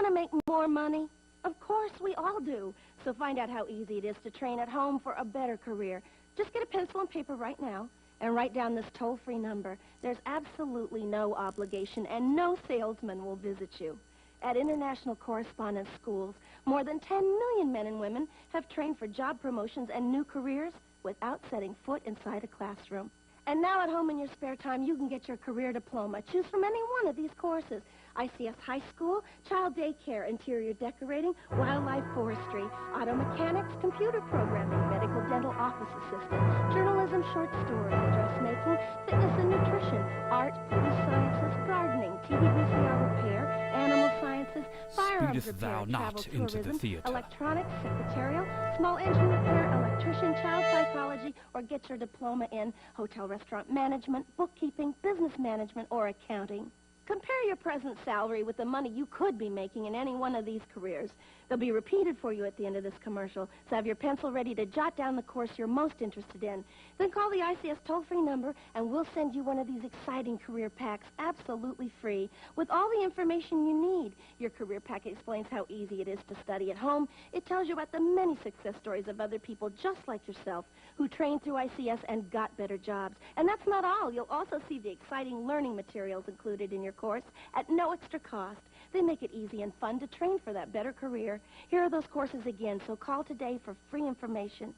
want to make more money? Of course, we all do. So find out how easy it is to train at home for a better career. Just get a pencil and paper right now and write down this toll-free number. There's absolutely no obligation, and no salesman will visit you. At International Correspondence Schools, more than 10 million men and women have trained for job promotions and new careers without setting foot inside a classroom. And now at home in your spare time, you can get your career diploma. Choose from any one of these courses. ICS High School, Child Daycare, Interior Decorating, Wildlife Forestry, Auto Mechanics, Computer Programming, Medical Dental Office Assistant, Journalism, Short Story, Dressmaking, Fitness and Nutrition, Art, Police Sciences, Gardening, TV VCR Repair, Animal Sciences, Firearms Speedeth Repair, thou not Travel into the Tourism, theater. Electronics, Secretarial, Small Engine Repair, Electrician, Child Psychology, or get your diploma in Hotel Restaurant Management, Bookkeeping, Business Management, or Accounting. Compare your present salary with the money you could be making in any one of these careers. They'll be repeated for you at the end of this commercial, so have your pencil ready to jot down the course you're most interested in. Then call the ICS toll-free number, and we'll send you one of these exciting career packs absolutely free with all the information you need. Your career pack explains how easy it is to study at home. It tells you about the many success stories of other people just like yourself who trained through ICS and got better jobs. And that's not all. You'll also see the exciting learning materials included in your course at no extra cost. They make it easy and fun to train for that better career. Here are those courses again, so call today for free information.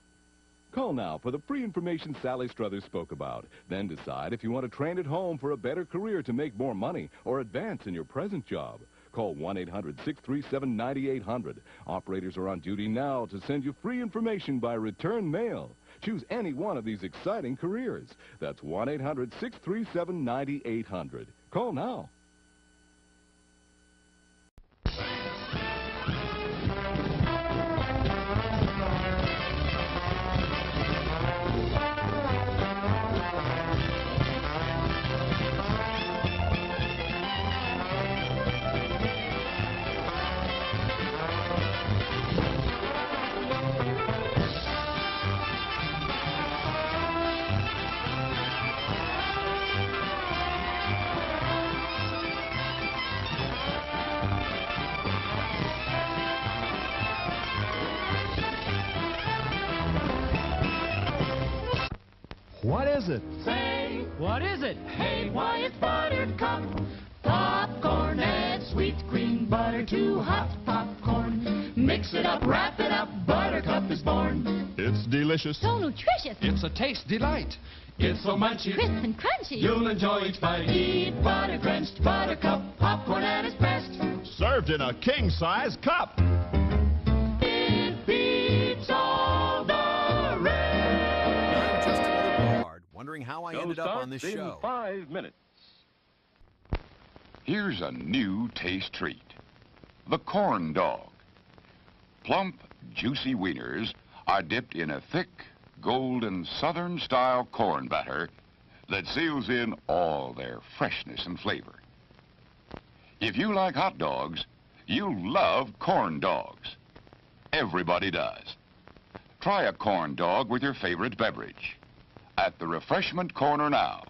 Call now for the free information Sally Struthers spoke about. Then decide if you want to train at home for a better career to make more money or advance in your present job. Call 1-800-637-9800. Operators are on duty now to send you free information by return mail. Choose any one of these exciting careers. That's 1-800-637-9800. Call now. What is it? Say, What is it? hey, why it's Buttercup. Popcorn, add sweet green butter to hot popcorn. Mix it up, wrap it up, Buttercup is born. It's delicious. So nutritious. It's a taste delight. It's so munchy, Crisp and crunchy. you'll enjoy each bite. Eat butter-drenched Buttercup, popcorn at its best. Served in a king-size cup. It beats all the rest. I'm just another blowhard, wondering how I ended up on this starts in show. 5 minutes. Here's a new taste treat. The corn dog. Plump, juicy wieners are dipped in a thick, golden Southern-style corn batter that seals in all their freshness and flavor. If you like hot dogs, you'll love corn dogs. Everybody does. Try a corn dog with your favorite beverage. At the refreshment corner now.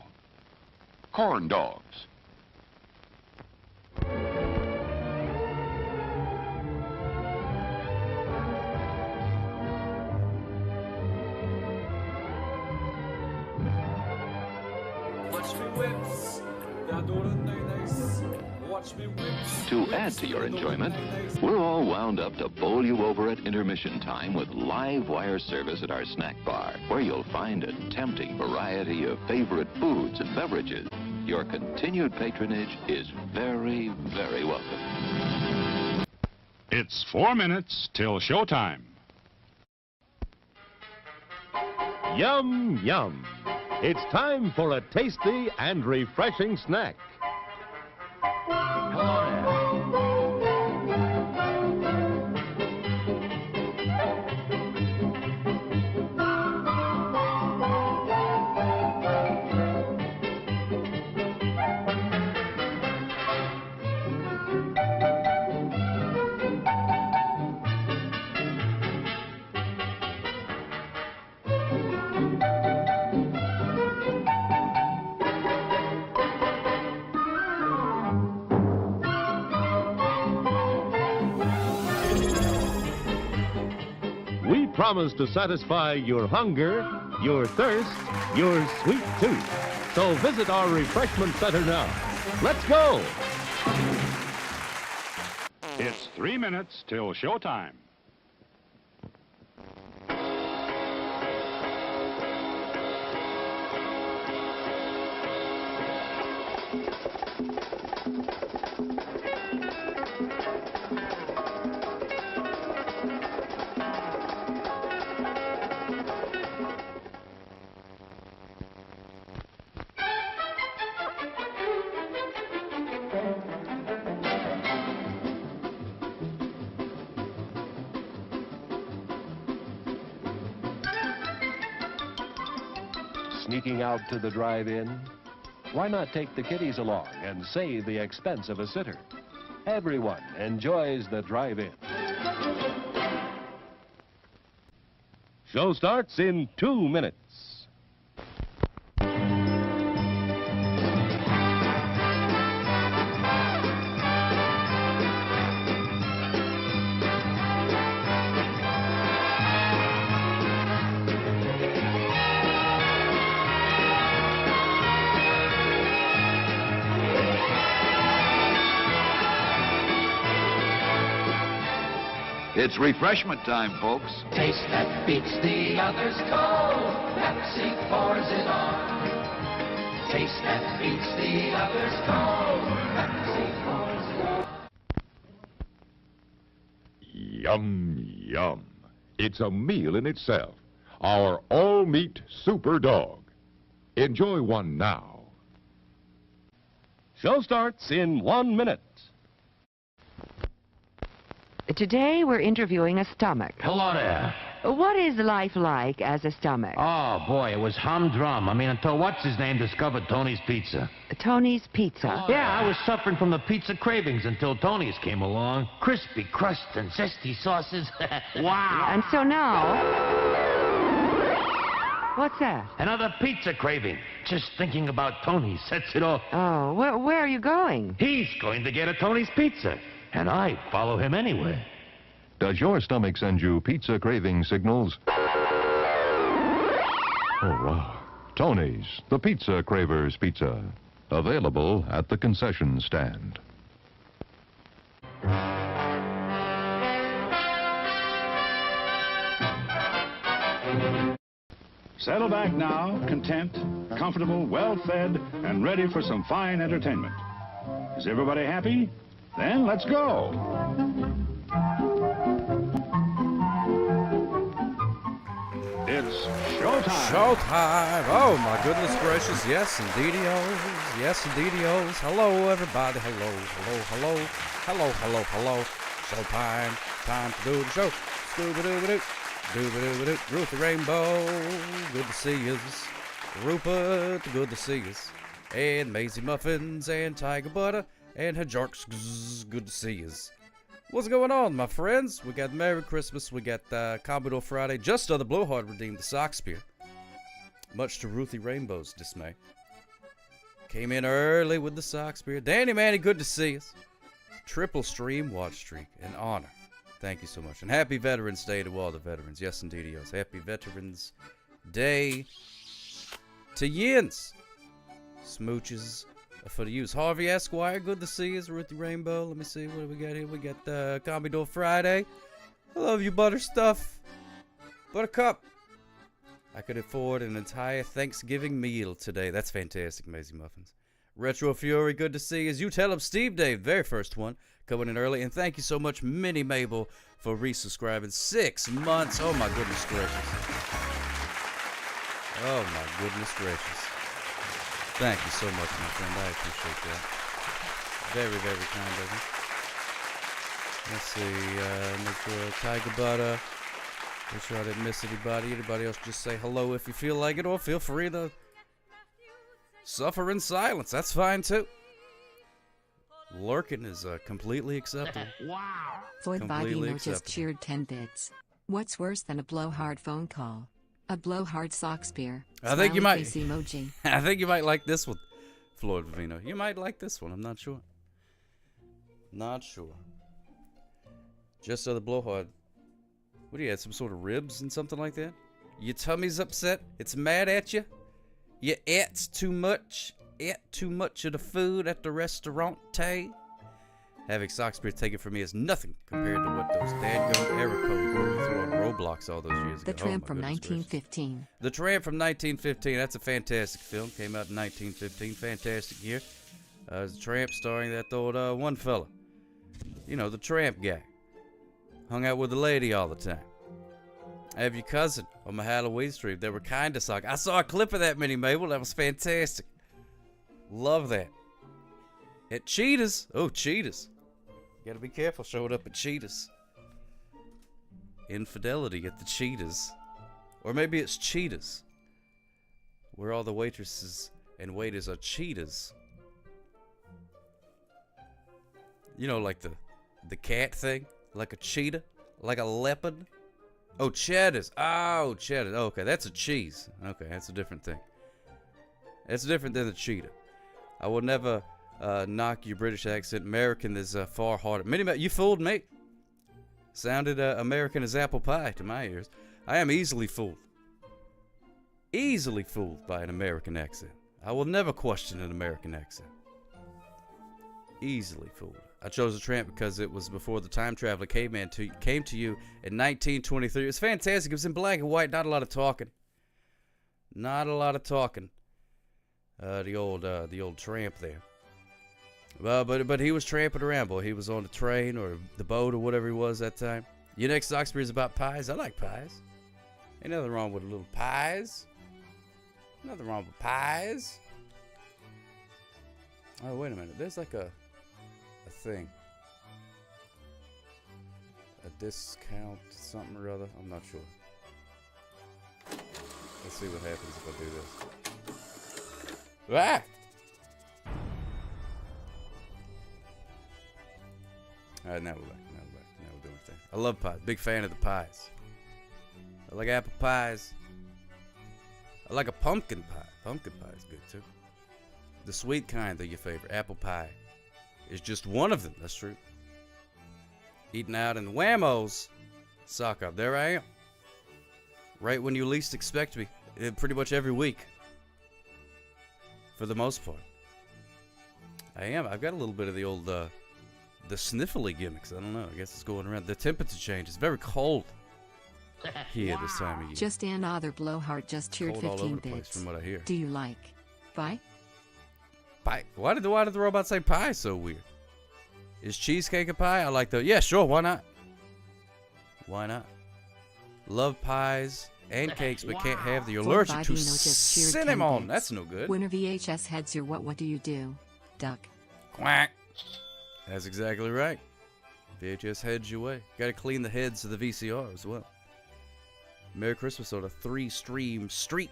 Corn dogs. Watch me whips, they're doing nice. Watch me whips. To add to your enjoyment, we're all wound up to bowl you over at intermission time with live wire service at our snack bar, where you'll find a tempting variety of favorite foods and beverages. Your continued patronage is very, very welcome. It's 4 minutes till showtime. Yum, yum. It's time for a tasty and refreshing snack. promise to satisfy your hunger, your thirst, your sweet tooth. So visit our refreshment center now. Let's go! It's 3 minutes till showtime. Sneaking out to the drive-in? Why not take the kiddies along and save the expense of a sitter? Everyone enjoys the drive-in. Show starts in 2 minutes. It's refreshment time, folks. Taste that beats the others cold. Pepsi pours it on. Taste that beats the others cold. Pepsi pours it on. Yum, yum. It's a meal in itself. Our all-meat super dog. Enjoy one now. Show starts in 1 minute. Today we're interviewing a stomach. Hello there. What is life like as a stomach? Oh, boy, it was humdrum. I mean, until what's-his-name discovered Tony's Pizza. Tony's Pizza? Yeah, I was suffering from the pizza cravings until Tony's came along. Crispy crust and zesty sauces. Wow. And so now... What's that? Another pizza craving. Just thinking about Tony sets it off. Oh, where are you going? He's going to get a Tony's Pizza. And I follow him anywhere. Does your stomach send you pizza craving signals? Oh, wow. Tony's, the Pizza Cravers Pizza. Available at the concession stand. Settle back now, content, comfortable, well-fed, and ready for some fine entertainment. Is everybody happy? Then let's go. It's showtime. Showtime. Oh, my goodness gracious. Yes, indeedy-os. Yes, indeedy-os. Hello, everybody. Hello, hello, hello. Hello, hello, hello. Showtime. Time to do the show. Scooby-doo-ba-doo. Doo-ba-doo-ba-doo. Ruthie Rainbow. Good to see yous. Rupert. Good to see yous. And Maisie Muffins and Tiger Butter. And her jerks, good to see yous. What's going on, my friends? We got Merry Christmas, we got Commodore Friday. Just the Blowhard redeemed the sock spear, much to Ruthie Rainbow's dismay. Came in early with the sock spear. Danny Manny, good to see us. Triple stream watch streak, an honor. Thank you so much. And happy Veterans Day to all the veterans. Yes, indeed, yes. Happy Veterans Day to yins. Smooches for the use. Harvey Esquire, good to see us. Ruthie Rainbow, let me see what we got here. We got Commodore Friday. I love you, Butterstuff. Buttercup. I could afford an entire Thanksgiving meal today. That's fantastic, Maisie Muffins. Retro Fury, good to see us. You tell him Steve Dave, very first one, coming in early. And thank you so much, Minnie Mabel, for resubscribing. 6 months. Oh, my goodness gracious. Oh, my goodness gracious. Thank you so much, my friend. I appreciate that. Very, very kind of you. Let's see. Make sure Tiger Butter. Make sure I didn't miss anybody. Anybody else, just say hello if you feel like it, or feel free to suffer in silence. That's fine, too. Lurking is completely acceptable. Wow. Floyd Bogino just cheered 10 bits. What's worse than a blowhard phone call? A blowhard sock spear. I think you might. Emoji. I think you might like this one, Floyd Vivino. You might like this one. I'm not sure. Not sure. Just so the blowhard What do you have, some sort of ribs and something like that? Your tummy's upset? It's mad at you? You ate too much of the food at the restaurant, Having Sockspear take it from me is nothing compared to what those dadgum error codes were through on Roblox all those years ago. The Tramp from 1915. The Tramp from 1915. That's a fantastic film. Came out in 1915. Fantastic year. The Tramp starring that old one fella. You know, the Tramp guy. Hung out with the lady all the time. I have your cousin on my Halloween stream. They were kind of sock. I saw a clip of that, Minnie Mabel. That was fantastic. Love that. At Cheetahs. Oh, Cheetahs. You gotta be careful showing up at Cheetahs. Infidelity at the Cheetahs. Or maybe it's Cheetahs, where all the waitresses and waiters are cheetahs. You know, like the cat thing? Like a cheetah? Like a leopard? Oh, cheddars. Oh, cheddar. Okay, that's a cheese. Okay, that's a different thing. That's different than the cheetah. I will never knock your British accent. American is far harder. You fooled me. Sounded American as apple pie to my ears. I am easily fooled. Easily fooled by an American accent. I will never question an American accent. Easily fooled. I chose The Tramp because it was before the time traveler caveman came to you in 1923. It was fantastic. It was in black and white. Not a lot of talking. Not a lot of talking. The old Tramp there. But he was tramping around, boy. He was on the train or the boat or whatever he was that time. Your next Sockspear is about pies. I like pies. Ain't nothing wrong with a little pies. Nothing wrong with pies. Oh, wait a minute. There's like a thing. A discount something or other. I'm not sure. Let's see what happens if I do this. Ah! Alright, now we're back. Now we're doing things. I love pies. Big fan of the pies. I like apple pies. I like a pumpkin pie. Pumpkin pie is good too. The sweet kind are your favorite. Apple pie is just one of them. That's true. Eating out in the Whammos. Sock up. There I am. Right when you least expect me. Pretty much every week. For the most part. I am. I've got a little bit of the old, the sniffly gimmicks. I don't know. I guess it's going around. The temperature change. It's very cold here this time of year. Just another blowhard just cheered Cold all 15 over the place bits. from what I hear. Do you like pie? Pie. Why did the robot say pie so weird? Is cheesecake a pie? I like the... Yeah, sure. Why not? Why not? Love pies and cakes, but can't have the allergic to cinnamon. That's no good. Winner VHS heads your what do you do? Duck. Quack. That's exactly right. VHS heads your way. Got to clean the heads of the VCR as well. Merry Christmas on a 3-stream streak.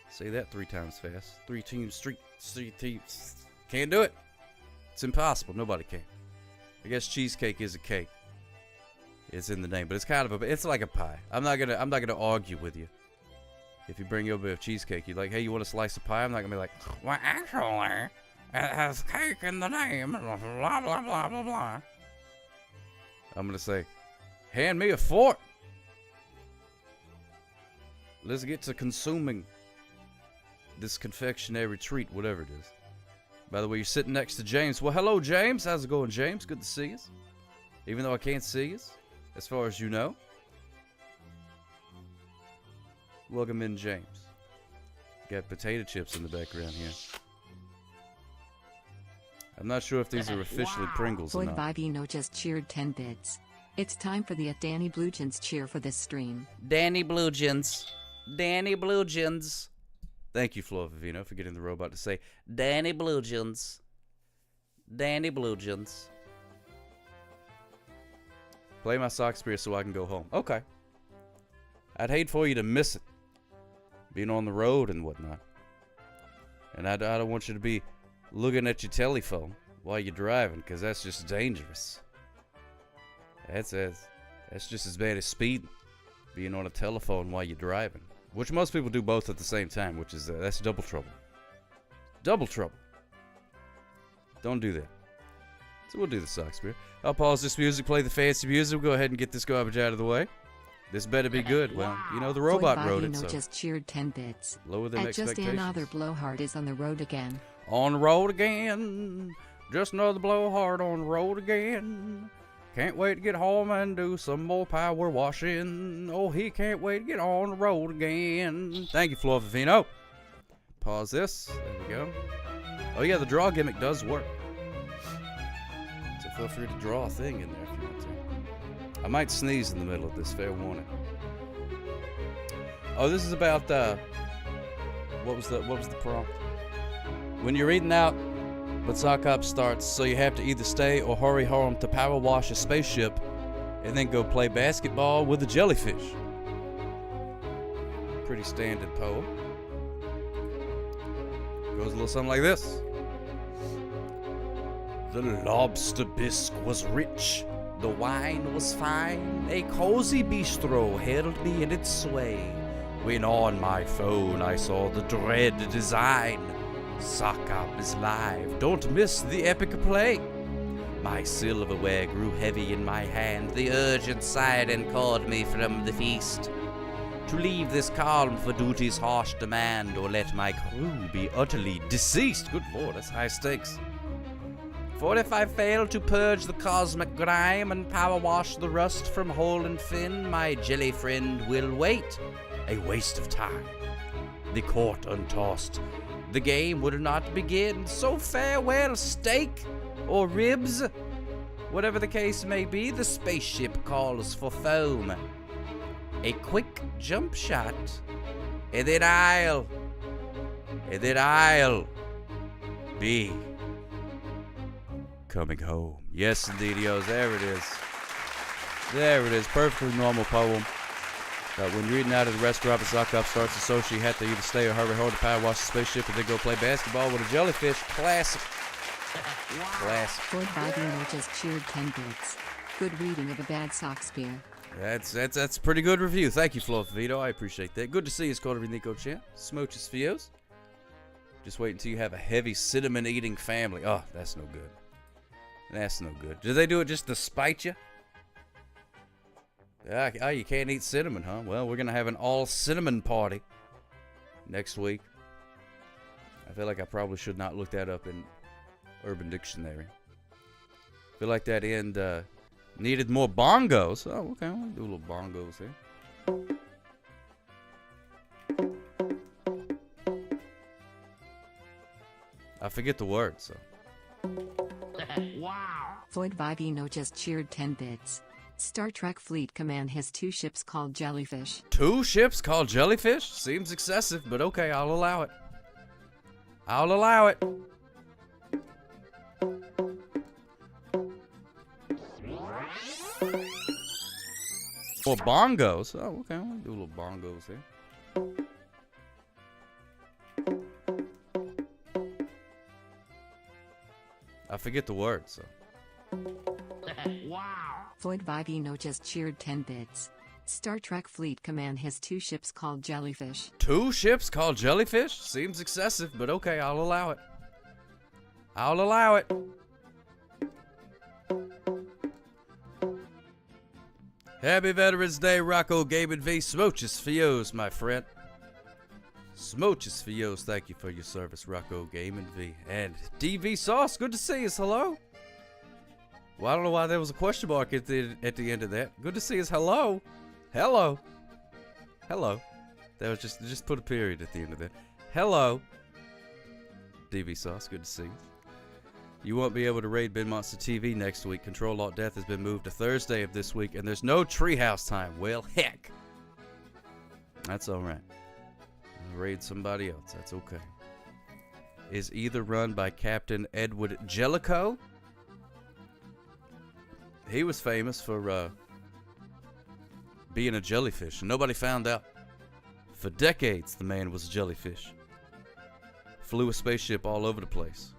Say that 3 times fast. 3-team streak. 3 teams. Can't do it. It's impossible. Nobody can. I guess cheesecake is a cake. It's in the name, but it's kind of it's like a pie. I'm not gonna argue with you. If you bring your bit of cheesecake, you're like, hey, you want a slice of pie? I'm not gonna be like, well, actually, it has cake in the name. Blah blah blah blah blah. I'm gonna say, hand me a fork. Let's get to consuming this confectionery treat, whatever it is. By the way, you're sitting next to James. Well, hello, James. How's it going, James? Good to see you. Even though I can't see you, as far as you know. Welcome in, James. Got potato chips in the background here. I'm not sure if these are officially Pringles or Void not. Vivino just cheered 10 bits. It's time for the Danny Bluejeans cheer for this stream. Danny Bluejeans. Danny Bluejeans. Thank you, Flo Vivino, for getting the robot to say Danny Bluejeans. Danny Bluejeans. Play my Sockspear so I can go home. Okay. I'd hate for you to miss it. Being on the road and whatnot. And I don't want you to be looking at your telephone while you're driving, because that's just dangerous. That's just as bad as speeding. Being on a telephone while you're driving. Which most people do both at the same time, which is, that's double trouble. Double trouble. Don't do that. So we'll do the Sockspear. I'll pause this music, play the fancy music. We'll go ahead and get this garbage out of the way. This better be good. Well, you know, the robot wrote it, so just cheered 10 bits. lower than At just expectations. another blowhard is on the road again. On the road again. Just another blowhard on the road again. Can't wait to get home and do some more power washing. Oh, he can't wait to get on the road again. Thank you, Flor Vivino. Pause this. There we go. Oh, yeah, the draw gimmick does work. So feel free to draw a thing in there if you want to. I might sneeze in the middle of this, fair warning. Oh, this is about, what was the prompt? When you're eating out, but sock hop starts, so you have to either stay or hurry home to power wash a spaceship and then go play basketball with a jellyfish. Pretty standard poem. Goes a little something like this. The lobster bisque was rich, the wine was fine, a cozy bistro held me in its sway, when on my phone I saw the dread design. Sock Hop is live, don't miss the epic play. My silverware grew heavy in my hand, the urgent siren called me from the feast. To leave this calm for duty's harsh demand, or let my crew be utterly deceased. Good lord, that's high stakes. For if I fail to purge the cosmic grime and power wash the rust from hole and fin, my jelly friend will wait, a waste of time. The court untossed, the game would not begin, so farewell steak or ribs. Whatever the case may be, the spaceship calls for foam. A quick jump shot, and then I'll be coming home. Yes, indeedios, there it is. There it is, perfectly normal poem. When you're eating out at the restaurant, the sock hop starts to social, you have to either stay or hurry home to power wash the spaceship and then go play basketball with a jellyfish. Classic. Classic. Ford Bobino just cheered 10 bits. Good reading of a bad sock spear. That's a pretty good review. Thank you, Flo Vito. I appreciate that. Good to see you, Scotter Nico Champ. Smooches Fios. Just wait until you have a heavy cinnamon eating family. Oh, that's no good. That's no good. Did they do it just to spite you? Oh, you can't eat cinnamon, huh? Well, we're going to have an all-cinnamon party next week. I feel like I probably should not look that up in Urban Dictionary. I feel like that end needed more bongos. Oh, okay. We'll do a little bongos here. I forget the words, so. Wow. Floyd Vivino just cheered 10 bits. Star Trek Fleet Command has 2 ships called Jellyfish. 2 ships called Jellyfish? Seems excessive, but okay, I'll allow it. I'll allow it. Or bongos. Oh, okay, we'll do a little bongos here. I forget the words, so. Wow. Floyd Vivino just cheered 10 bits. Star Trek Fleet Command has 2 ships called Jellyfish. 2 ships called Jellyfish? Seems excessive, but okay, I'll allow it. I'll allow it. Happy Veterans Day, Rocco Gaming V. Smooches Fios, my friend. Smooches Fios, thank you for your service, Rocco Gaming V. And DV Sauce, good to see us. Hello. Well, I don't know why there was a question mark at the end of that. Good to see us. Hello. Hello. Hello. That was just put a period at the end of that. Hello. DV Sauce, good to see you. You won't be able to raid Ben Monster TV next week. Control Alt Death has been moved to Thursday of this week, and there's no Treehouse time. Well, heck. That's all right. I'll raid somebody else. That's okay. Is either run by Captain Edward Jellicoe. He was famous for being a jellyfish, and nobody found out. For decades, the man was a jellyfish. Flew a spaceship all over the place.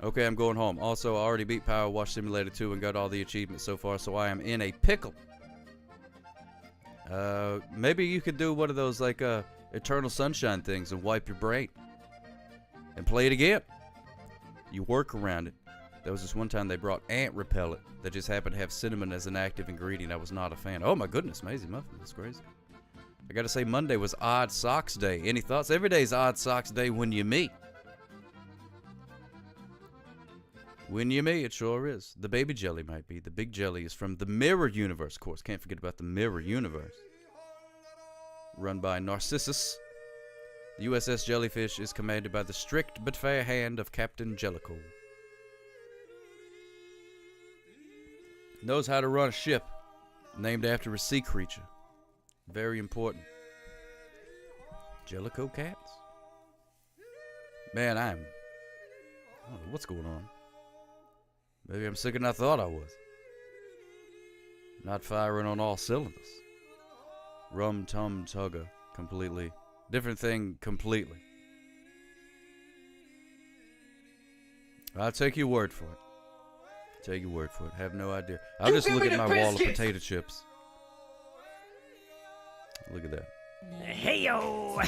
Okay, I'm going home. Also, I already beat Power Wash Simulator 2 and got all the achievements so far, so I am in a pickle. Maybe you could do one of those, like, Eternal Sunshine things and wipe your brain. And play it again. You work around it. There was this one time they brought ant repellent that just happened to have cinnamon as an active ingredient. I was not a fan. Oh my goodness, Maisie Muffin, that's crazy. I gotta say, Monday was Odd Socks Day. Any thoughts? Every day's Odd Socks Day when you meet. When you meet, it sure is. The baby jelly might be. The big jelly is from the Mirror Universe, of course. Can't forget about the Mirror Universe. Run by Narcissus. The USS Jellyfish is commanded by the strict but fair hand of Captain Jellicoe. Knows how to run a ship named after a sea creature. Very important. Jellicoe cats? Man, I don't know what's going on. Maybe I'm sicker than I thought I was. Not firing on all cylinders. Rum tum tugger. Completely. Different thing completely. I'll take your word for it. Take your word for it. Have no idea. I'll just look at my wall of potato chips. Look at that. Hey-yo!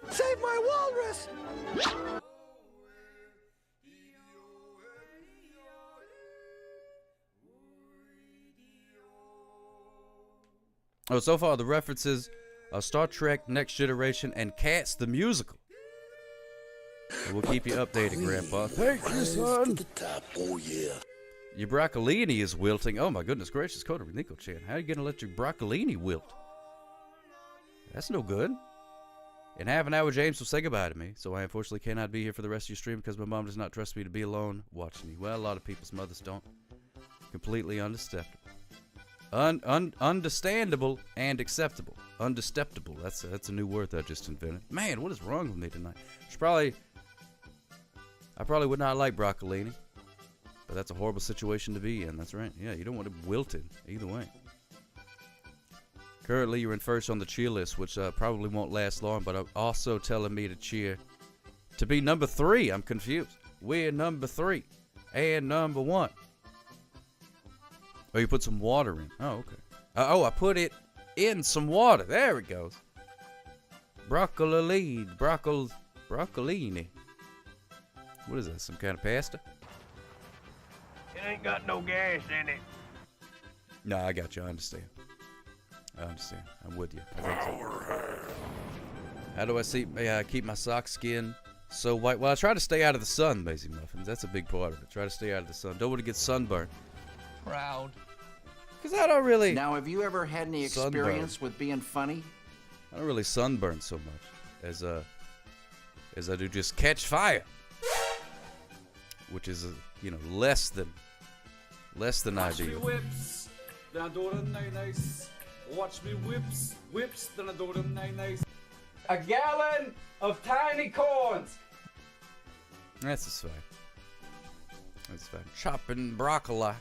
Save my walrus! Oh, so far the references are Star Trek, Next Generation, and Cats the Musical. And we'll keep you updated, Grandpa. Thank you, son. Oh, yeah. Your broccolini is wilting. Oh, my goodness gracious, Coda Nico-chan. How are you going to let your broccolini wilt? That's no good. In half an hour, James will say goodbye to me, so I unfortunately cannot be here for the rest of your stream because my mom does not trust me to be alone watching you. Well, a lot of people's mothers don't. Completely understandable. Understandable and acceptable. Undesteptable. That's a new word that I just invented. Man, what is wrong with me tonight? I probably would not like broccolini, but that's a horrible situation to be in. That's right. Yeah, you don't want it wilted either way. Currently, you're in first on the cheer list, which probably won't last long, but I'm also telling me to cheer to be number 3. I'm confused. We're number 3 and number 1. Oh, you put some water in. Oh, okay. I put it in some water. There it goes. Broccolini. What is that, some kind of pasta? It ain't got no gas in it. No, I got you. I understand. I'm with you. I think so. How do I keep my sock skin so white? Well, I try to stay out of the sun, Maisie Muffins. That's a big part of it. Try to stay out of the sun. Don't want to get sunburned. Proud. Because I don't really... Now, have you ever had any experience with being funny? I don't really sunburn so much as I do just catch fire. Which is, less than ideal. Whips, then I do them nice. Watch me whips, then I do them nice. A gallon of tiny corns. That's just fine. That's fine. Chopping broccoli.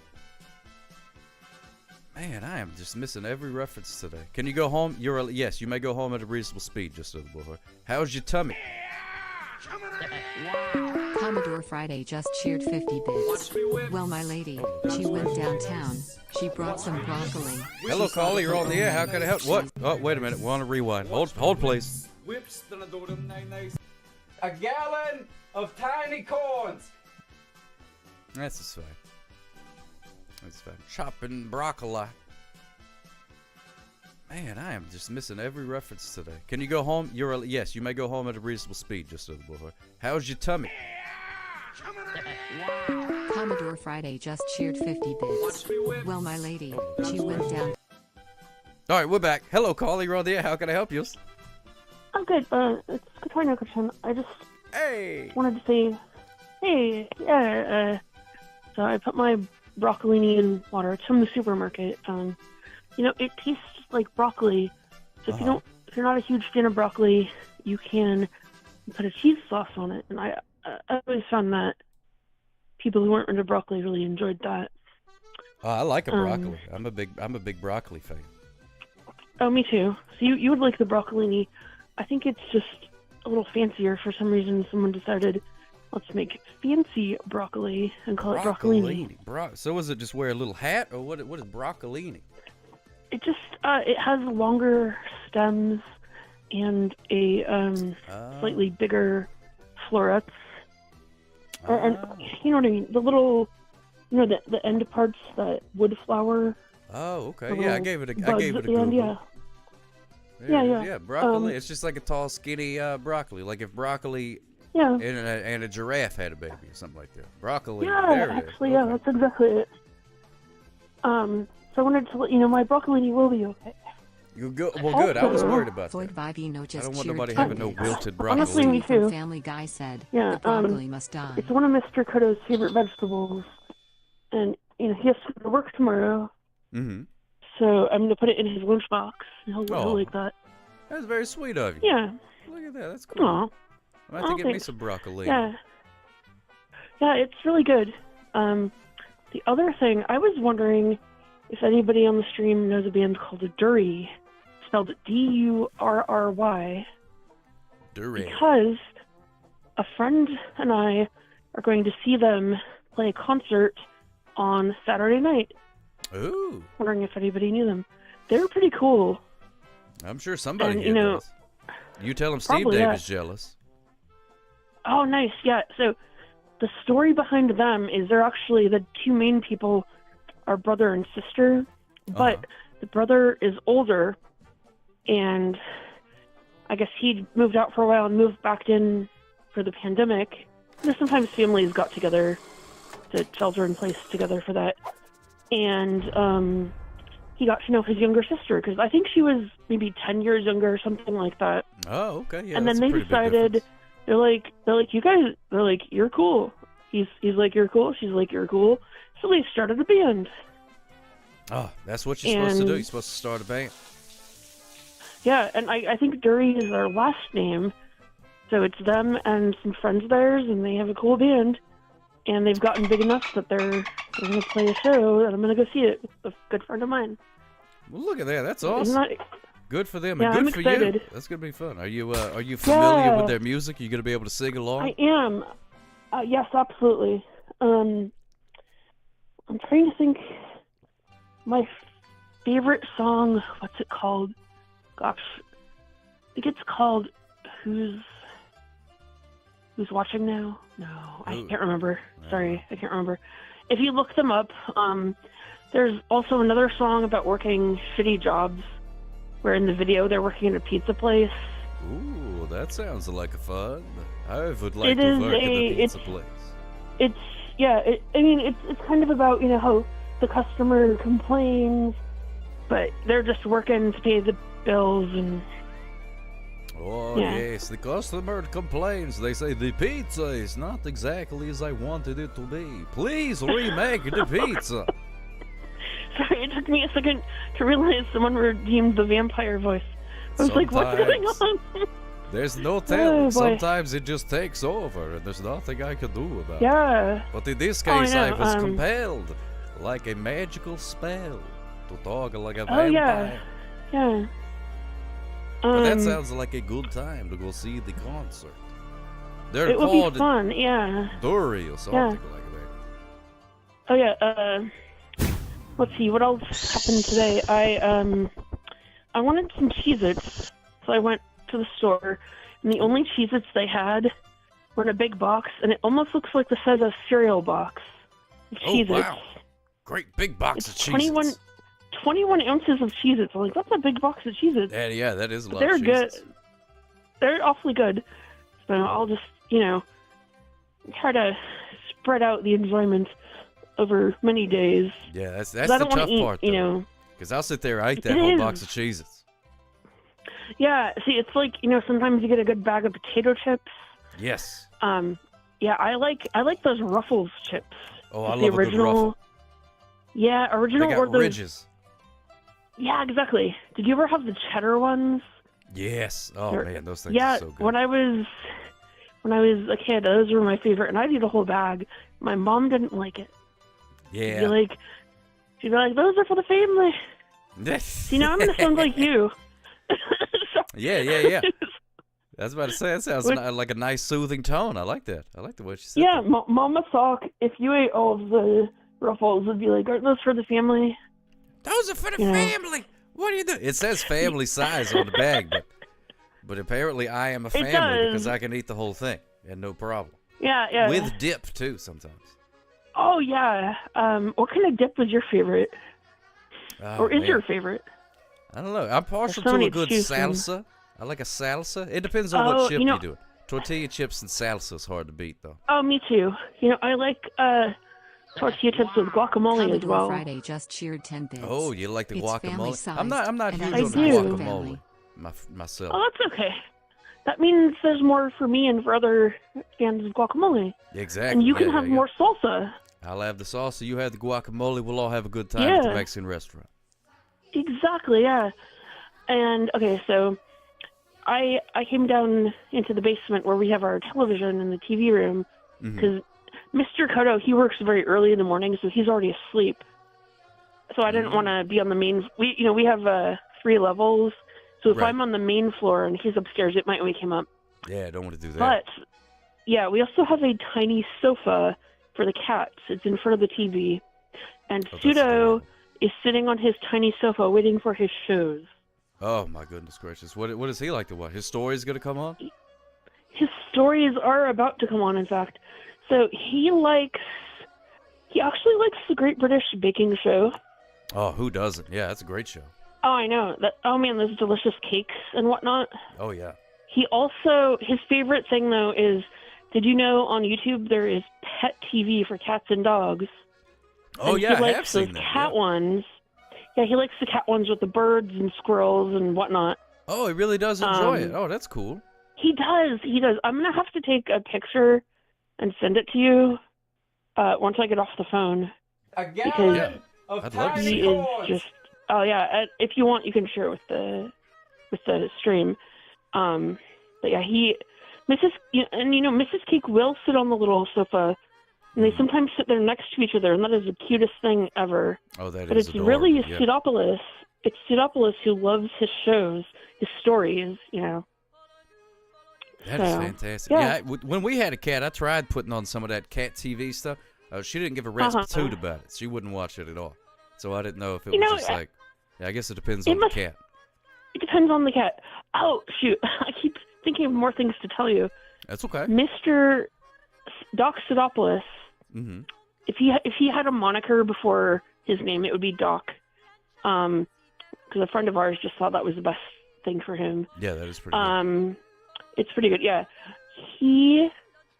Man, I am just missing every reference today. Can you go home? Yes, you may go home at a reasonable speed, just so the boy. How's your tummy? Commodore Friday just cheered 50 bits. Well, my lady, she went downtown. She brought some broccoli. Hello, caller. You're on the air. How can I help? What? Oh, wait a minute. We want to rewind. Hold, please. Whips, then I do them nice. A gallon of tiny corns. That's just fine. That's fine. Chopping broccoli. Man, I am just missing every reference today. Can you go home? Yes, you may go home at a reasonable speed, just so the boy. How's your tummy? Commodore Friday just cheered 50 bits. Well, my lady, she went down. All right, we're back. Hello, caller. You're on the air. How can I help you? I'm good. It's Guitar Noko-chan. I just wanted to say, hey, yeah. So I put my broccolini in water. It's from the supermarket. It tastes like broccoli. So if you're not a huge fan of broccoli, you can put a cheese sauce on it. And I always found that people who weren't into broccoli really enjoyed that. I like a broccoli. I'm a big broccoli fan. Oh, me too. So you would like the broccolini. I think it's just a little fancier. For some reason, someone decided, let's make fancy broccoli and call it broccolini. So is it just wear a little hat, or what is broccolini? It just it has longer stems. and a slightly bigger florets. And you know what I mean? The little, the end parts, that wood flower. Oh, okay. Yeah, I gave it a Google. Yeah. Yeah, broccoli. It's just like a tall, skinny broccoli. Like if broccoli and a giraffe had a baby or something like that. Broccoli. Yeah, actually, yeah, that's exactly it. So I wanted to let you know my broccolini will be okay. Well, good. I was worried about Floyd that. Vivino just I don't want cheered nobody for having no me. wilted broccoli. Honestly, me too. Family Guy said, Yeah, the broccoli must die. It's one of Mr. Cotto's favorite vegetables, and he has to go to work tomorrow. Mm-hmm. So I'm gonna put it in his lunchbox. He'll like that. That's very sweet of you. Yeah. Look at that. That's cool. Aw. I have to get me some broccoli. Yeah. Yeah, it's really good. The other thing, I was wondering if anybody on the stream knows a band called Durry, spelled D-U-R-R-Y. Durry. Because a friend and I are going to see them play a concert on Saturday night. Ooh. Wondering if anybody knew them. They're pretty cool. I'm sure somebody And, here does. You tell them Steve probably, Davis jealous. Oh, nice. Yeah. So the story behind them is they're actually the two main people are brother and sister, but the brother is older, and I guess he moved out for a while and moved back in for the pandemic. Sometimes families got together to shelter in place together for that. And he got to know his younger sister, because I think she was maybe 10 years younger or something like that. Oh, okay. Yeah, and that's then a they pretty big decided, difference. they're like, you guys, they're like, you're cool. He's like, you're cool. She's like, you're cool. So they started a band. Oh, that's what you're supposed to do. You're supposed to start a band. Yeah, and I think Durry is their last name. So it's them and some friends of theirs, and they have a cool band. And they've gotten big enough that they're going to play a show, and I'm going to go see it with a good friend of mine. Well, look at that. That's awesome. Good for them, Yeah, and good I'm for excited. you. That's going to be fun. Are you familiar Yeah. with their music? Are you going to be able to sing along? I am. Yes, absolutely. I'm trying to think. My favorite song, what's it called? Gosh. I think it's called Who's Watching Now? No, I can't remember. Sorry, I can't remember. If you look them up, there's also another song about working shitty jobs, where in the video they're working in a pizza place. Ooh, that sounds like a fun. I would like It to is work in a pizza it's- place. It's kind of about, how the customer complains, but they're just working to pay the bills and... Oh, Yeah. yes, the customer complains. They say, the pizza is not exactly as I wanted it to be. Please remake the pizza. Sorry, it took me a second to realize someone redeemed the vampire voice. I was like, what's going on? There's no Oh, telling. boy. Sometimes it just takes over, and there's nothing I can do about it. Yeah. But in this Oh, I case, I know, was compelled, like a magical spell, to talk like a Oh, vampire. yeah. Yeah. But that sounds like a good time to go see the concert. They're it would called be fun, yeah. Dury or something like that. Oh, yeah, let's see, what else happened today? I wanted some Cheez-Its, so I went to the store, and the only Cheez-Its they had were in a big box, and it almost looks like the size of a cereal box of Cheez-Its. wow. Great big box of Cheez-Its. 21 ounces of Cheez-Its. I'm like, that's a big box of Cheez-Its. Yeah, that is a lot They're of good. Cheez-Its. They're awfully good. So I'll just, try to spread out the enjoyment over many days. Yeah, that's I the don't wanna tough eat, part, though. Because I'll sit there and eat that It whole is. box of Cheez-Its. Yeah, see, it's like, sometimes you get a good bag of potato chips. Yes. Yeah, I like those Ruffles chips. Oh, I The love a good original. Ruffle. Yeah, They original got or the ridges. Yeah, exactly. Did you ever have the cheddar ones? Yes. Oh, They're- man, those things yeah, are so good. when I was a kid, those were my favorite, and I'd eat a whole bag. My mom didn't like it. Yeah. She'd be like, those are for the family. See, now I'm gonna sound like you. Yeah. I was about to say, that sounds What- like a nice, soothing tone. I like that. I like the way she said Yeah, that. Mama Sock, if you ate all of the Ruffles, would be like, aren't those for the family? Those are for the You know. family. What do you do? It says family size on the bag, but But apparently I am a family because I can eat the whole thing and no problem. Yeah. With dip, too, sometimes. Oh, yeah. What kind of dip was your favorite? Or is your favorite? I don't know. I'm partial to a good salsa. I like a salsa. It depends on what chip you're doing. Tortilla chips and salsa is hard to beat, though. Oh, me too. I like tortilla chips with guacamole as well. Friday just cheered 10 bits. Oh, you like the guacamole? Size, I'm not huge on guacamole myself. Oh, that's okay. That means there's more for me and for other fans of guacamole. Exactly. And you can have more salsa. I'll have the salsa. You have the guacamole. We'll all have a good time at the Mexican restaurant. Exactly, yeah. And, okay, so I came down into the basement where we have our television in the TV room because Mr. Cotto, he works very early in the morning, so he's already asleep. So I didn't want to be on the main. We have 3 levels, so if I'm on the main floor and he's upstairs, it might wake him up. Yeah, I don't want to do that. But yeah, we also have a tiny sofa for the cats. It's in front of the TV, and Pseudo is sitting on his tiny sofa waiting for his shows. Oh my goodness gracious! What does he like to watch? His story's gonna come on? His stories are about to come on, in fact. So he actually likes the Great British Baking Show. Oh, who doesn't? Yeah, that's a great show. Oh, I know. Oh man, those delicious cakes and whatnot. Oh yeah. He also, his favorite thing though is, did you know on YouTube there is pet TV for cats and dogs? Oh and yeah, he I likes have seen those that. cat ones. Yeah, he likes the cat ones with the birds and squirrels and whatnot. Oh, he really does enjoy it. Oh, that's cool. He does. I'm gonna have to take a picture and send it to you once I get off the phone. A gallon of tiny corn. Is just. Oh yeah. If you want, you can share it with the stream. But yeah, Mrs. Cake will sit on the little sofa, and they sometimes sit there next to each other, and that is the cutest thing ever. Oh, that but is it's adorable. really Yeah. Pseudopoulos. It's Pseudopoulos who loves his shows, his stories. That is fantastic. Yeah. When we had a cat, I tried putting on some of that cat TV stuff. She didn't give a rat's patoot about it. She wouldn't watch it at all. So I didn't know if it was just like. Yeah, I guess it depends on the cat. It depends on the cat. Oh shoot! I keep thinking of more things to tell you. That's okay. Mr. Doc Pseudopoulos. Mm-hmm. If he had a moniker before his name, it would be Doc. Because a friend of ours just thought that was the best thing for him. Yeah, that is pretty good. It's pretty good, yeah. He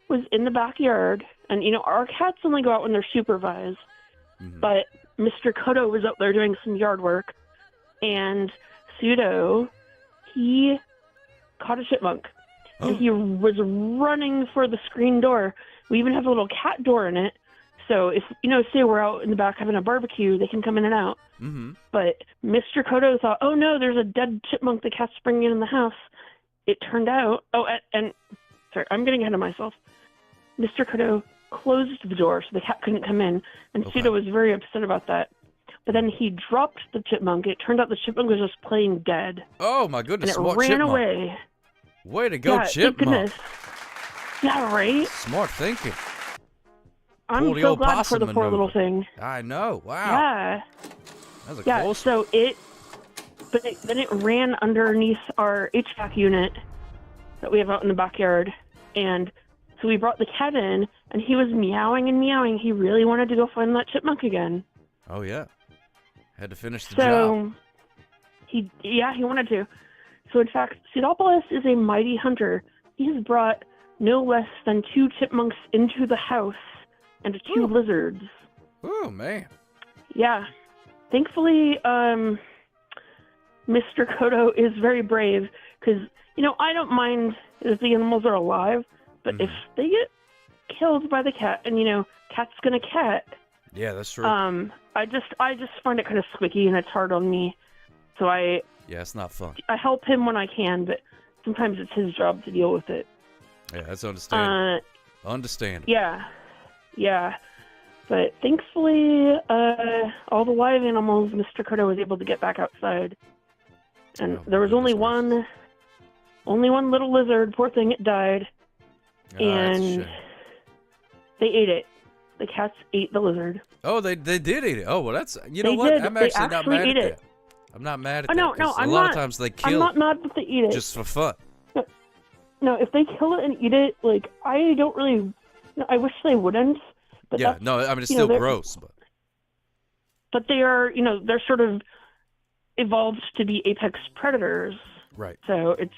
was in the backyard, and, our cats only go out when they're supervised. Mm-hmm. But Mr. Cotto was out there doing some yard work, and Pseudo, he caught a chipmunk. And he was running for the screen door. We even have a little cat door in it. So if, say we're out in the back having a barbecue, they can come in and out. Mm-hmm. But Mr. Cotto thought, oh no, there's a dead chipmunk the cat's bringing in the house. It turned out, sorry, I'm getting ahead of myself. Mr. Cotto closed the door so the cat couldn't come in, and Pseudo was very upset about that. But then he dropped the chipmunk. It turned out the chipmunk was just playing dead. Oh my goodness! And it Smart ran chipmunk. away. Way to go, Thank chipmunk! goodness. Yeah, right. Smart thinking. I'm Pull the so old glad for the possum poor little maneuver. thing. I know. Wow. Yeah. That was a Yeah. close. So then it ran underneath our HVAC unit that we have out in the backyard, and so we brought the cat in, and he was meowing and meowing. He really wanted to go find that chipmunk again. Oh yeah. Had to finish the So job. he wanted to. So in fact, Pseudopoulos is a mighty hunter. He has brought no less than 2 chipmunks into the house and 2 lizards. Oh man. Yeah. Thankfully, Mr. Cotto is very brave because, I don't mind if the animals are alive, but if they get killed by the cat, and, cat's gonna cat. Yeah, that's true. I just find it kind of squicky and it's hard on me. So yeah, it's not fun. I help him when I can, but sometimes it's his job to deal with it. Yeah, that's understandable. Understandable. Yeah. But thankfully, all the live animals, Mr. Cotto was able to get back outside. And there was only one little lizard. Poor thing, it died. And they ate it. The cats ate the lizard. Oh, they did eat it. Oh, well, that's, you know They what? did. I'm They actually not actually mad ate at it. that. I'm not mad at Oh, that. no, 'cause I'm a lot not. of times they I'm kill not mad that they eat it. just for fun. No, if they kill it and eat it, like, I don't really... No, I wish they wouldn't. But Yeah, that's, no, I mean, it's you know, still they're- gross, but... But they are, you know, they're sort of evolved to be apex predators. Right. So it's,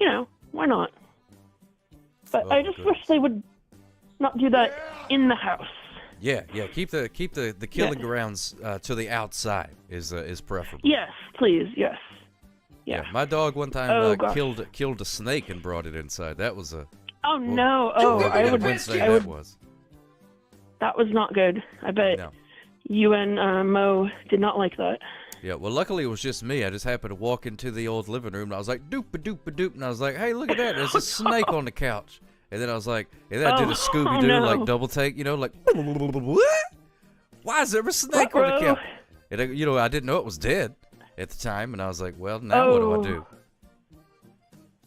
you know, why not? But I just wish they would not do that in the house. Yeah, keep the killing grounds to the outside is preferable. Yes, please, yes. Yeah. My dog one time Oh, gosh. killed a snake and brought it inside. That was a... Oh, no. Oh, I would... Wednesday I that would was. that was not good. I bet No. you and Mo did not like that. Yeah, well, luckily it was just me. I just happened to walk into the old living room, and I was like, doop-a-doop-a-doop, and I was like, hey, look at that. There's a snake on the couch. And then I was like, and then I did a Scooby-Doo, no. like, double take, you know, like, what? Why is there a snake on the couch? And, I didn't know it was dead at the time, and I was like, well, now what do I do?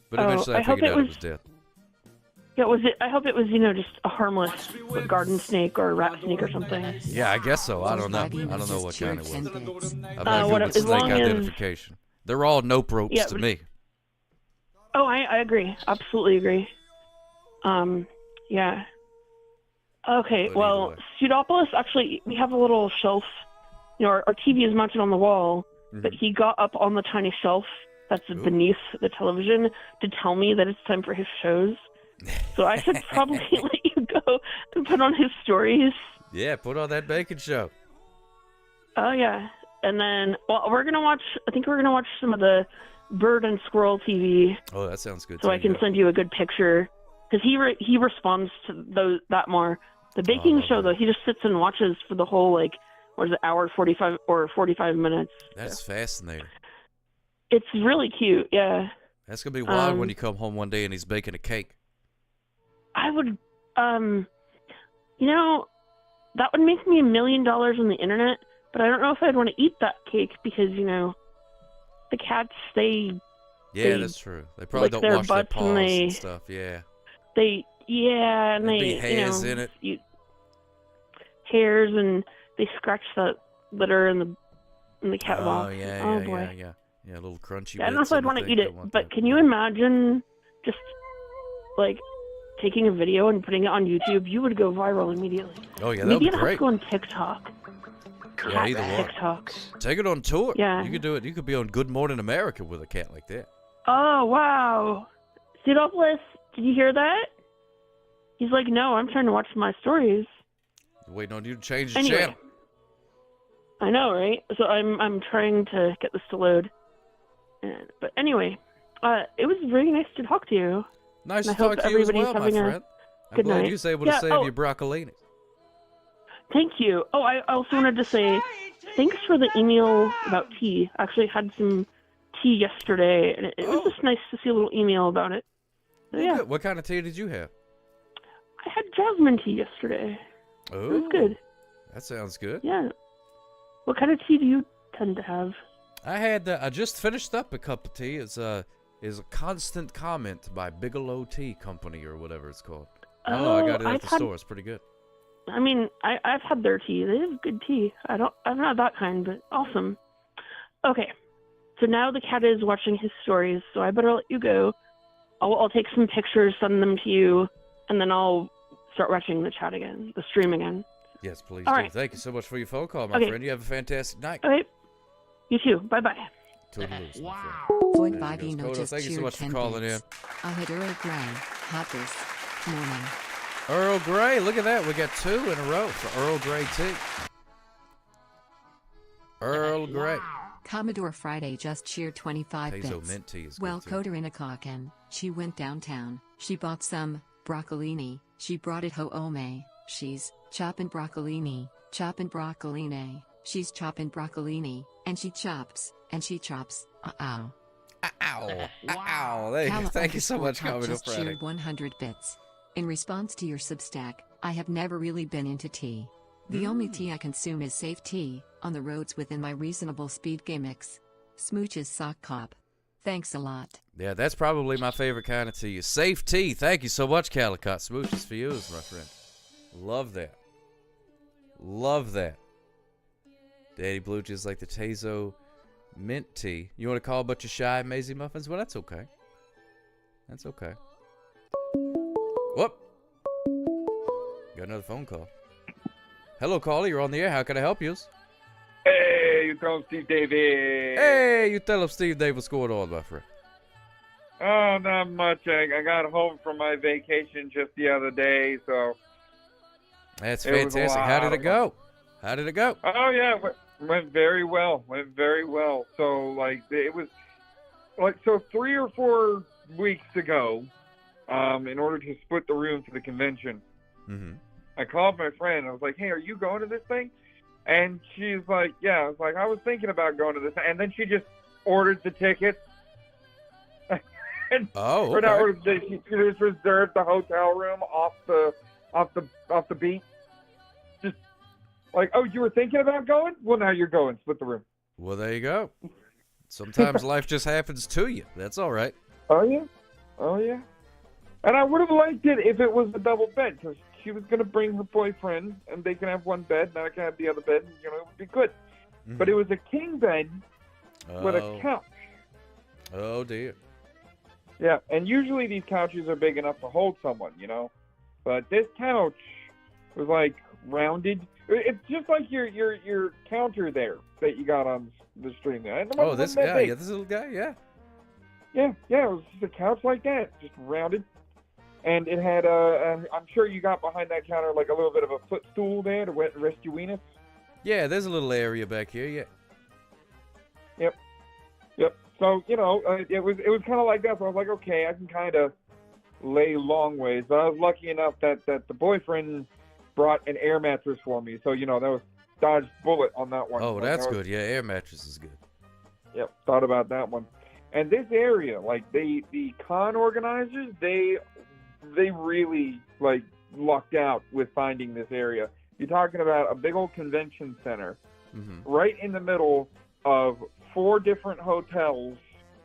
But eventually I figured out it was dead. Yeah, I hope it was, just a harmless garden snake or a rat snake or something. Yeah, I guess so. I don't know. I don't know what kind it was. I'm not good with as snake long as- identification. They're all nope ropes Yeah, to but- me. Oh, I agree. Absolutely agree. Yeah. Okay, well, Pseudopolis, actually, we have a little shelf. Our TV is mounted on the wall, but he got up on the tiny shelf that's beneath the television to tell me that it's time for his shows. So I should probably let you go and put on his stories. Yeah, put on that bacon show. Oh, yeah. And then, well, I think we're going to watch some of the bird and squirrel TV. Oh, that sounds good. So I can send you a good picture. Because he responds to that more. The baking show, though, he just sits and watches for the whole, hour 45 or 45 minutes. That's fascinating. It's really cute, yeah. That's going to be wild when you come home one day and he's baking a cake. I would, that would make me $1 million on the internet, but I don't know if I'd want to eat that cake because, the cats, Yeah, that's true. They probably don't wash their paws and stuff, yeah. And There'd they, be hairs in it. Hairs, and they scratch the litter in the cat box. Yeah, boy. yeah, a little crunchy. I don't know if bits I'd and want to things. eat it, but can you imagine just, taking a video and putting it on YouTube? You would go viral immediately. Oh, yeah, that'd Maybe be it has great. to go on TikTok. Yeah, either one. TikTok. Take it on tour. Yeah. You could do it. You could be on Good Morning America with a cat like that. Oh, wow. Pseudopolis, did you hear that? He's like, no, I'm trying to watch my stories. Waiting on you to change the Anyway. channel. I know, right? So I'm trying to get this to load. But anyway, it was really nice to talk to you. Nice And to I hope talk to you as everybody's well, my having a friend. I'm good glad night. you was able to Yeah, save your broccolini. Thank you. Oh, I also wanted to say thanks for the email about tea. I actually had some tea yesterday, and it was just nice to see a little email about it. So, yeah, What kind of tea did you have? I had jasmine tea yesterday. Oh, It was good. That sounds good. Yeah. What kind of tea do you tend to have? I just finished up a cup of tea. It's a Constant Comment by Bigelow Tea Company or whatever it's called. I don't know. I got it at the store. It's pretty good. I mean, I've had their tea. They have good tea. I've not that kind, but awesome. Okay, so now the cat is watching his stories, so I better let you go. I'll take some pictures, send them to you, and then I'll start watching the stream again. Yes, please All do. right. Thank you so much for your phone call, my Okay. friend. You have a fantastic night. Okay, you too. Bye-bye. Toodaloos, my friend. Void There she goes. Bobino Coda, just thank you so cheered much for 10 calling in. bits. I had Earl Grey, hot this morning. Earl Grey, look at that. We got 2 in a row for Earl Grey tea. Earl Grey. Commodore Friday just cheered 25 Hazel bits. mint tea is Well, good, too. Coderina Kaken, she went downtown. She bought some broccolini. She brought it home. She's chopping broccolini, chopping broccolini. She's chopping broccolini, and she chops, and she chops. Ow. Ow. Ow. Kala Thank you so much, Cup Commodore just Friday. cheered 100 bits. In response to your Substack, I have never really been into tea. The only tea I consume is safe tea, on the roads within my reasonable speed gimmicks. Smooch's sock cop. Thanks a lot. Yeah, that's probably my favorite kind of tea. Safe tea. Thank you so much, Calicut. Smooches for you, my friend. Love that. Love that. Daddy Blue just like the Tazo mint tea. You want to call a bunch of shy Maisie muffins? Well, that's okay. That's okay. Whoop. Got another phone call. Hello, caller. You're on the air. How can I help you? Hey, you tell him Steve Davis. Hey, you tell him Steve Davis. What's going on, my friend? Oh, not much. I got home from my vacation just the other day, so. That's fantastic. How did it go? How did it go? Oh, yeah. Went very well. So, like, it was, like, so 3 or 4 weeks ago, in order to split the room for the convention, I called my friend. I was like, hey, are you going to this thing? And she's like, yeah. I was like, I was thinking about going to this. And then she just ordered the tickets. And oh, okay. She just reserved the hotel room off the beach. Just like, oh, you were thinking about going? Well, now you're going. Split the room. Well, there you go. Sometimes life just happens to you. That's all right. Oh yeah. And I would have liked it if it was a double bed, because she was going to bring her boyfriend, and they can have one bed, and I can have the other bed, and, you know, it would be good. But it was a king bed with a couch. Oh, dear. Yeah, and usually these couches are big enough to hold someone, you know. But this couch was, like, rounded. It's just like your counter there that you got on the stream there. Oh, this guy, this little guy, yeah. Yeah, it was just a couch like that, just rounded. And it had, I'm sure you got behind that counter like a little bit of a footstool there to rest your weenus. Yeah, there's a little area back here, yeah. Yep. So, you know, it was kind of like that. So I was like, okay, I can kind of lay long ways. But I was lucky enough that the boyfriend brought an air mattress for me. So, you know, that was dodged bullet on that one. Oh, that's good. Yeah, air mattress is good. Yep, thought about that one. And this area, like, the con organizers, they really, like, lucked out with finding this area. You're talking about a big old convention center right in the middle of 4 different hotels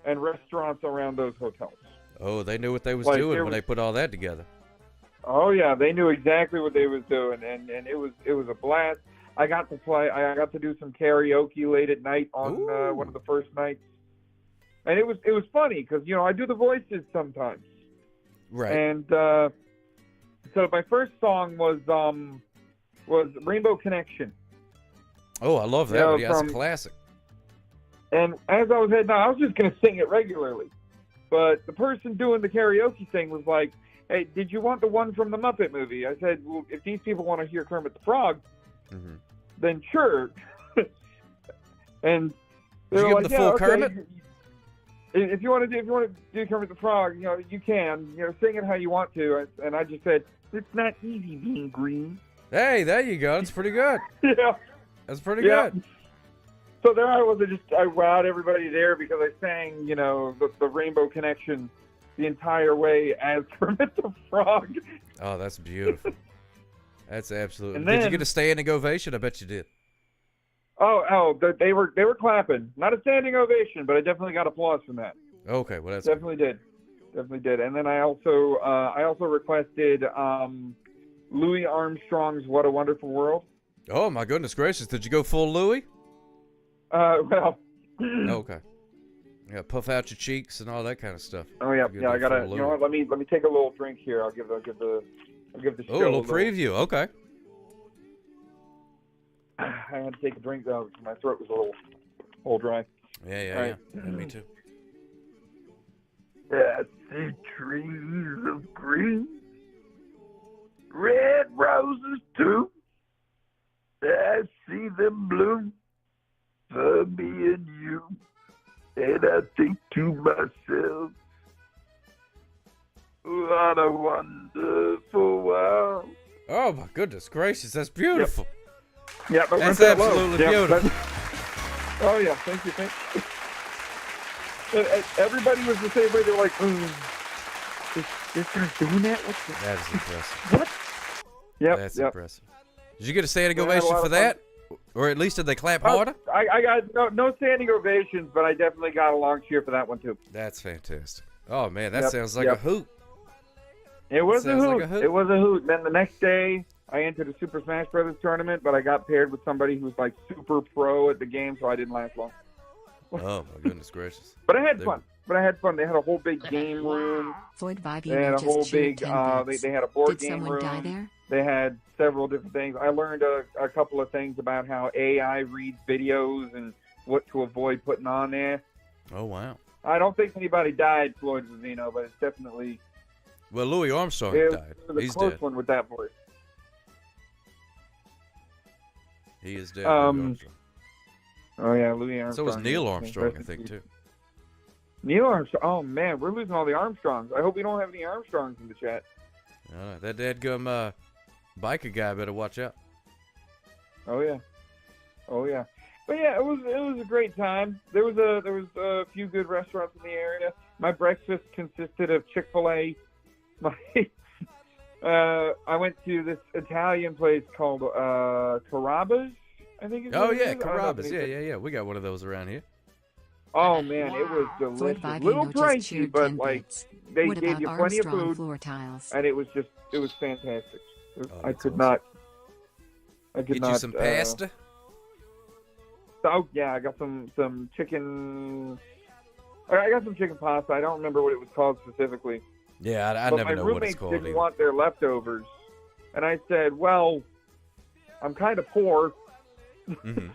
and restaurants around those hotels. Oh, they knew what they was doing when they put all that together. Oh, yeah, they knew exactly what they was doing, and it was a blast. I got to do some karaoke late at night on one of the first nights. And it was funny because, you know, I do the voices sometimes. Right. And so my first song was Rainbow Connection. Oh, I love that one. Yeah, that's a classic. And as I was heading out, I was just going to sing it regularly. But the person doing the karaoke thing was like, hey, did you want the one from the Muppet movie? I said, well, if these people want to hear Kermit the Frog, then sure. And did you give them the full Kermit? If you want to do Kermit the Frog, you know, you can. You know, sing it how you want to. And I just said, it's not easy being green. Hey, there you go. That's pretty good. Yeah. That's pretty good. So there I was. I wowed everybody there because I sang, you know, the Rainbow Connection the entire way as Kermit the Frog. Oh, that's beautiful. That's absolutely. And Did then, you get a standing ovation? I bet you did. Oh, they were clapping. Not a standing ovation, but I definitely got applause from that. Okay, well that's definitely did. And then I also requested Louis Armstrong's "What a Wonderful World." Oh my goodness gracious! Did you go full Louis? Well. Okay. Yeah, puff out your cheeks and all that kind of stuff. Oh yeah, I gotta. You know what? Let me take a little drink here. I'll give the show a little preview. Okay. I had to take a drink though because my throat was a little dry. Yeah, me too. I see trees of green, red roses too. I see them bloom for me and you, and I think to myself, what a wonderful world. Oh my goodness gracious, that's beautiful. Yeah, but that's absolutely beautiful. Oh yeah, thank you. Everybody was the same way. They're like, this guy's doing that? What's that? That is impressive. What? Yep. That's impressive. Did you get a standing ovation for that? Or at least did they clap harder? I got no standing ovations, but I definitely got a long cheer for that one too. That's fantastic. Oh man, that sounds like a hoot. It was a hoot. It was a hoot. Then the next day, I entered a Super Smash Brothers tournament, but I got paired with somebody who's like super pro at the game, so I didn't last long. Oh my goodness gracious! But I had fun. I had fun. They had a whole big game room. Floyd They had Vivino a just whole cheered big. 10 bits. They had a board Did game someone room. die there? They had several different things. I learned a couple of things about how AI reads videos and what to avoid putting on there. Oh, wow. I don't think anybody died, Floyd Vivino, but it's definitely. Well, Louis Armstrong it died. was a He's close dead. one with that voice. He is dead. Louis Armstrong. Oh yeah, Louis Armstrong. So was Neil Armstrong, I think, too. Neil Armstrong. Oh man, we're losing all the Armstrongs. I hope we don't have any Armstrongs in the chat. That dadgum biker guy better watch out. Oh yeah, oh yeah. But yeah, it was a great time. There was a few good restaurants in the area. My breakfast consisted of Chick-fil-A. I went to this Italian place called Carrabba's, I think it's Oh yeah, Carrabba's. Yeah. We got one of those around here. Oh man, it was delicious. Vivino Little just pricey, cheered but 10 like bits. they What gave about you plenty of Armstrong food, floor tiles? and it was fantastic. I could awesome. not. I could Get not. you some pasta? Oh yeah, I got some chicken. I got some chicken pasta. I don't remember what it was called specifically. Yeah, I but never know my what it's roommates called. didn't either. want their leftovers, and I said, "Well, I'm kind of poor." Mm-hmm.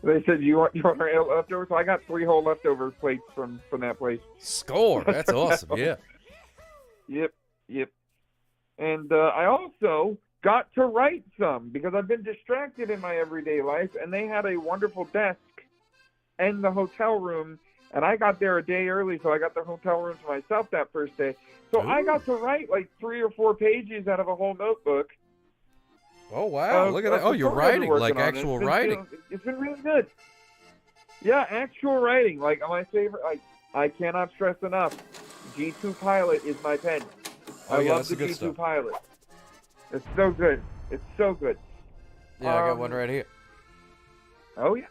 They said, "You want our leftovers?" So I got 3 whole leftover plates from that place. Score! That's awesome. Yeah. Yep. And I also got to write some because I've been distracted in my everyday life, and they had a wonderful desk in the hotel room, and I got there a day early, so I got the hotel room to myself that first day. So I got to write like 3 or 4 pages out of a whole notebook. Oh wow! Look at that! Oh, you're writing like actual writing. It's been really good. Yeah, actual writing. Like my favorite. Like I cannot stress enough. G2 Pilot is my pen. Oh, I yeah, love that's the the good G2 stuff. Pilot. It's so good. It's so good. Yeah, I got one right here. Oh yeah.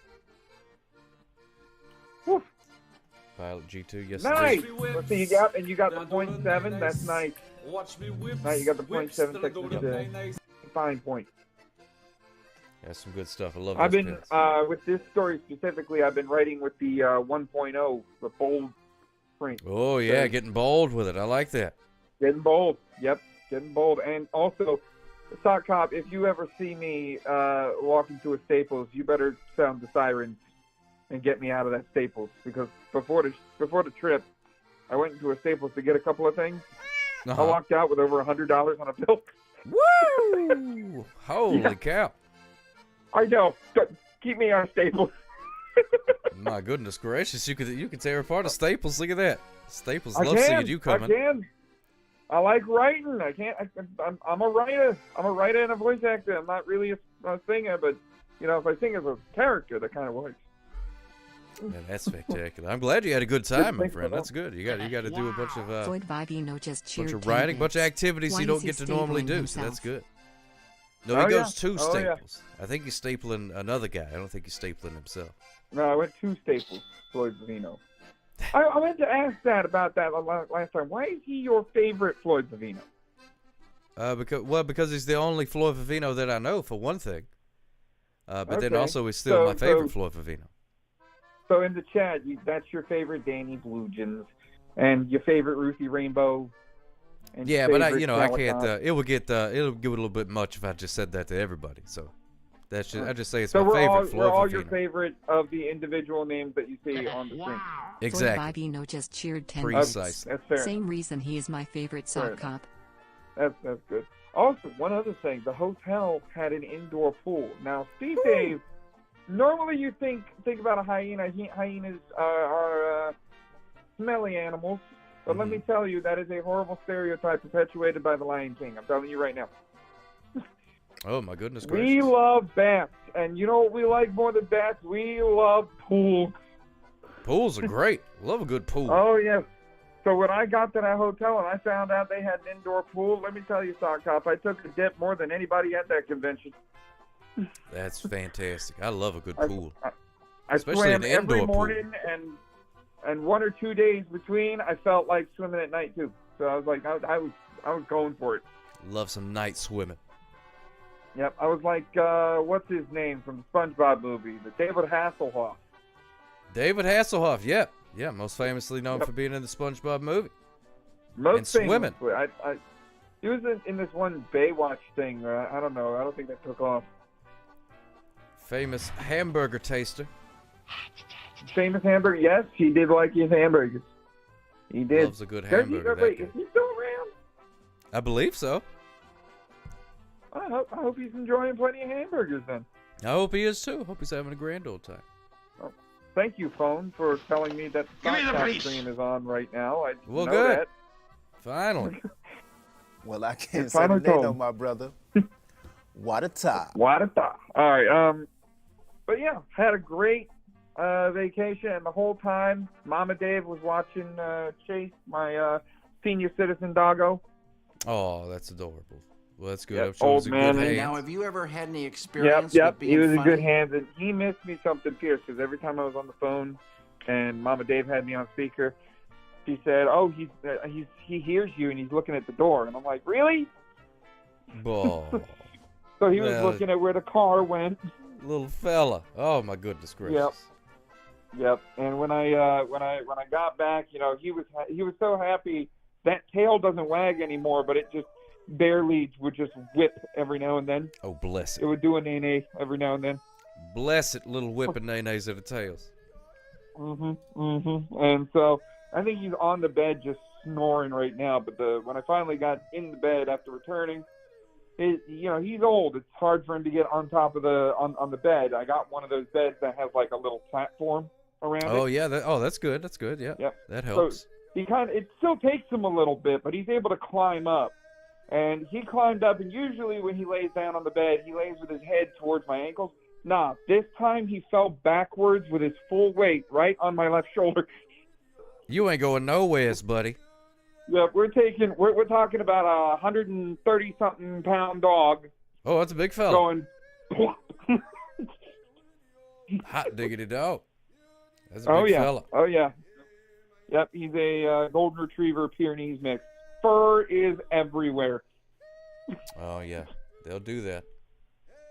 Whew. Pilot G2. Yes. Nice. indeed. Let's see, you got the .7. That's nice. Now you got the .7 Texas fine point. That's some good stuff. I love. I've those been pens. with this story specifically. I've been writing with the 1.0, the bold print. Oh yeah, getting bold with it. I like that. Getting bold. Yep, getting bold. And also, Sock Cop, if you ever see me walking to a Staples, you better sound the sirens and get me out of that Staples, because before the trip, I went into a Staples to get a couple of things. I walked out with over $100 on a bill. Woo! Holy cow! I know. Keep me out of Staples. My goodness gracious! You could tear apart a Staples. Look at that. Staples I love can. seeing you coming. I can. I like writing. I can't. I'm a writer. I'm a writer and a voice actor. I'm not really a singer, but if I sing as a character, that kind of works. Yeah, that's spectacular. I'm glad you had a good time, my friend. That's good. You got to do a bunch of Floyd Vivino just cheered bunch of 10 writing, bunch of bits. activities Why you is don't he get to normally stapling do. So himself? that's good. No, Oh, he yeah. goes to Oh, yeah. Staples. I think he's stapling another guy. I don't think he's stapling himself. No, I went to Staples, Floyd Vivino. I meant to ask about that last time. Why is he your favorite Floyd Vivino? Because he's the only Floyd Vivino that I know, for one thing. But then Okay. also he's still my favorite so- Floyd Vivino. So in the chat, that's your favorite Danny Bluegens, and your favorite Ruthie Rainbow. And Yeah, your but I favorite can't. Calicon. It'll get a little bit much if I just said that to everybody. So that's just, I just say it's So my we're favorite all, Floyd we're all Vivino. your favorite of the individual names that you see on the screen. Exactly. Floyd Vivino just cheered 10 Precisely. That's fair. Same reason he is my favorite Fair sock enough. cop. That's good. Also, one other thing, the hotel had an indoor pool. Now, Steve Dave, normally you think about a hyena. Hyenas are smelly animals, but let me tell you, that is a horrible stereotype perpetuated by the Lion King. I'm telling you right now. Oh my goodness gracious! We love bats, and you know what we like more than bats? We love pools. Pools are great. Love a good pool. Oh, yes. So when I got to that hotel and I found out they had an indoor pool, let me tell you, Sock Cop, I took a dip more than anybody at that convention. That's fantastic. I love a good I- pool. I Especially swam an every indoor pool. morning, and 1 or 2 days between, I felt like swimming at night too. So I was like, I was going for it. Love some night swimming. Yep, I was like, what's his name from the SpongeBob movie, the David Hasselhoff. David Hasselhoff. Yep. Yeah, most famously known for being in the SpongeBob movie. Most and swimming. He was in this one Baywatch thing. I don't know. I don't think that took off. Famous hamburger taster. Famous hamburger. Yes, he did like his hamburgers. He did. Loves a good hamburger. Wait, is he still around? I believe so. I hope he's enjoying plenty of hamburgers then. I hope he is too. Hope he's having a grand old time. Oh, thank you, phone, for telling me that the podcast stream is on right now. I didn't know good. that. Finally. Well, I can't say the name of my brother. What a time. What a time. All right. But yeah, had a great vacation, and the whole time, Mama Dave was watching Chase, my senior citizen doggo. Oh, that's adorable. Well, that's good. Yep, I'm sure it was old a man. good hand. Now, have you ever had any experience Yep. with being He was funny? in good hands, and he missed me something fierce because every time I was on the phone and Mama Dave had me on speaker, she said, "Oh, he hears you and he's looking at the door," and I'm like, "Really?" Oh. So he was looking at where the car went. Little fella. Oh my goodness gracious. Yep. And when I got back, he was so happy. That tail doesn't wag anymore, but it just barely would just whip every now and then. Oh, bless it. It would do a nay every now and then. Bless it, little whipping nays of the tails. And so I think he's on the bed just snoring right now. But when I finally got in the bed after returning, he's old. It's hard for him to get on top of on the bed. I got one of those beds that has like a little platform around it. Oh yeah. That's good. That's good. Yeah. Yep. That helps. So it still takes him a little bit, but he's able to climb up. And he climbed up, and usually when he lays down on the bed, he lays with his head towards my ankles. Nah, this time he fell backwards with his full weight right on my left shoulder. You ain't going nowheres, buddy. Yeah, we're talking about a 130-something pound dog. Oh, that's a big fella. Going. Hot diggity dog. That's a big fella. Oh yeah. Yep, he's a golden retriever Pyrenees mix. Fur is everywhere. Oh yeah, they'll do that.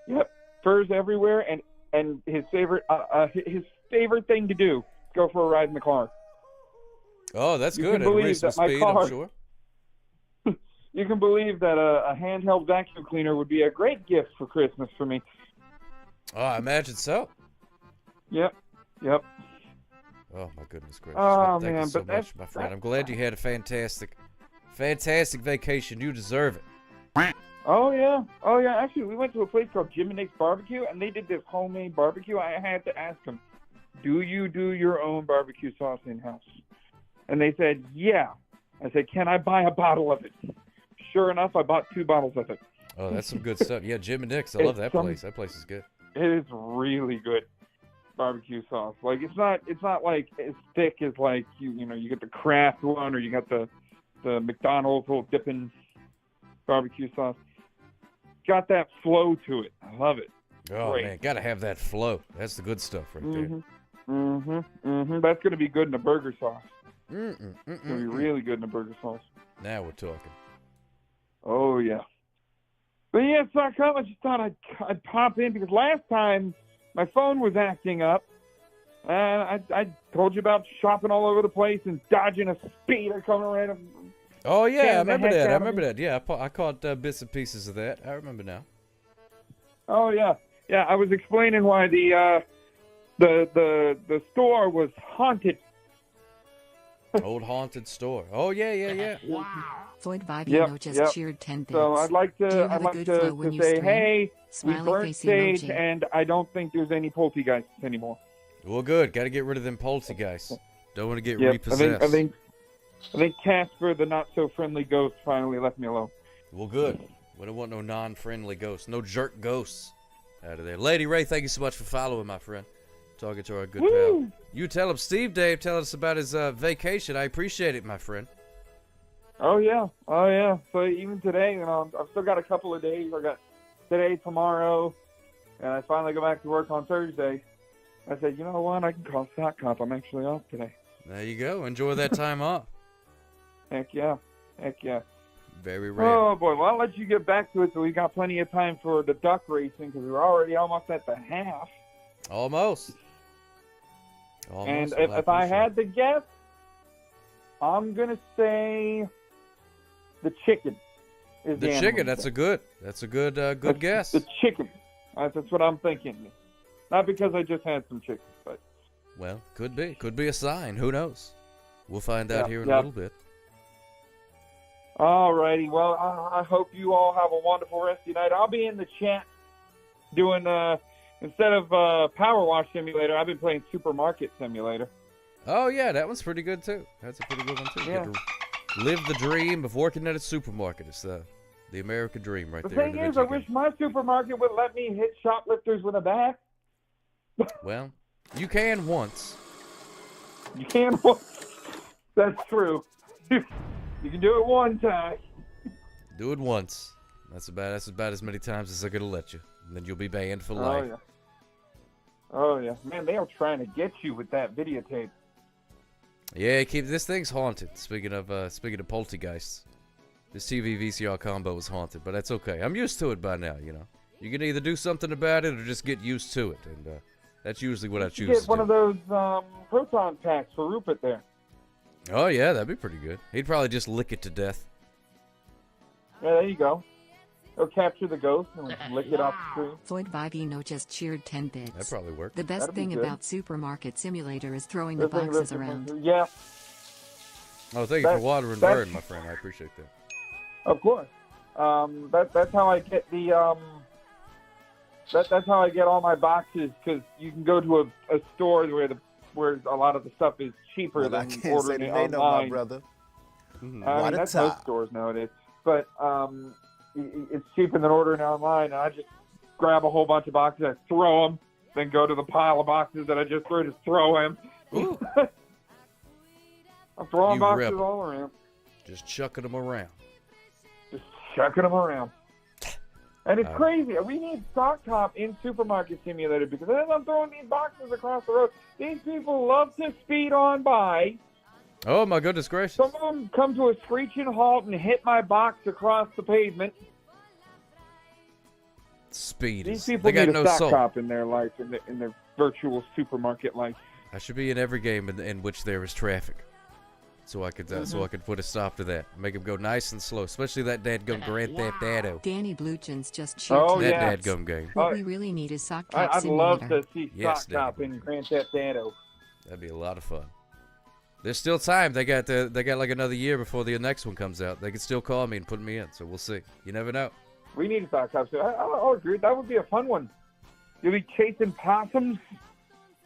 Yep, fur's everywhere, and his favorite thing to do is go for a ride in the car. Oh, that's You good. can It'll believe raise some that my speed, car- I'm sure. You can believe that a handheld vacuum cleaner would be a great gift for Christmas for me. Oh, I imagine so. Yep. Oh my goodness gracious! Oh, Thank man, you so but much, my friend. I'm glad you had a fantastic vacation. You deserve it. Oh yeah. Actually, we went to a place called Jim and Nick's Barbecue, and they did this homemade barbecue. I had to ask them, "Do you do your own barbecue sauce in house?" And they said, "Yeah." I said, "Can I buy a bottle of it?" Sure enough, I bought 2 bottles of it. Oh, that's some good stuff. Yeah, Jim and Nick's. I love that place. That place is good. It is really good barbecue sauce. Like it's not like as thick as like you get the Kraft one or you got the McDonald's little dipping barbecue sauce. Got that flow to it. I love it. Oh Great. man, gotta have that flow. That's the good stuff right there. That's gonna be good in a burger sauce. It's It's gonna be really good in a burger sauce. Now we're talking. Oh yeah. But yeah, Sarcom, I just thought I'd pop in because last time my phone was acting up, and I told you about shopping all over the place and dodging a speeder coming right up. Oh yeah, I Scaring the remember heck that. I out of remember me. that. Yeah, I caught bits and pieces of that. I remember now. Oh yeah. I was explaining why the store was haunted. Old haunted store. Oh yeah. Wow. Floyd Vivino just cheered 10 bits. So I'd like Do you to have a good flow when you say, stream? hey, Smiley we burnt face sage, emoji. and I don't think there's any poltergeists anymore. Well, good. Got to get rid of them poltergeists. Don't want to get Yep, repossessed. I think Casper, the not so friendly ghost, finally left me alone. Well, good. We don't want no non-friendly ghosts, no jerk ghosts out of there. Lady Ray, thank you so much for following, my friend. Talking to our good pal. You tell him, Steve Dave, tell us about his vacation. I appreciate it, my friend. Oh yeah. So even today, I've still got a couple of days. I got today, tomorrow, and I finally go back to work on Thursday. I said, you know what? I can call Sock Cop. I'm actually off today. There you go. Enjoy that time off. Heck yeah. Very rare. Oh boy. Well, I'll let you get back to it, so we got plenty of time for the duck racing because we're already almost at the half. Almost. And if I had to guess, I'm going to say the chicken is the chicken. animal. That's a good guess. The chicken. That's what I'm thinking. Not because I just had some chicken, but. Well, could be. Could be a sign. Who knows? We'll find out here in a little bit. All righty. Well, I hope you all have a wonderful rest of your night. I'll be in the chat doing, instead of Power Wash Simulator, I've been playing Supermarket Simulator. Oh, yeah, that one's pretty good, too. That's a pretty good one, too. Yeah. Get to live the dream of working at a supermarket. It's the American dream right The there. thing is, I wish my supermarket would let me hit shoplifters with a bat. Well, you can once. You can once. That's true. You can do it one time. Do it once. That's about as many times as they're going to let you. And then you'll be banned for life. Yeah. Oh, yeah. Man, they are trying to get you with that videotape. Yeah, this thing's haunted. Speaking of poltergeists, this TV VCR combo is haunted, but that's okay. I'm used to it by now. You know, you can either do something about it or just get used to it, and that's usually what I choose. Get one of those proton packs for Rupert there. Oh yeah, that'd be pretty good. He'd probably just lick it to death. Yeah, there you go. Go capture the ghost and lick it off the screen. Floyd Vivino just cheered 10 bits. That probably worked. The best That'd be thing good. about Supermarket Simulator is throwing the boxes around. Yeah. Oh, thank you for Water and Burn, my friend. I appreciate that. Of course. That's how I get the that's how I get all my boxes, because you can go to a store where a lot of the stuff is cheaper than ordering it online. Know my brother. That's most stores nowadays. But it's cheaper than ordering online, and I just grab a whole bunch of boxes, I throw them, then go to the pile of boxes that I just threw, just throw them. I'm throwing boxes all around. Just chucking them around. Just chucking them around. And it's crazy. We need Stock Top in Supermarket Simulator, because as I'm throwing these boxes across the road, these people love to speed on by. Oh, my goodness gracious. Some of them come to a screeching halt and hit my box across the pavement. Speed. These people need a Stock Top in their life, in their virtual supermarket life. I should be in every game in which there is traffic. So I could put a stop to that. Make him go nice and slow, especially that dadgum Grand Theft Auto. Danny Bluchins just cheered. That dadgum game. What we really need is Sock Top I'd Simulator. love to see Stock Top in Grand Theft Auto. That'd be a lot of fun. There's still time. They got like another year before the next one comes out. They can still call me and put me in. So we'll see. You never know. We need a Stock Top. I'll agree. That would be a fun one. You'll be chasing possums.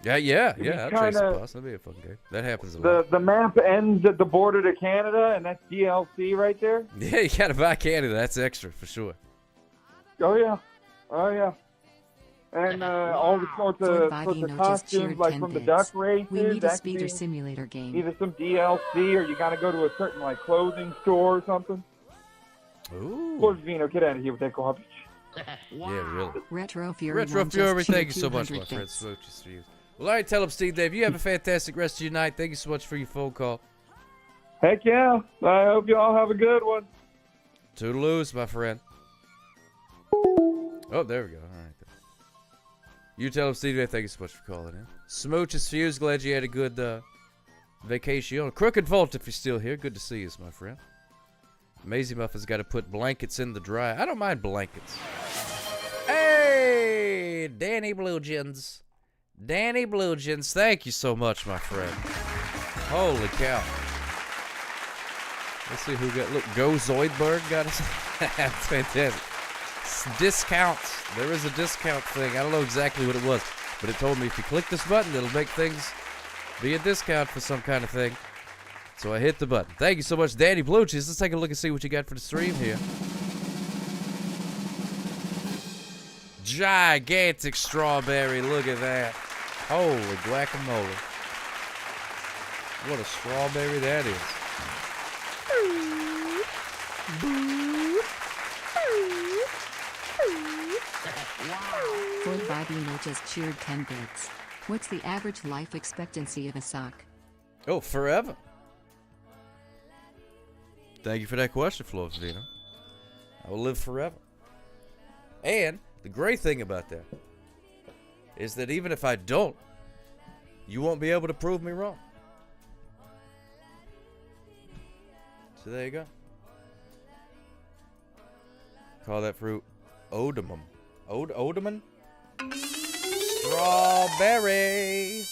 Yeah. I'll chase the boss. That'd be a fun game. That happens a lot. The map ends at the border to Canada, and that's DLC right there. Yeah, you gotta buy Canada. That's extra for sure. Oh yeah. And all the sorts of costumes, like from the duck races. We need a speeder simulator game. Either some DLC, or you gotta go to a certain clothing store or something. Ooh. Poor Vino, get out of here with that garbage. Yeah, really. Retro Fury. Thank you so much, my friend. Well, all right, tell him, Steve Dave, you have a fantastic rest of your night. Thank you so much for your phone call. Heck yeah. I hope you all have a good one. Toodaloos, my friend. Oh, there we go. All right. You tell him, Steve Dave, thank you so much for calling in. Smooches Fuse, glad you had a good vacation. Crooked Vault, if you're still here, good to see you, my friend. Maisie Muffin's got to put blankets in the dry. I don't mind blankets. Hey, Danny Bluchins. Danny Bluchins, thank you so much, my friend. Holy cow. Let's see who got. Look, Go Zoidberg got us. That's fantastic. Discounts. There is a discount thing. I don't know exactly what it was, but it told me if you click this button, it'll make things be a discount for some kind of thing. So I hit the button. Thank you so much, Danny Bluchins. Let's take a look and see what you got for the stream here. Gigantic strawberry. Look at that. Holy guacamole. What a strawberry that is. Floyd Vivino just cheered 10 bits. What's the average life expectancy of a sock? Oh, forever. Thank you for that question, Floyd Vivino. I will live forever. And the great thing about that is that even if I don't You won't be able to prove me wrong. So there you go. Call that fruit odemum. Odemon? Strawberry.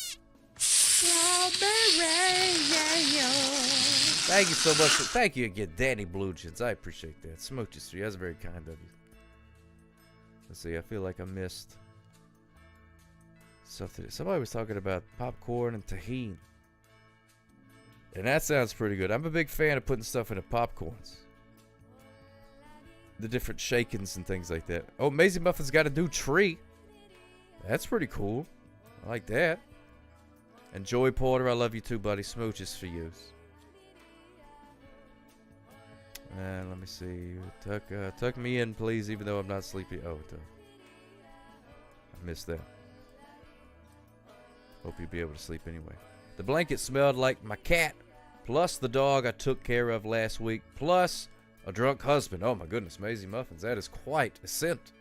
Thank you so much. Thank you again, Danny Bluejeans. I appreciate that. Smooches for you. That's very kind of you. Let's see. I feel like I missed something. Somebody was talking about popcorn and tahini. And that sounds pretty good. I'm a big fan of putting stuff into popcorns. The different shakings and things like that. Oh, Maisie Muffin's got a new tree. That's pretty cool. I like that. And Joey Porter, I love you too, buddy. Smooches for you. And let me see. Tuck me in, please, even though I'm not sleepy. Oh, I missed that. Hope you'll be able to sleep anyway. The blanket smelled like my cat, plus the dog I took care of last week, plus a drunk husband. Oh my goodness, Maisie Muffins. That is quite a scent.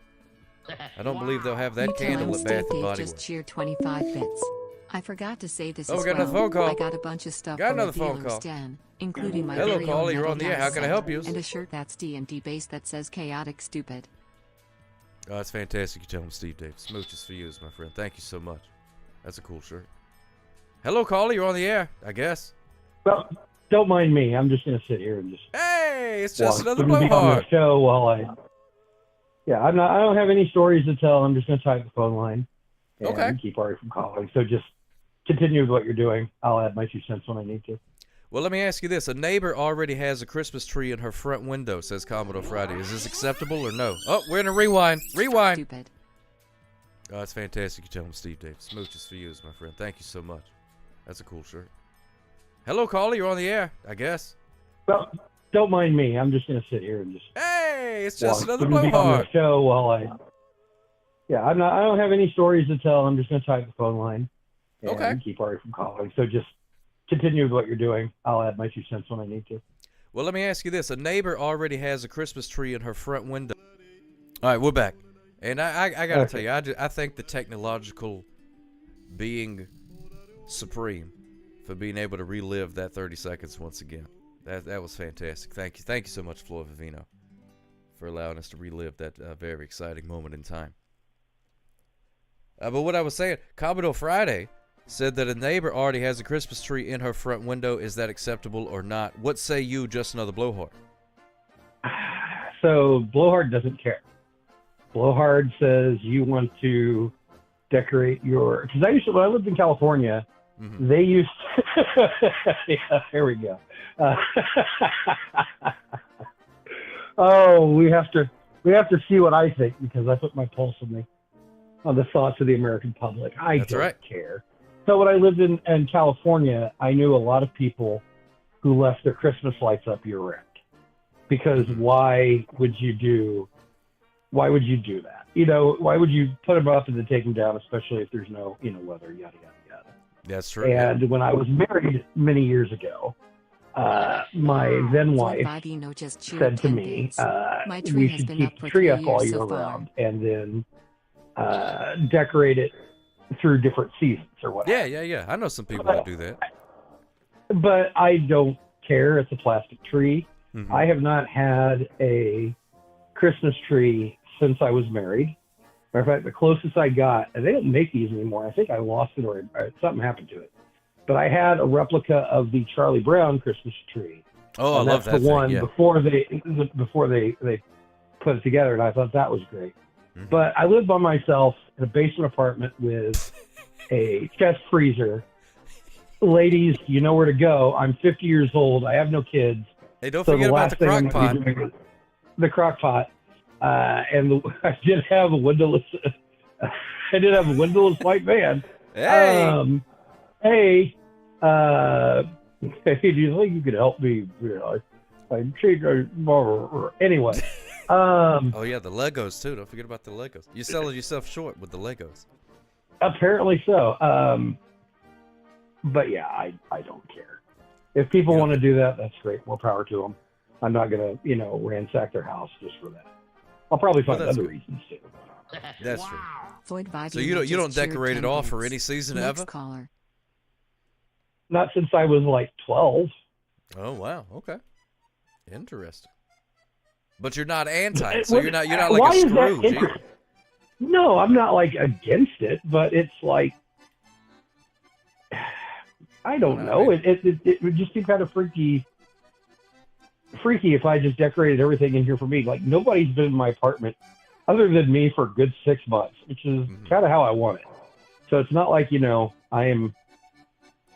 I don't believe they'll have that candle at Bath and Body just Works. cheered 25 bits. I forgot to say this Oh, as we got well. another phone call. I got a bunch of stuff Got from another the phone dealer's call. den, including my Hello, very caller. own You're on the air. How can I help you? And a shirt that's D&D based that says chaotic stupid. Oh, that's fantastic. You tell him Steve Dave. Smooches for you, my friend. Thank you so much. That's a cool shirt. Hello, caller. You're on the air, I guess. Well, don't mind me. I'm just going to sit here and just... Hey, it's just another I'm gonna be on blowhard. the show while I... Yeah, I don't have any stories to tell. I'm just going to type the phone line and keep Ari from calling. So just continue with what you're doing. I'll add my 2 cents when I need to. Well, let me ask you this. A neighbor already has a Christmas tree in her front window, says Commodore Friday. Is this acceptable or no? Oh, we're in a rewind. Rewind. Stupid. Oh, that's fantastic. You tell him Steve Dave. Smooches for you, my friend. Thank you so much. That's a cool shirt. Hello, caller. You're on the air, I guess. Well, don't mind me. I'm just going to sit here and just... Hey, it's just another I'm gonna be on blowhard. the show while I... Yeah, I don't have any stories to tell. I'm just going to type the phone line and keep Ari from calling. So just continue with what you're doing. I'll add my 2 cents when I need to. Well, let me ask you this. A neighbor already has a Christmas tree in her front window. All right, we're back. And I got to tell you, I thank the technological being supreme for being able to relive that 30 seconds once again. That was fantastic. Thank you. Thank you so much, Floor Vivino, for allowing us to relive that very exciting moment in time. But what I was saying, Commodore Friday said that a neighbor already has a Christmas tree in her front window. Is that acceptable or not? What say you, just another blowhard? So Blowhard doesn't care. Blowhard says you want to decorate your... Because when I lived in California, they used... yeah, here we go. Oh, we have to see what I think, because I put my pulse on the thoughts of the American public. I don't care. So when I lived in California, I knew a lot of people who left their Christmas lights up year round. Because why would you do that? You know, why would you put them up and then take them down, especially if there's no, weather, yada, yada, yada. That's true. And when I was married many years ago, my then wife said to me, we should keep the tree up all year round and then decorate it through different seasons or whatever. Yeah. I know some people that do that. But I don't care. It's a plastic tree. I have not had a Christmas tree since I was married. Matter of fact, the closest I got, and they don't make these anymore. I think I lost it or something happened to it. But I had a replica of the Charlie Brown Christmas tree. Oh, I love that thing. That's the one yeah. before they put it together, and I thought that was great. But I lived by myself in a basement apartment with a chest freezer. Ladies, you know where to go. I'm 50 years old. I have no kids. Hey, don't forget about the crock pot. The crock pot. And I did have a windowless. I did have a windowless white van. Hey. Hey, do you think you could help me? I'm anyway. Oh yeah, the Legos too. Don't forget about the Legos. You're selling yourself short with the Legos. Apparently so. But yeah, I don't care. If people want to do that, that's great. More power to them. I'm not gonna, ransack their house just for that. I'll probably find other reasons too. That's true. Floyd Vibey So you don't decorate it off for any season Next ever? caller. not since I was like 12. Oh wow, okay, interesting. But you're not anti it, so you're not like a Scrooge. No, I'm not like against it, but it's like I don't know. It would just be kind of freaky if I just decorated everything in here for me. Like nobody's been in my apartment other than me for a good 6 months, which is kind of how I want it. So it's not like, I am,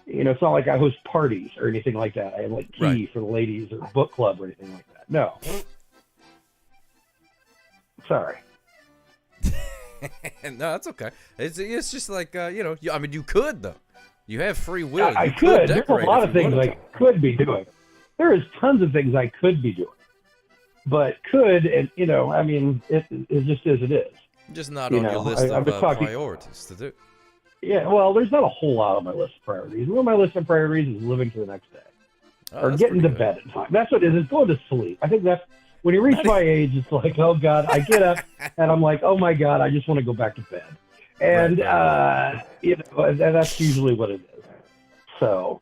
it's not like I host parties or anything like that. I have like tea for the ladies or book club or anything like that. No. Sorry. No, that's okay. It's just like, you could, though. You have free will. I could. There's a lot of things I could be doing. There is tons of things I could be doing. But could, and, it just is, it is. Just not on your list of priorities to do. Yeah, well, there's not a whole lot on my list of priorities. One of my list of priorities is living to the next day. Or getting to bed in time. That's what it is. It's going to sleep. I think that's, when you reach my age, it's like, oh, God, I get up, and I'm like, oh, my God, I just want to go back to bed. And, and that's usually what it is. So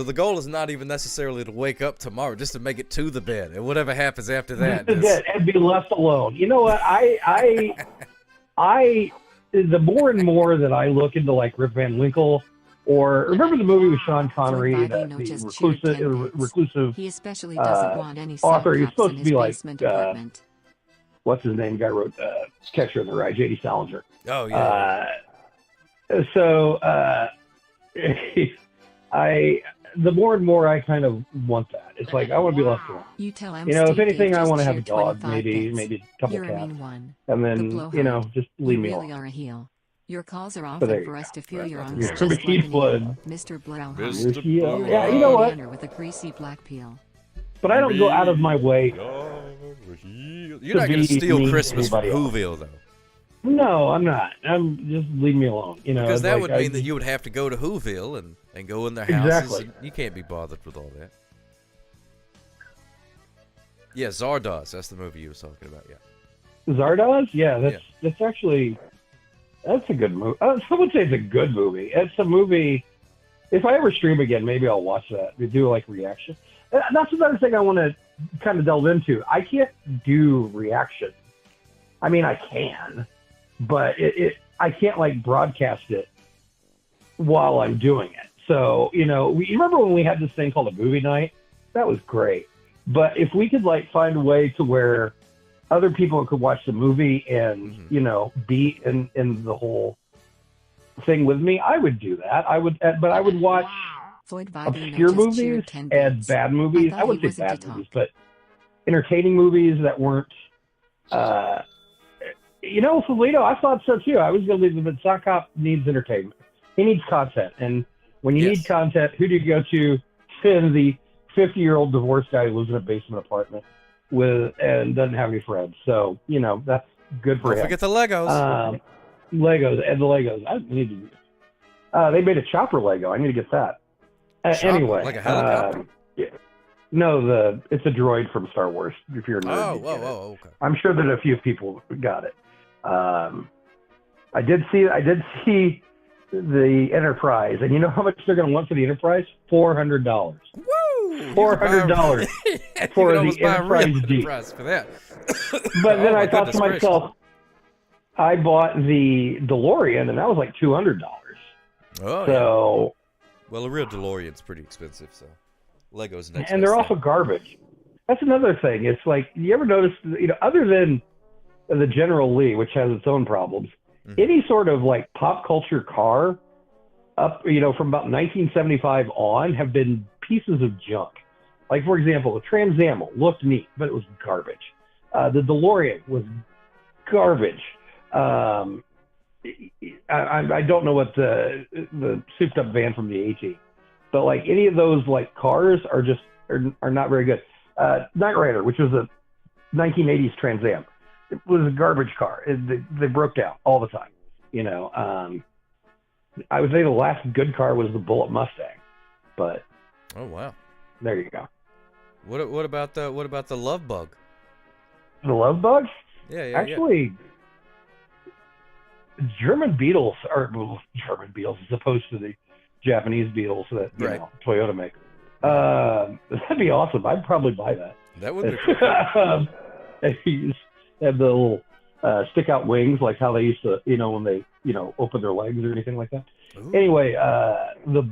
the goal is not even necessarily to wake up tomorrow, just to make it to the bed, and whatever happens after that. And be left alone. You know what? The more and more that I look into like Rip Van Winkle, or remember the movie with Sean Connery, the reclusive he especially doesn't want any author. He's supposed to be like what's his name? Guy wrote Catcher in the Rye, J.D. Salinger. Oh yeah. The more and more I kind of want that. It's like I want to be left alone. You tell him. If anything, I want to have a dog, maybe a couple cats, and then just leave me alone. You really are a heel. Your calls are often for us to feel your angst. Mr. Blowhorn. Yeah, you know what? With a greasy black peel. But I don't go out of my way. You're not going to steal Christmas from Whoville, though. No, I'm not. I'm just leave me alone. Because that would mean that you would have to go to Whoville and go in their houses. Exactly. And you can't be bothered with all that. Yeah, Zardoz. That's the movie you were talking about. Yeah. Zardoz? Yeah, that's actually that's a good movie. Some would say it's a good movie. It's a movie. If I ever stream again, maybe I'll watch that. We do like reaction. That's another thing I want to kind of delve into. I can't do reaction. I mean, I can, but I can't like broadcast it while I'm doing it. So, you remember when we had this thing called a movie night? That was great. But if we could like find a way to where other people could watch the movie and, be in the whole thing with me, I would do that. But I would watch obscure movies and bad movies. I wouldn't say bad movies, but entertaining movies that weren't, Felito, I thought so too. I was going to leave him, but Sock Hop needs entertainment. He needs content. And when you need content, who do you go to? The 50-year-old divorced guy who lives in a basement apartment and doesn't have any friends. So, that's good for him. Don't forget the Legos. Legos. I need to. They made a chopper Lego. I need to get that. Anyway. Like a helicopter? No, it's a droid from Star Wars. If you're a nerd. Okay. I'm sure that a few people got it. I did see the Enterprise, and you know how much they're going to want for the Enterprise? $400. Woo! $400 for the Enterprise D. For that. But then I thought to myself, I bought the DeLorean, and that was like $200. Oh, so. Well, a real DeLorean's pretty expensive, so Lego's next. And they're also garbage. That's another thing. It's like, you ever notice, other than the General Lee, which has its own problems, any sort of like pop culture car up, from about 1975 on have been pieces of junk. Like, for example, the Trans Am looked neat, but it was garbage. The DeLorean was garbage. I don't know what the souped up van from the A-Team, but like any of those like cars are not very good. Knight Rider, which was a 1980s Trans Am, it was a garbage car. They broke down all the time. I would say the last good car was the Bullitt Mustang, but oh wow, there you go. What about the Love Bug? The Love Bug? Yeah. Actually, German Beetles as opposed to the Japanese Beetles that you know Toyota makes. That'd be awesome. I'd probably buy that. That would be cool. They have the little stick-out wings, like how they used to, when they, open their legs or anything like that. Ooh. Anyway, the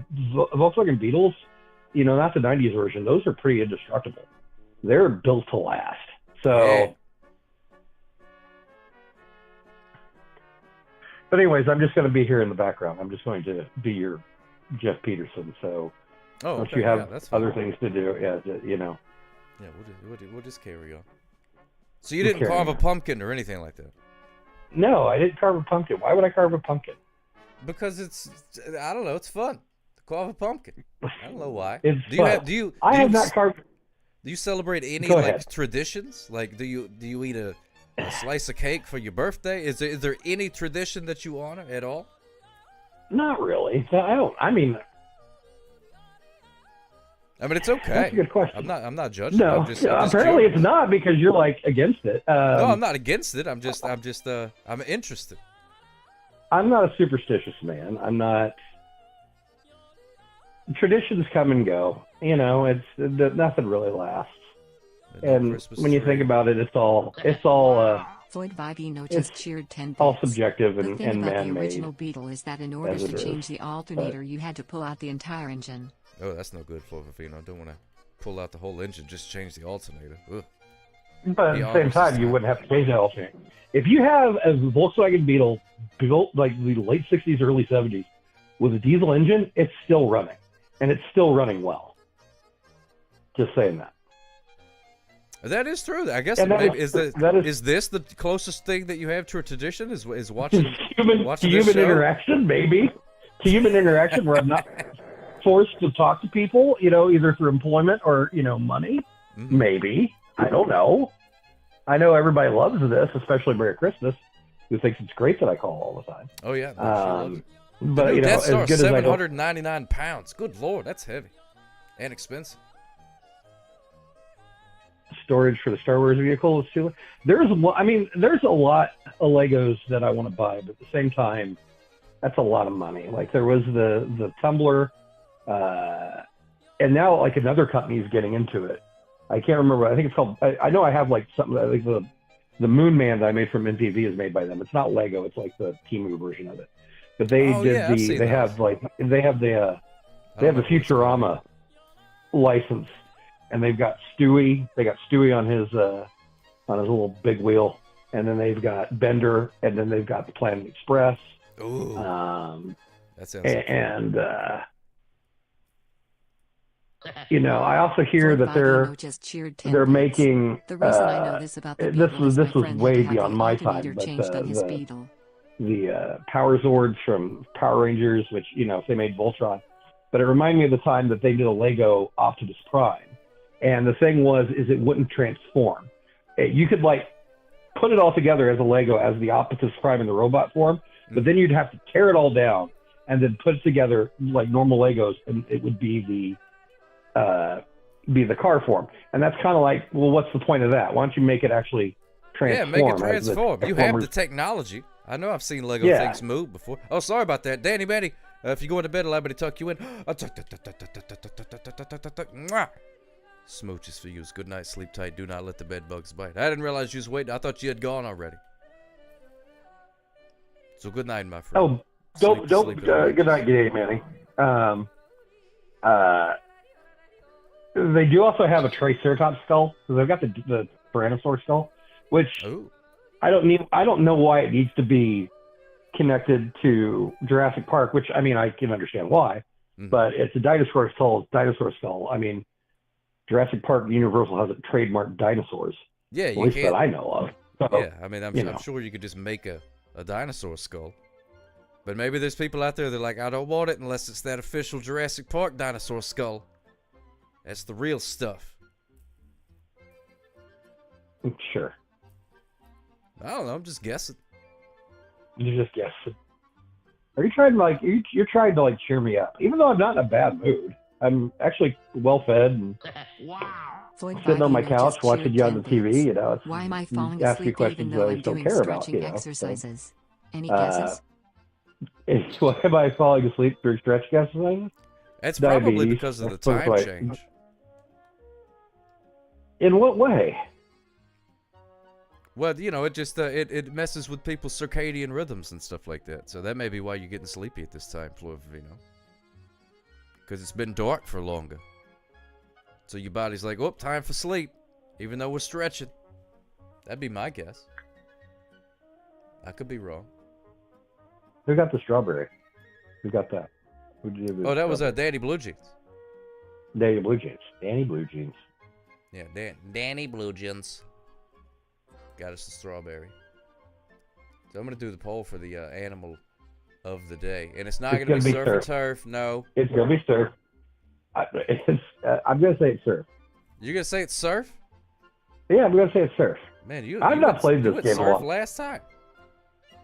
Volkswagen Beetles, not the 90s version, those are pretty indestructible. They're built to last. So, yeah. But anyways, I'm just going to be here in the background. I'm just going to be your Jeff Peterson. So, once you have other things to do, Yeah, we'll just carry on. So you didn't carve a pumpkin or anything like that? No, I didn't carve a pumpkin. Why would I carve a pumpkin? Because I don't know, it's fun to carve a pumpkin. I don't know why. It's fun. I have not carved. Do you celebrate any traditions? Like, do you eat a slice of cake for your birthday? Is there any tradition that you honor at all? Not really. I don't. I mean, it's okay. That's a good question. I'm not judging. No, I'm just apparently it's not because you're like against it. No, I'm not against it. I'm interested. I'm not a superstitious man. I'm not. Traditions come and go. It's nothing really lasts. And when you think about it, it's all Floyd Vivino just cheered 10 bits. all subjective and The thing about man-made. the original Beetle is that in order to change the alternator, you had to pull out the entire engine. Oh, that's no good, Floyd Vivino. I don't want to pull out the whole engine, just change the alternator. Ugh. But at the same time, you wouldn't have to change the alternator. If you have a Volkswagen Beetle built like the late 60s, early 70s with a diesel engine, it's still running. And it's still running well. Just saying that. That is true. I guess is this the closest thing that you have to a tradition? Is watching human interaction? Maybe to human interaction where I'm not forced to talk to people, either through employment or money. Mm-hmm. Maybe, I don't know. I know everybody loves this, especially Merry Christmas, who thinks it's great that I call all the time. Oh yeah, but Death Star, as good 799 pounds. Good Lord, that's heavy and expensive. Storage for the Star Wars vehicle is too. There's a lot of Legos that I want to buy, but at the same time, that's a lot of money. Like there was the Tumbler, and now like another company is getting into it. I can't remember. I think it's called. I know I have like something. I think the Moon Man that I made from MTV is made by them. It's not Lego. It's like the Temu version of it. But they They have the Futurama license. And they've got Stewie. They got Stewie on his little big wheel, and then they've got Bender, and then they've got the Planet Express. Ooh, that sounds. I also hear that they're making. The reason I know this about the this was way beyond my time, but the Power Zords from Power Rangers, which if they made Voltron, but it reminded me of the time that they did a Lego Optimus Prime. And the thing is it wouldn't transform. You could put it all together as a Lego as the Optimus Prime in the robot form, but then you'd have to tear it all down and then put it together like normal Legos, and it would be the car form. And that's kind of like, well, what's the point of that? Why don't you make it actually transform? Yeah, make it transform. You have the technology. I know I've seen Lego things move before. Oh, sorry about that. Danny Manny, if you go into bed, allow me to tuck you in. Smooches for you. Good night. Sleep tight. Do not let the bed bugs bite. I didn't realize you was waiting. I thought you had gone already. So good night, my friend. Oh, good night, Danny Manny. They do also have a Triceratops skull. So they've got the Tyrannosaurus skull, which I don't know why it needs to be connected to Jurassic Park, which I can understand why, but it's a dinosaur skull. Jurassic Park Universal hasn't trademarked dinosaurs. Yeah, at least that I know of. So, yeah, I'm sure you could just make a dinosaur skull. But maybe there's people out there that are like, I don't want it unless it's that official Jurassic Park dinosaur skull. That's the real stuff. Sure. I don't know. I'm just guessing. You're just guessing. Are you trying to you're trying to cheer me up? Even though I'm not in a bad mood. I'm actually well fed and sitting on my couch watching you on the TV. Why am I falling asleep even though I'm doing stretching exercises? Any guesses? Why am I falling asleep during stretch exercises? That's probably because of the time change. In what way? Well, you know, it just it messes with people's circadian rhythms and stuff like that. So that may be why you're getting sleepy at this time, Floyd Vivino. Because it's been dark for longer. So your body's like, oh, time for sleep, even though we're stretching. That'd be my guess. I could be wrong. Who got the strawberry? Who got that? Who did Oh, that was Danny Blue Jeans. Danny Blue Jeans. Danny Blue Jeans. Yeah, Danny Blue Jeans. Got us the strawberry. So I'm going to do the poll for the animal of the day. And it's not going to be surf and turf. No. It's going to be surf. I'm going to say it's surf. You're going to say it's surf? Yeah, I'm going to say it's surf. Man, I've not played this game surf last time.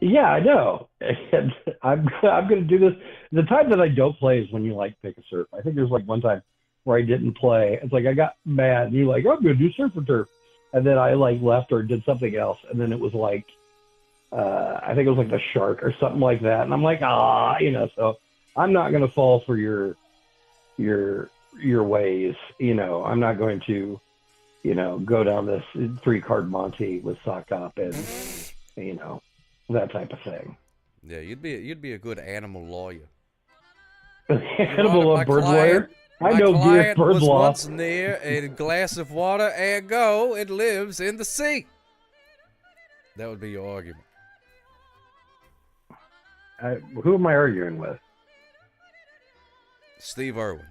Yeah, I know. And I'm going to do this. The time that I don't play is when you like pick a surf. I think there's like one time where I didn't play. It's like I got mad. And you're like, I'm going to do surf and turf. And then I like left or did something else. And then it was like, I think it was like the shark or something like that. And I'm like, you know, so I'm not going to fall for your ways. You know, I'm not going to, you know, go down this 3-card Monte with sock up and, you know, that type of thing. Yeah, you'd be a good animal lawyer. Animal bird lawyer? I know client bird was law. once near a glass of water, ergo, it lives in the sea. That would be your argument. Who am I arguing with? Steve Irwin.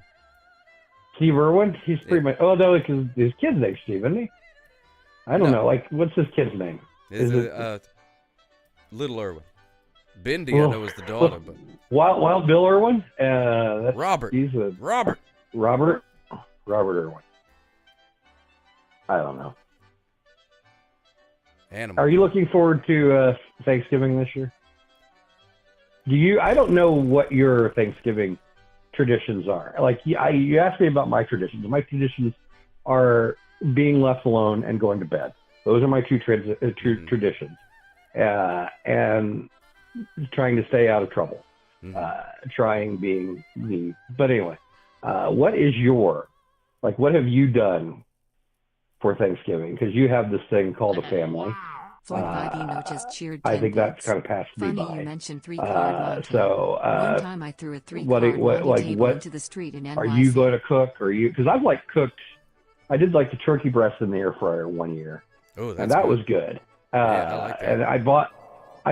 Steve Irwin? He's pretty much... Oh, no, because his kid's name's Steve, isn't he? I don't know. Like, what's his kid's name? Is it Little Irwin. Bindi, I know, is the daughter, but... Wild Bill Irwin? That's, Robert. He's a... Robert Irwin. I don't know. Animal. Are you looking forward to Thanksgiving this year? I don't know what your Thanksgiving traditions are. Like, you asked me about my traditions. My traditions are being left alone and going to bed. Those are my two traditions. And trying to stay out of trouble. Trying being me. But anyway, what have you done for Thanksgiving? Because you have this thing called a family. Floyd Vivino just cheered. I think that's kind of passed me by. Funny you mentioned 3-card so one time I threw a 3-card table into the street in NYC. Are you going to cook? Because I've like cooked. I did like the turkey breast in the air fryer one year, and that was good. Yeah, I like that. And I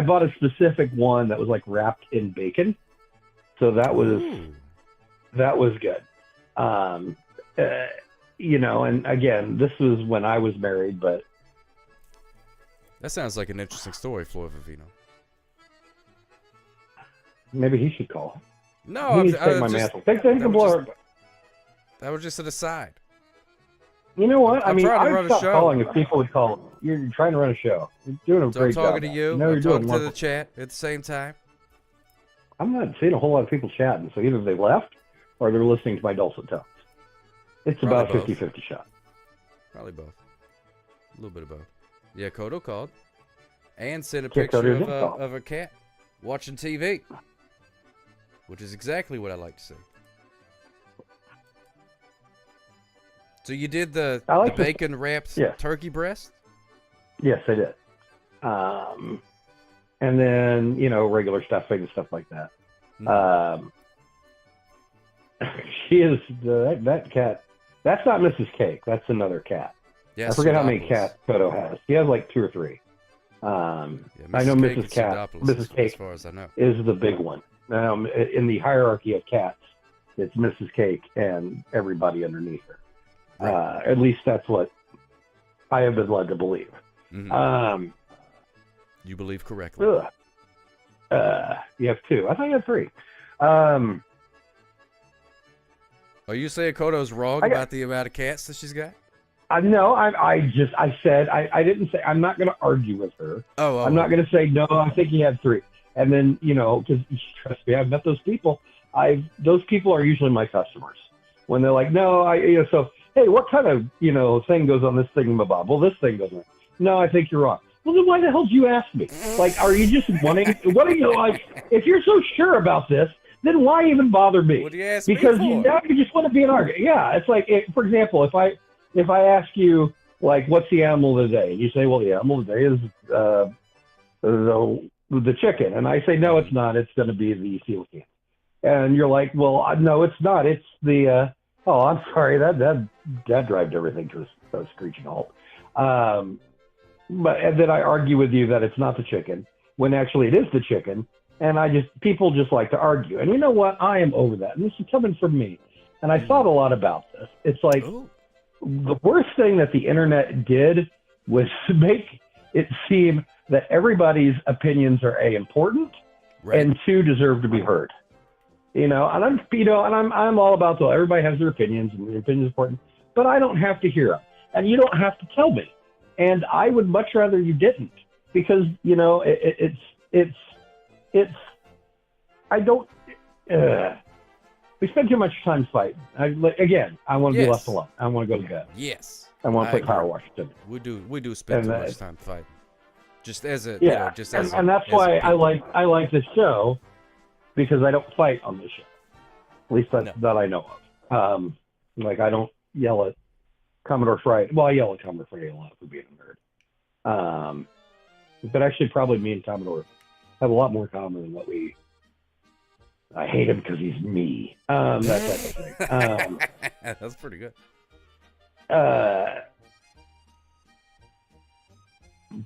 bought a specific one that was like wrapped in bacon, so that was good. You know, and again, this was when I was married, but. That sounds like an interesting story, Floyd Vivino. Maybe he should call. No, he needs to take my mantle. That was just an aside. You know what? I'm trying to run a show. Calling if people would call. You're trying to run a show. You're doing a great job. I'm talking to you. I'm talking to the chat at the same time. I'm not seeing a whole lot of people chatting, so either they left or they're listening to my dulcet tones. It's Probably about 50-50 shot. Probably both. A little bit of both. Yeah, Kodo called and sent a picture of a cat watching TV, which is exactly what I like to see. So you did the bacon wrapped turkey breast? Yes, I did. And then, you know, regular stuffing and stuff like that. She is that cat. That's not Mrs. Cake. That's another cat. Yes, I forget how many cats Toto has. He has like 2 or 3. I know Mrs. Cake, as far as I know, is the big one. In the hierarchy of cats, it's Mrs. Cake and everybody underneath her. Right. At least that's what I have been led to believe. You believe correctly. You have 2. I thought you had 3. Are you saying Kodo's wrong about the amount of cats that she's got? No, I said, I didn't say, I'm not going to argue with her. I'm not going to say, no, I think he had 3. And then, you know, because trust me, I've met those people. Those people are usually my customers. When they're like, no, so, hey, what kind of, you know, thing goes on this thingamabob? Well, this thing goes on. No, I think you're wrong. Well, then why the hell did you ask me? Like, are you just wanting? What are you like? If you're so sure about this, then why even bother me? What do you ask because me for? Now you just want to be an argument. Yeah, it's like, for example, if I ask you, like, what's the animal of the day? And you say, well, the animal of the day is the chicken. And I say, no, it's not. It's going to be the coelacanth. And you're like, well, no, it's not. It's the, oh, I'm sorry. That drives everything to a screeching halt. And then I argue with you that it's not the chicken, when actually it is the chicken. And people just like to argue. And you know what? I am over that. And this is coming from me. And I thought a lot about this. It's like, the worst thing that the internet did was make it seem that everybody's opinions are important, and 2, deserve to be heard. And I'm all about that. Everybody has their opinions, and their opinion is important, but I don't have to hear them, and you don't have to tell me. And I would much rather you didn't, because I don't. We spend too much time fighting. I want to be left alone. I want to go to bed. Yes. I want to play Power Washington. We do spend too much time fighting. Just as a and that's why I like this show, because I don't fight on this show. At least that I know of. Like, I don't yell at Commodore Friday. Well, I yell at Commodore Friday a lot for being a nerd. But actually, probably me and Commodore have a lot more in common than what we. I hate him because he's me. That type of thing. That's pretty good.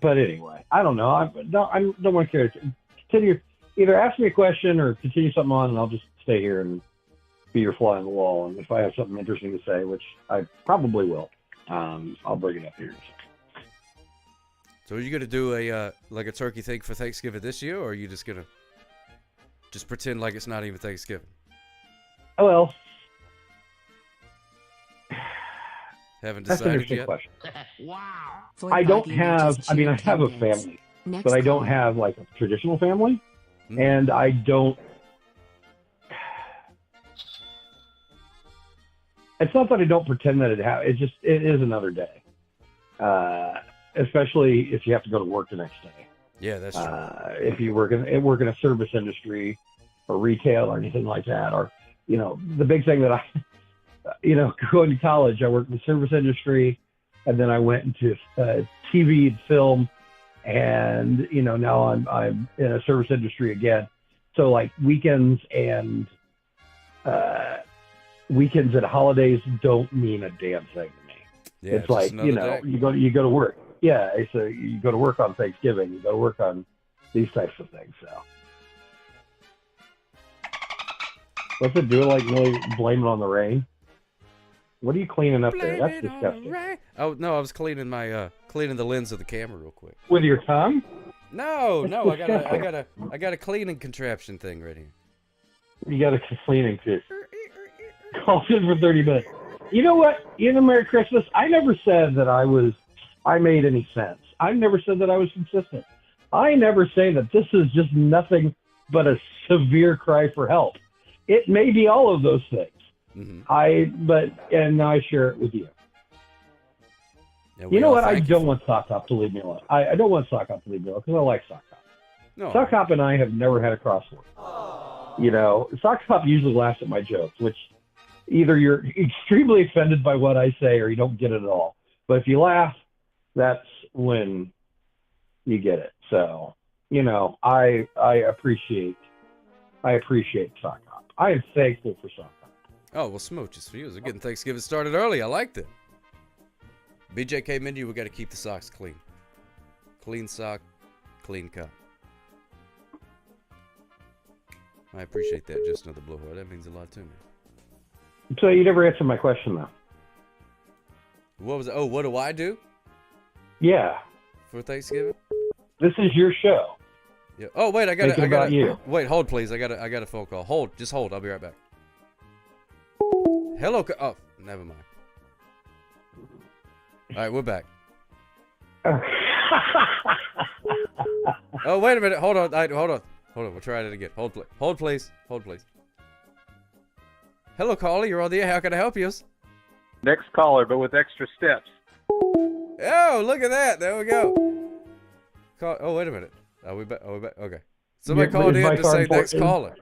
But anyway, I don't know. I don't want to care. Continue. Either ask me a question or continue something on, and I'll just stay here and be your fly on the wall. And if I have something interesting to say, which I probably will, I'll bring it up here. So are you gonna do a turkey thing for Thanksgiving this year, or are you just gonna pretend like it's not even Thanksgiving? Oh, well. Haven't That's decided an interesting yet? question. Wow. I don't have, I mean, I have a family, but I don't have like a traditional family. Mm-hmm. And I don't, it's not that I don't pretend that it is another day. Especially if you have to go to work the next day. Yeah, that's true. If you work in a service industry or retail or anything like that, or, the big thing that going to college, I worked in the service industry, and then I went into TV and film, and now I'm in a service industry again. So like weekends and holidays don't mean a damn thing to me. Yeah, it's like day. you go to work. Yeah, so you go to work on Thanksgiving. You go to work on these types of things. So what's it do? Like really blame it on the rain? What are you cleaning up there? That's disgusting. Oh no, I was cleaning my cleaning the lens of the camera real quick. With your tongue? No, I got a cleaning contraption thing right here. You got a cleaning kit. Call in for 30 minutes. You know what? Merry Christmas. I never said that I made any sense. I never said that I was consistent. I never say that this is just nothing but a severe cry for help. It may be all of those things. Mm-hmm. And I share it with you. You know what? I don't want Sock Hop to leave me alone. I don't want Sock Hop to leave me alone because I like Sock Hop. No. Sock Hop and I have never had a crossword. Sock Hop usually laughs at my jokes, which either you're extremely offended by what I say or you don't get it at all. But if you laugh, that's when you get it. So, I appreciate Sock Hop. I am thankful for Sock Hop. Oh, well, smooches for you. We're getting Thanksgiving started early. I liked it. BJK Mindy, we got to keep the socks clean. Clean sock, clean cup. I appreciate that, just another blowhard. That means a lot to me. So you never answered my question, though. What was it? Oh, what do I do? Yeah. For Thanksgiving? This is your show. Yeah. Oh, wait, I got you. Wait, hold, please. I got a phone call. Just hold. I'll be right back. Hello. Oh, never mind. All right, we're back. Oh, wait a minute. Hold on. Hold on. We'll try it again. Hold, please. Hold, please. Hello, caller. You're on the air. How can I help you? Next caller, but with extra steps. Oh, look at that. There we go. Oh, wait a minute. Are we back? Okay. Somebody called in to say next caller.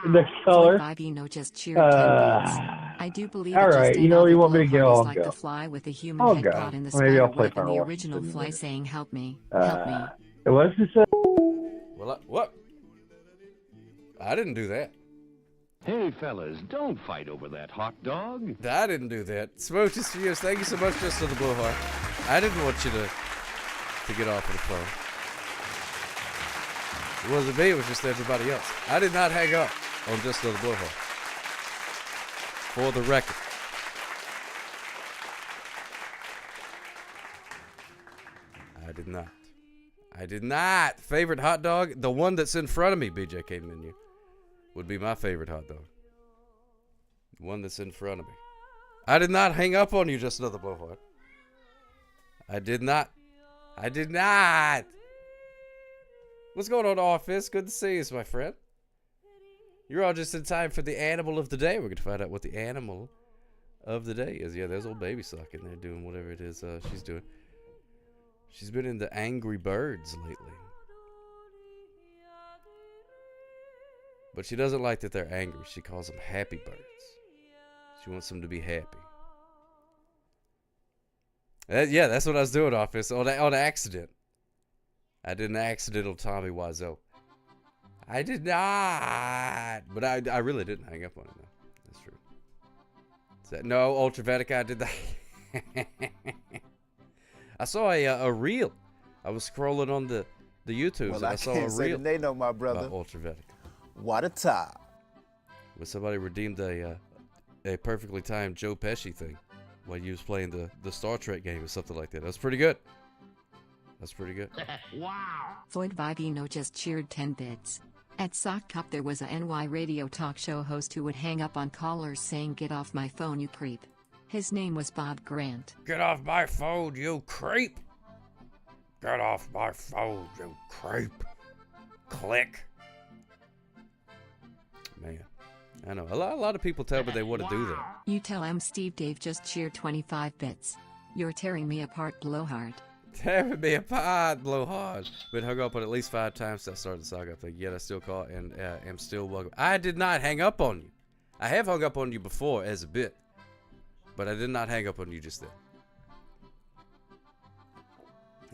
Next caller. Vivino just cheered 10 beats. I do believe all right, you know you want me to go, I'll like go. the fly with the human head caught in the spider web and the original fly saying, help me, help me. What's this? Well, what? I didn't do that. Hey, fellas, don't fight over that hot dog. I didn't do that. Smoke just years. Thank you so much, Just to the Blowhard. I didn't want you to get off of the phone. It wasn't me, it was just everybody else. I did not hang up on Just to the Blowhard. For the record. I did not. Favorite hot dog? The one that's in front of me, BJK Menu, would be my favorite hot dog. The one that's in front of me. I did not hang up on you, Just another Blowhard. I did not. What's going on, Office? Good to see you, my friend. You're all just in time for the animal of the day. We're going to find out what the animal of the day is. Yeah, there's old Baby Sock in there doing whatever it is she's doing. She's been into Angry Birds lately. But she doesn't like that they're angry. She calls them happy birds. She wants them to be happy. Yeah, that's what I was doing, Office. On accident. I did an accidental Tommy Wiseau. I did not. But I really didn't hang up on him, though. That's true. No, Ultravetica, I did that. I saw a reel. I was scrolling on the YouTubes, and I saw a reel. They know my brother. About Ultravetica. What a top. When somebody redeemed a perfectly timed Joe Pesci thing while you was playing the Star Trek game or something like that. That was pretty good. Wow. Floyd Vivino just cheered 10 bits. At Sock Cup there was a NY radio talk show host who would hang up on callers saying, "Get off my phone, you creep." His name was Bob Grant. Get off my phone, you creep. Get off my phone, you creep. Click. Man, I know. A lot of people tell me they want to do that. You tell him Steve Dave just cheered 25 bits. You're tearing me apart, Blowhard. Tearing me apart, Blowhard. Been hung up on at least 5 times since I started the saga thing. Yet I still call and am still welcome. I did not hang up on you. I have hung up on you before as a bit. But I did not hang up on you just then.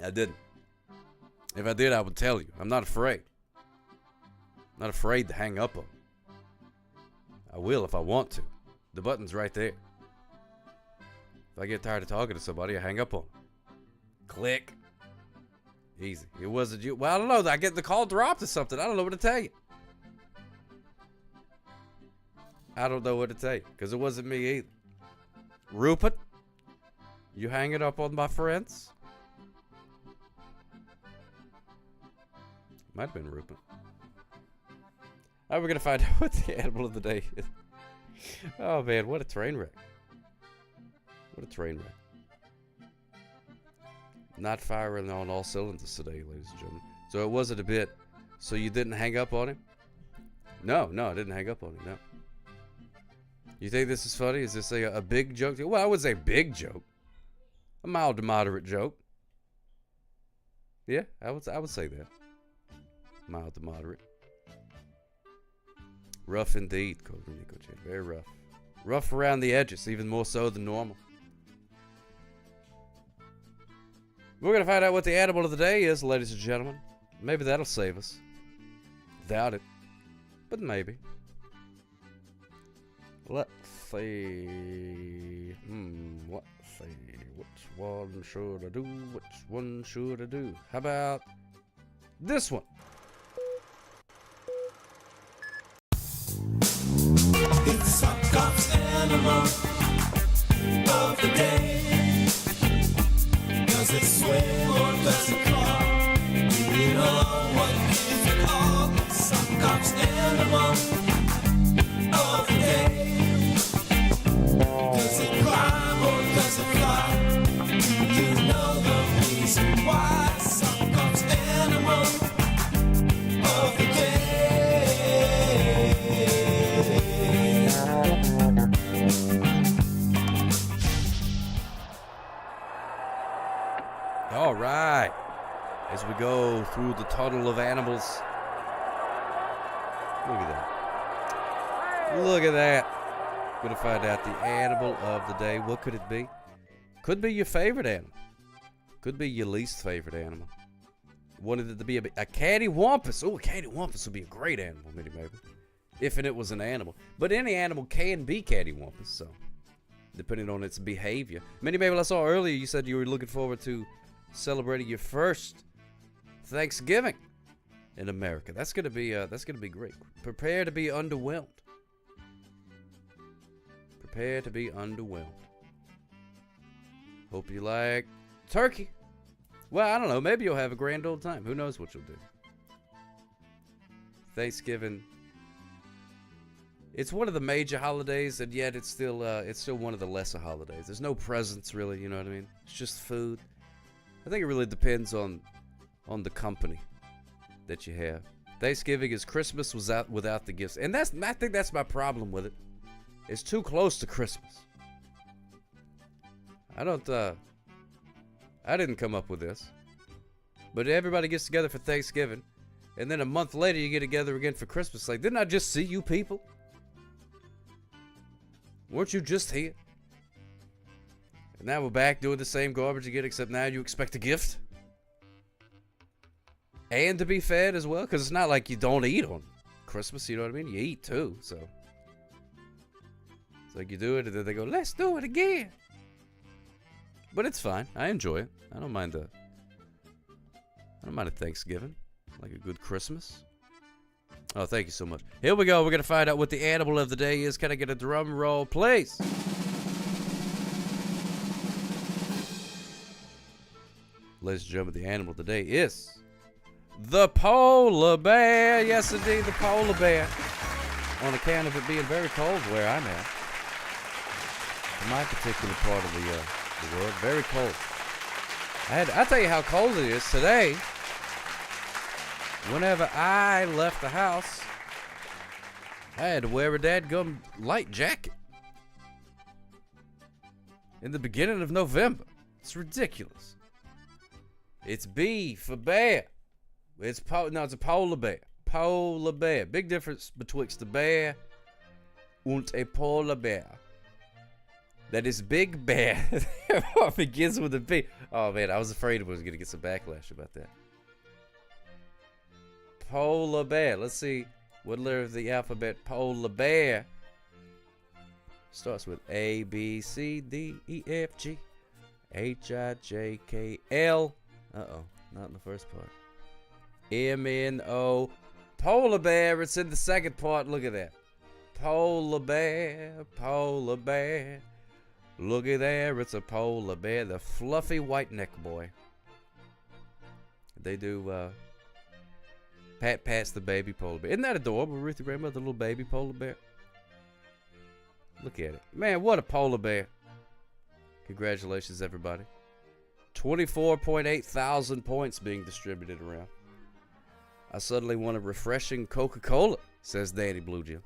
I didn't. If I did, I would tell you. I'm not afraid. I'm not afraid to hang up on you. I will if I want to. The button's right there. If I get tired of talking to somebody, I hang up on them. Click. Easy. It wasn't you. Well, I don't know. I get the call dropped or something. I don't know what to tell you. I don't know what to tell you. Because it wasn't me either. Rupert, you hanging up on my friends? Might have been Rupert. All right, we're going to find out what the animal of the day is. Oh, man, what a train wreck. What a train wreck. Not firing on all cylinders today, ladies and gentlemen. So it wasn't a bit. So you didn't hang up on him? No, I didn't hang up on him, no. You think this is funny? Is this a big joke? Well, I would say big joke. A mild to moderate joke. Yeah, I would say that. Mild to moderate. Rough indeed, Cobra Nico Chan. Very rough. Rough around the edges, even more so than normal. We're going to find out what the animal of the day is, ladies and gentlemen. Maybe that'll save us. Doubt it. But maybe. Let's see. Let's see. Which one should I do? Which one should I do? How about this one? It's Sock Cup's animal of the day. Does it swim or does it crawl? Do you know what is it called? Sock Cup's animal of the day. Does it climb or does it fly? Do you know the reason why? Sock Cup's animal of the day. All right. as we go through the tunnel of animals. Look at that. Look at that. Gonna find out the animal of the day. What could it be? Could be your favorite animal. Could be your least favorite animal. Wanted it to be a cattywampus. Oh, a cattywampus would be a great animal, Minnie Mabel. If it was an animal. But any animal can be cattywampus, so. Depending on its behavior. Minnie Mabel, I saw earlier you said you were looking forward to celebrating your first Thanksgiving in America. That's gonna be great. Prepare to be underwhelmed. Prepare to be underwhelmed. Hope you like turkey. Well, I don't know. Maybe you'll have a grand old time. Who knows what you'll do? Thanksgiving. It's one of the major holidays, and yet it's still one of the lesser holidays. There's no presents, really. You know what I mean? It's just food. I think it really depends on the company that you have. Thanksgiving is Christmas without the gifts, and I think that's my problem with it. It's too close to Christmas. I didn't come up with this, but everybody gets together for Thanksgiving, and then a month later you get together again for Christmas. Like, didn't I just see you people? Weren't you just here? And now we're back doing the same garbage again, except now you expect a gift? And to be fed as well? Because it's not like you don't eat on Christmas, you know what I mean? You eat too, so. It's like you do it, and then they go, let's do it again. But it's fine. I enjoy it. I don't mind a Thanksgiving. Like a good Christmas. Oh, thank you so much. Here we go. We're going to find out what the animal of the day is. Can I get a drum roll, please? Ladies and gentlemen, the animal of the day is the polar bear. Yes, indeed, the polar bear. On account of it being very cold where I'm at. In my particular part of the world, very cold. I'll tell you how cold it is today. Whenever I left the house, I had to wear a dadgum light jacket. In the beginning of November. It's ridiculous. It's B for bear. It's a polar bear. Polar bear. Big difference betwixt a bear and a polar bear. That is Big Bear. It begins with a B. Oh man, I was afraid I was going to get some backlash about that. Polar bear. Let's see what letter of the alphabet polar bear starts with A, B, C, D, E, F, G, H, I, J, K, L. Uh-oh, not in the first part. M, N, O. Polar bear. It's in the second part. Look at that. Polar bear, polar bear. Looky there, it's a polar bear, the fluffy white neck boy. They do, Pat's the baby polar bear. Isn't that adorable, Ruthie Grandmother, the little baby polar bear? Look at it. Man, what a polar bear. Congratulations, everybody. 24.8 thousand points being distributed around. I suddenly want a refreshing Coca-Cola, says Danny Blue Jim.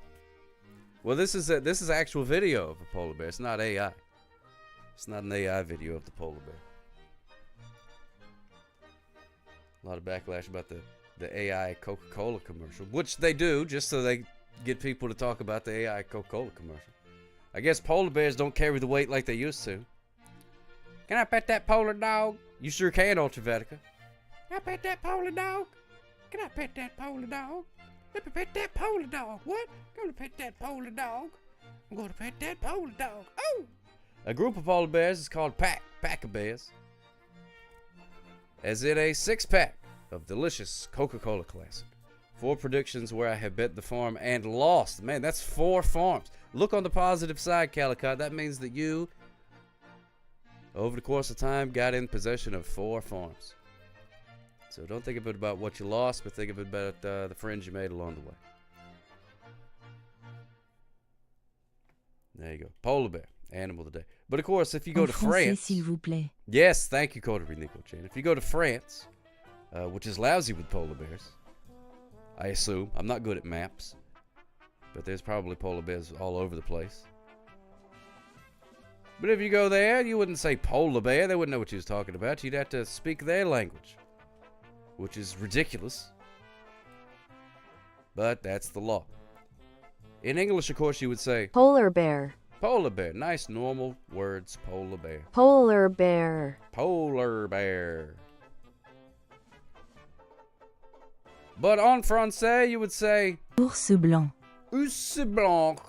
Well, this is actual video of a polar bear. It's not AI. It's not an AI video of the polar bear. A lot of backlash about the AI Coca-Cola commercial, which they do just so they get people to talk about the AI Coca-Cola commercial. I guess polar bears don't carry the weight like they used to. Can I pet that polar dog? You sure can, Ultravatica. Can I pet that polar dog? Can I pet that polar dog? Let me pet that polar dog. What? I'm gonna pet that polar dog. I'm gonna pet that polar dog. Oh! A group of polar bears is called pack of bears. As in a 6-pack of delicious Coca-Cola Classic. 4 predictions where I have bet the farm and lost. Man, that's 4 farms. Look on the positive side, Calicott. That means that you, over the course of time, got in possession of 4 farms. So don't think of it about what you lost, but think of it about the friends you made along the way. There you go. Polar bear. Animal today. But of course, if you go to France, s'il vous plaît. Yes, thank you, Coterie Nico Chan. If you go to France, which is lousy with polar bears, I assume. I'm not good at maps, but there's probably polar bears all over the place. But if you go there, you wouldn't say polar bear. They wouldn't know what you was talking about. You'd have to speak their language. which is ridiculous. But that's the law. In English, of course, you would say polar bear. Polar bear. Nice, normal words. Polar bear. Polar bear. Polar bear. But en français, you would say ours blanc. Ours blanc.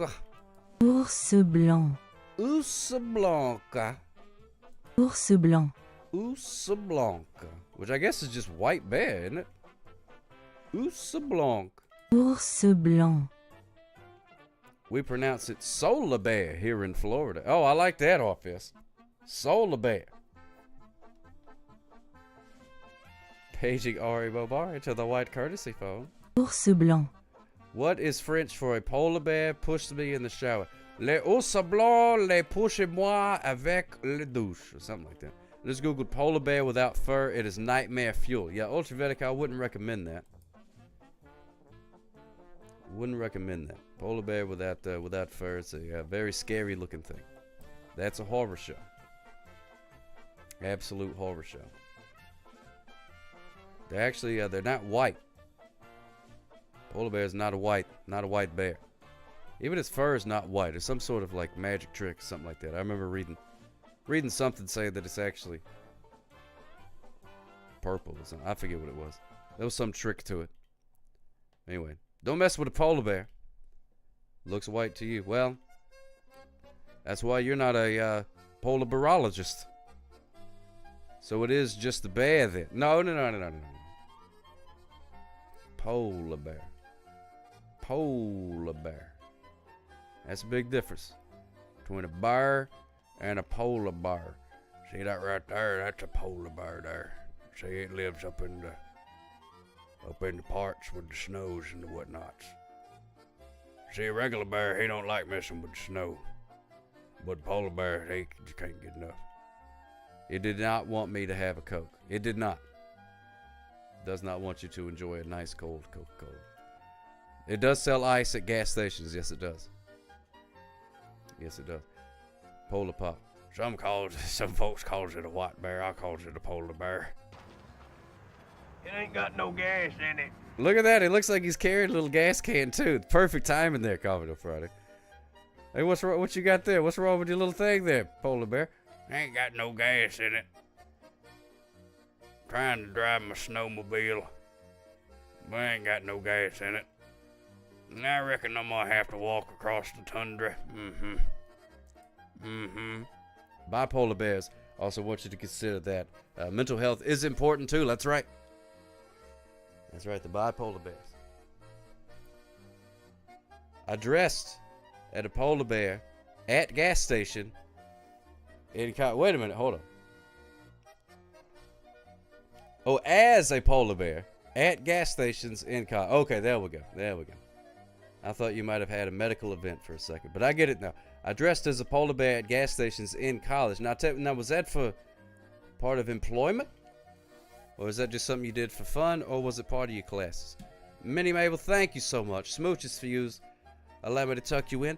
Ours blanc. Ours blanc. Ours blanc. Ours blanc. Which I guess is just white bear, isn't it? Ours blanc. Ours blanc. We pronounce it solar bear here in Florida. Oh, I like that, Office. Solar bear. Paging Ari Bobar to the white courtesy phone. Ours blanc. What is French for a polar bear pushed me in the shower? Les ours blancs les poussent-moi avec le douche. Or something like that. I just googled polar bear without fur. It is nightmare fuel. Yeah, Ultravetic, I wouldn't recommend that. Wouldn't recommend that. Polar bear without fur. It's a very scary looking thing. That's a horror show. Absolute horror show. They're actually they're not white. Polar bear is not a white bear. Even its fur is not white. It's some sort of like magic trick, something like that. I remember reading something saying that it's actually purple or something. I forget what it was. There was some trick to it. Anyway, don't mess with a polar bear. Looks white to you. Well, that's why you're not a polar bearologist. So it is just the bear then. No. Polar bear. Polar bear. That's a big difference between a bear and a polar bear. See that right there? That's a polar bear there. See, it lives up in the parts with the snows and the whatnots. See, a regular bear, he don't like messing with the snow. But polar bear, he just can't get enough. It did not want me to have a Coke. It did not. It does not want you to enjoy a nice cold Coca-Cola. It does sell ice at gas stations. Yes, it does. Yes, it does. Polar pop. Some folks calls it a white bear. I calls it a polar bear. It ain't got no gas in it. Look at that. It looks like he's carrying a little gas can, too. Perfect timing there, Commodore Friday. Hey, what's wrong? What you got there? What's wrong with your little thing there, polar bear? Ain't got no gas in it. Trying to drive my snowmobile. But I ain't got no gas in it. And I reckon I'm gonna have to walk across the tundra. Bipolar bears. Also want you to consider that mental health is important too. That's right. That's right, the bipolar bears. I dressed at a polar bear at gas station in wait a minute, hold on. Oh, as a polar bear at gas stations in college. Okay, there we go. There we go. I thought you might have had a medical event for a second, but I get it now. I dressed as a polar bear at gas stations in college. Now, was that for part of employment? Or is that just something you did for fun? Or was it part of your classes? Minnie Mabel, thank you so much. Smooches for yous. Allow me to tuck you in.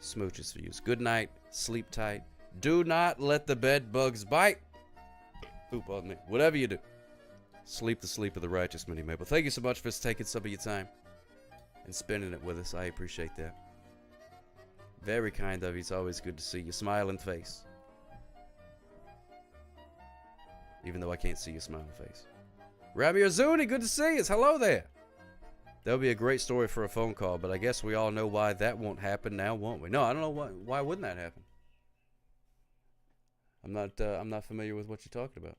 Smooches for yous. Good night. Sleep tight. Do not let the bed bugs bite. Poop on me. Whatever you do. Sleep the sleep of the righteous, Minnie Mabel. Thank you so much for taking some of your time and spending it with us. I appreciate that. Very kind of you. It's always good to see your smiling face. Even though I can't see your smiling face. Ramiro Zuni, good to see us. Hello there. That would be a great story for a phone call, but I guess we all know why that won't happen now, won't we? No, I don't know why wouldn't that happen? I'm not familiar with what you're talking about.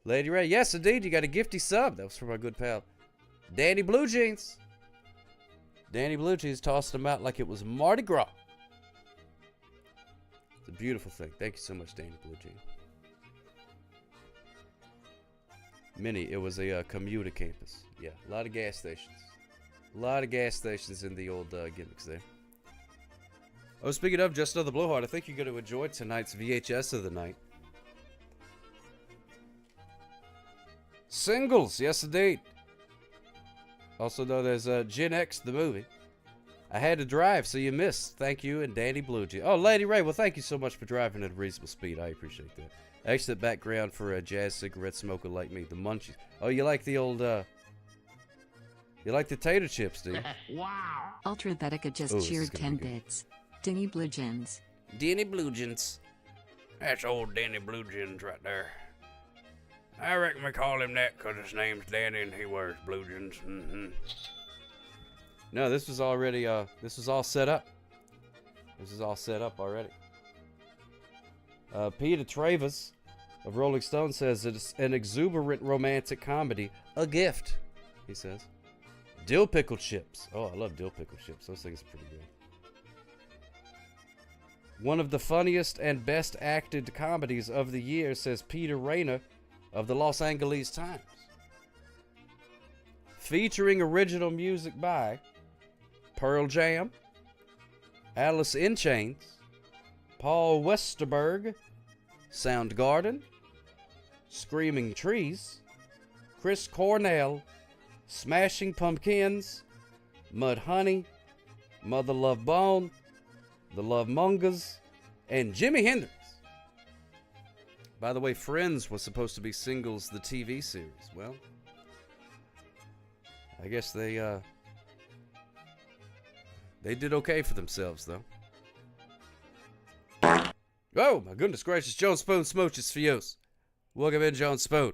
Lady Ray, yes indeed, you got a gifty sub. That was from our good pal Danny Blue Jeans. Danny Blue Jeans tossed him out like it was Mardi Gras. It's a beautiful thing. Thank you so much, Danny Blue Jeans. Minnie, it was a commuter campus. Yeah, a lot of gas stations. A lot of gas stations in the old gimmicks there. Oh, speaking of Just Another Blowhard, I think you're going to enjoy tonight's VHS of the night. Singles, yes indeed. Also known as Gen X, the movie. I had to drive, so you missed. Thank you, and Danny Blue Jeans. Oh, Lady Ray, well, thank you so much for driving at a reasonable speed. I appreciate that. Excellent background for a jazz cigarette smoker like me. The munchies. Oh, you like the old, you like the tater chips, do you? Wow. Ultrabetica just cheered 10 bits. Denny Blue Jeans. Denny Blue Jeans. That's old Danny Blue Jeans right there. I reckon we call him that because his name's Danny and he wears blue jeans. No, this was already, this was all set up. This is all set up already. Peter Travers of Rolling Stone says it's an exuberant romantic comedy. A gift, he says. Dill pickle chips. Oh, I love dill pickle chips. Those things are pretty good. One of the funniest and best acted comedies of the year, says Peter Rayner of the Los Angeles Times. Featuring original music by Pearl Jam, Alice in Chains, Paul Westerberg, Soundgarden, Screaming Trees, Chris Cornell, Smashing Pumpkins, Mudhoney, Mother Love Bone, The Love Mongers, and Jimi Hendrix. By the way, Friends was supposed to be Singles, the TV series. Well, I guess they did okay for themselves, though. Oh, my goodness gracious. Joan Spoon smooches for you. Welcome in, Joan Spoon.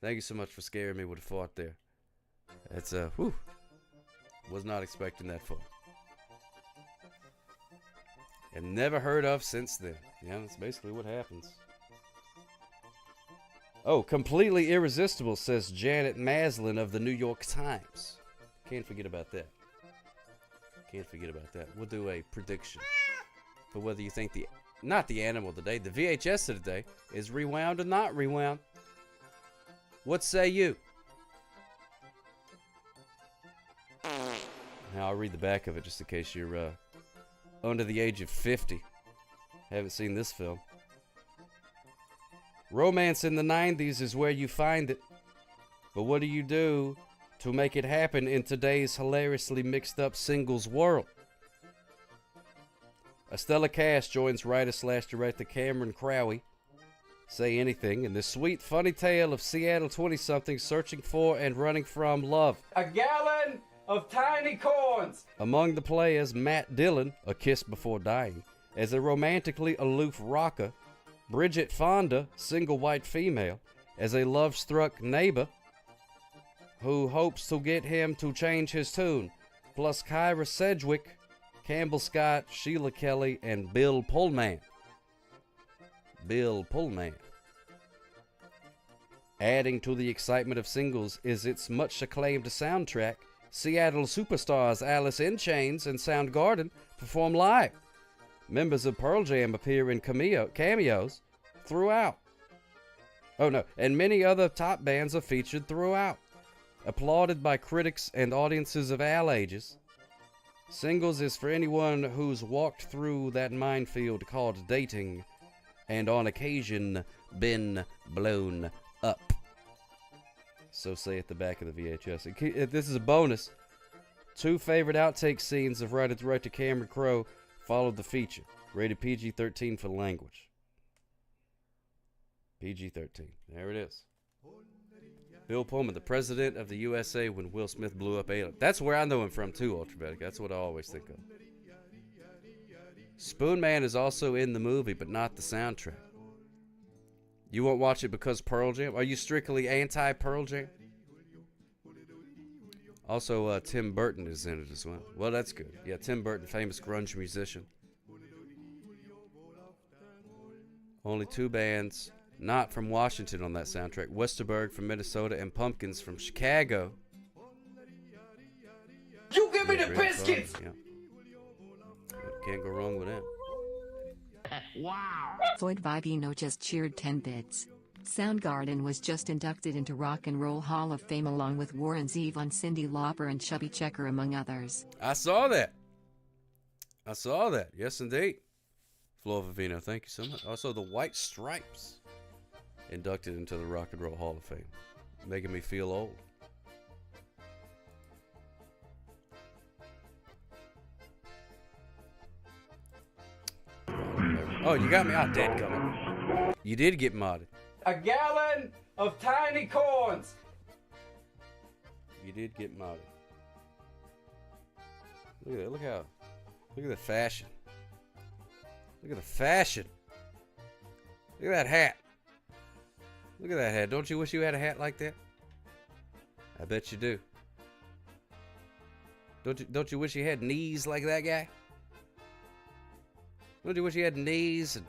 Thank you so much for scaring me with a fart there. That's, whew. Was not expecting that far. And never heard of since then. Yeah, that's basically what happens. Oh, completely irresistible, says Janet Maslin of the New York Times. Can't forget about that. Can't forget about that. We'll do a prediction for whether you think not the animal of the day, the VHS of the day is rewound or not rewound. What say you? Now I'll read the back of it just in case you're under the age of 50. Haven't seen this film. Romance in the 90s is where you find it. But what do you do to make it happen in today's hilariously mixed up singles world? A stellar cast joins writer/director Cameron Crowe, Say Anything, in this sweet, funny tale of Seattle 20-somethings searching for and running from love. A gallon of tiny corns. Among the players, Matt Dillon, A Kiss Before Dying, as a romantically aloof rocker, Bridget Fonda, single white female, as a love-struck neighbor who hopes to get him to change his tune, plus Kyra Sedgwick, Campbell Scott, Sheila Kelly, and Bill Pullman. Bill Pullman. Adding to the excitement of singles is its much-acclaimed soundtrack. Seattle superstars Alice in Chains and Soundgarden perform live. Members of Pearl Jam appear in cameos throughout. Oh no, and many other top bands are featured throughout. Applauded by critics and audiences of all ages, Singles is for anyone who's walked through that minefield called dating and on occasion been blown up. So say at the back of the VHS. This is a bonus. 2 favorite outtake scenes of writer-director Cameron Crowe followed the feature. Rated PG-13 for language. PG-13. There it is. Bill Pullman, the president of the USA when Will Smith blew up Alien. That's where I know him from too, Ultrabetic. That's what I always think of. Spoon Man is also in the movie, but not the soundtrack. You won't watch it because Pearl Jam? Are you strictly anti-Pearl Jam? Also, Tim Burton is in it as well. Well, that's good. Yeah, Tim Burton, famous grunge musician. Only 2 bands not from Washington on that soundtrack. Westerberg from Minnesota and Pumpkins from Chicago. You give me the biscuits! Yeah. Can't go wrong with that. Wow. Floyd Vivino just cheered 10 bits. Soundgarden was just inducted into Rock and Roll Hall of Fame along with Warren Zevon, Cyndi Lauper, and Chubby Checker, among others. I saw that. Yes, indeed. Floyd Vivino, thank you so much. Also, the White Stripes inducted into the Rock and Roll Hall of Fame. Making me feel old. Oh, you got me. Oh, dadgummit. You did get modded. A gallon of tiny corns. You did get modded. Look at that. Look at the fashion. Look at the fashion. Look at that hat. Look at that hat. Don't you wish you had a hat like that? I bet you do. Don't you wish you had knees like that guy? Don't you wish you had knees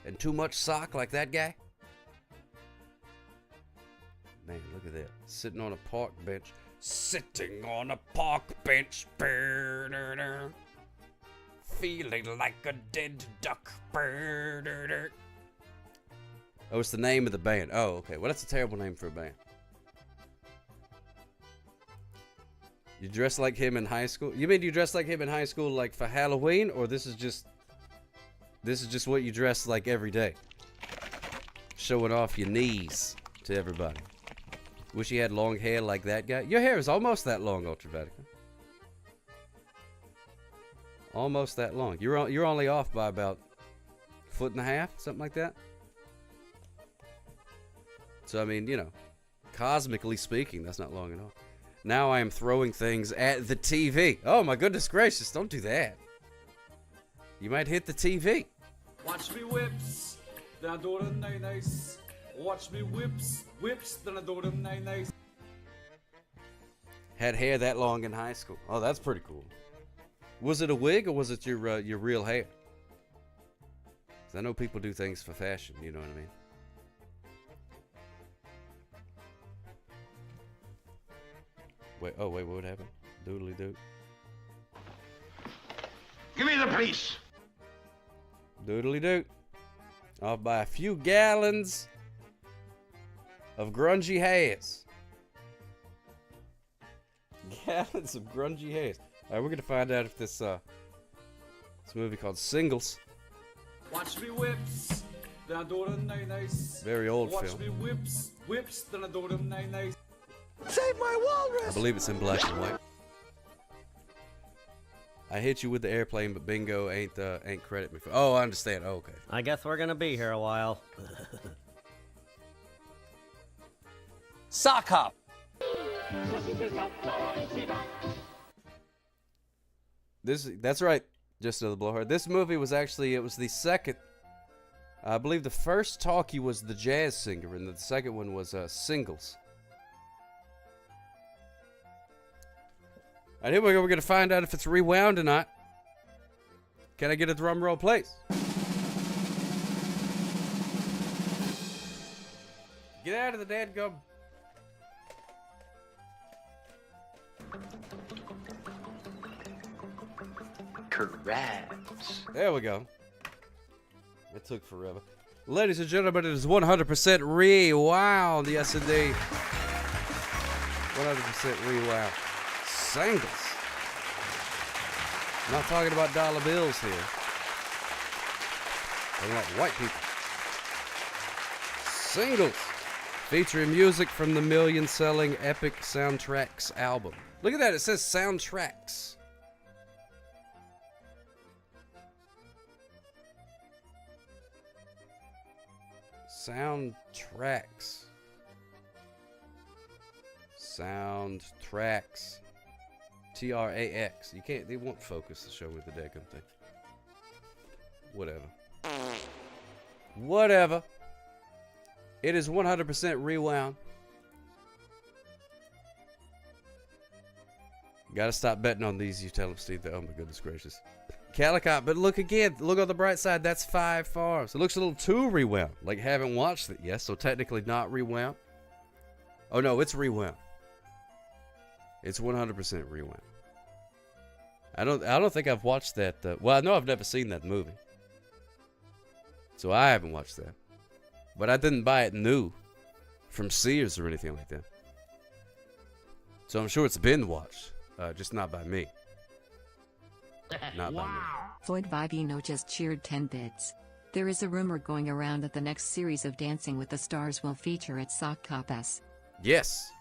and too much sock like that guy? Man, look at that. Sitting on a park bench. Sitting on a park bench. Feeling like a dead duck. Oh, it's the name of the band. Oh, okay. Well, that's a terrible name for a band. You dress like him in high school? You mean you dress like him in high school like for Halloween? Or this is just what you dress like every day? Showing off your knees to everybody. Wish you had long hair like that guy. Your hair is almost that long, Ultra Vatican. Almost that long. You're only off by about a foot and a half, something like that. So I mean, you know, cosmically speaking, that's not long at all. Now I am throwing things at the TV. Oh my goodness gracious! Don't do that. You might hit the TV. Watch me whips, then I do them nice. Watch me whips, then I do them nice. Had hair that long in high school. Oh, that's pretty cool. Was it a wig or was it your real hair? 'Cause I know people do things for fashion. You know what I mean? Wait, what happened? Doodly doo. Give me the police. Doodly doo. Off by a few gallons of grungy hairs. Gallons of grungy hairs. All right, we're gonna find out if this movie called Singles. Watch me whips, then I do them nice. Very old Watch film. me whips, then I do them nice. Save my walrus! I believe it's in black and white. I hit you with the airplane, but bingo ain't credit me for. Oh, I understand. Oh, okay. I guess we're gonna be here a while. Sock hop. That's right. Just another blowhard. This movie was actually, it was the second. I believe the first talkie was The Jazz Singer, and the second one was Singles. All right, here we go. We're going to find out if it's rewound or not. Can I get a drum roll, please? Get out of the dadgum. Correct. There we go. It took forever. Ladies and gentlemen, it is 100% rewound. Yes, indeed. 100% rewound. Singles. I'm not talking about dollar bills here. Talking about white people. Singles. Featuring music from the million-selling Epic Soundtracks album. Look at that. It says Soundtracks. Soundtracks. Soundtracks. T-R-A-X. You can't, they won't focus to show me the damn thing. Whatever. Whatever. It is 100% rewound. Gotta stop betting on these, you tell him, Steve. Oh my goodness gracious. Calicot, but look again. Look on the bright side. That's 5 farms. It looks a little too rewound. Like, haven't watched it yet, so technically not rewound. Oh no, it's rewound. It's 100% rewound. I don't think I've watched that. Well, I know I've never seen that movie, so I haven't watched that. But I didn't buy it new from Sears or anything like that. So I'm sure it's been watched, just not by me. Not by me. Floyd Vivino just cheered 10 bits. There is a rumor going around that the next series of Dancing with the Stars will feature its Sock Copas. Yes.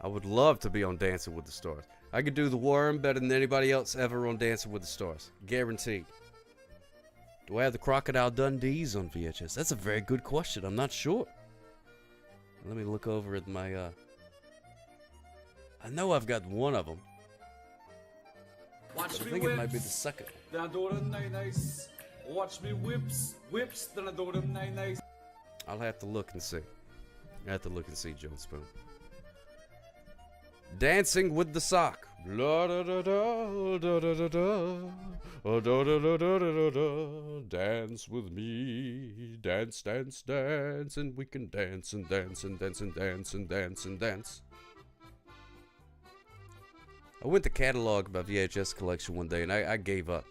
I would love to be on Dancing with the Stars. I could do the worm better than anybody else ever on Dancing with the Stars. Guaranteed. Do I have the Crocodile Dundees on VHS? That's a very good question. I'm not sure. Let me look over at my, I know I've got one of them. I think it might be the second. Then I do them nice. Watch me whips, then I do them nice. I'll have to look and see. I have to look and see, Joe Spoon. Dancing with the Sock. La da da da da da da da. Da da da da da da. Dance with me. Dance, dance, dance. And we can dance and dance and dance and dance and dance and dance. I went to catalog my VHS collection one day and I gave up.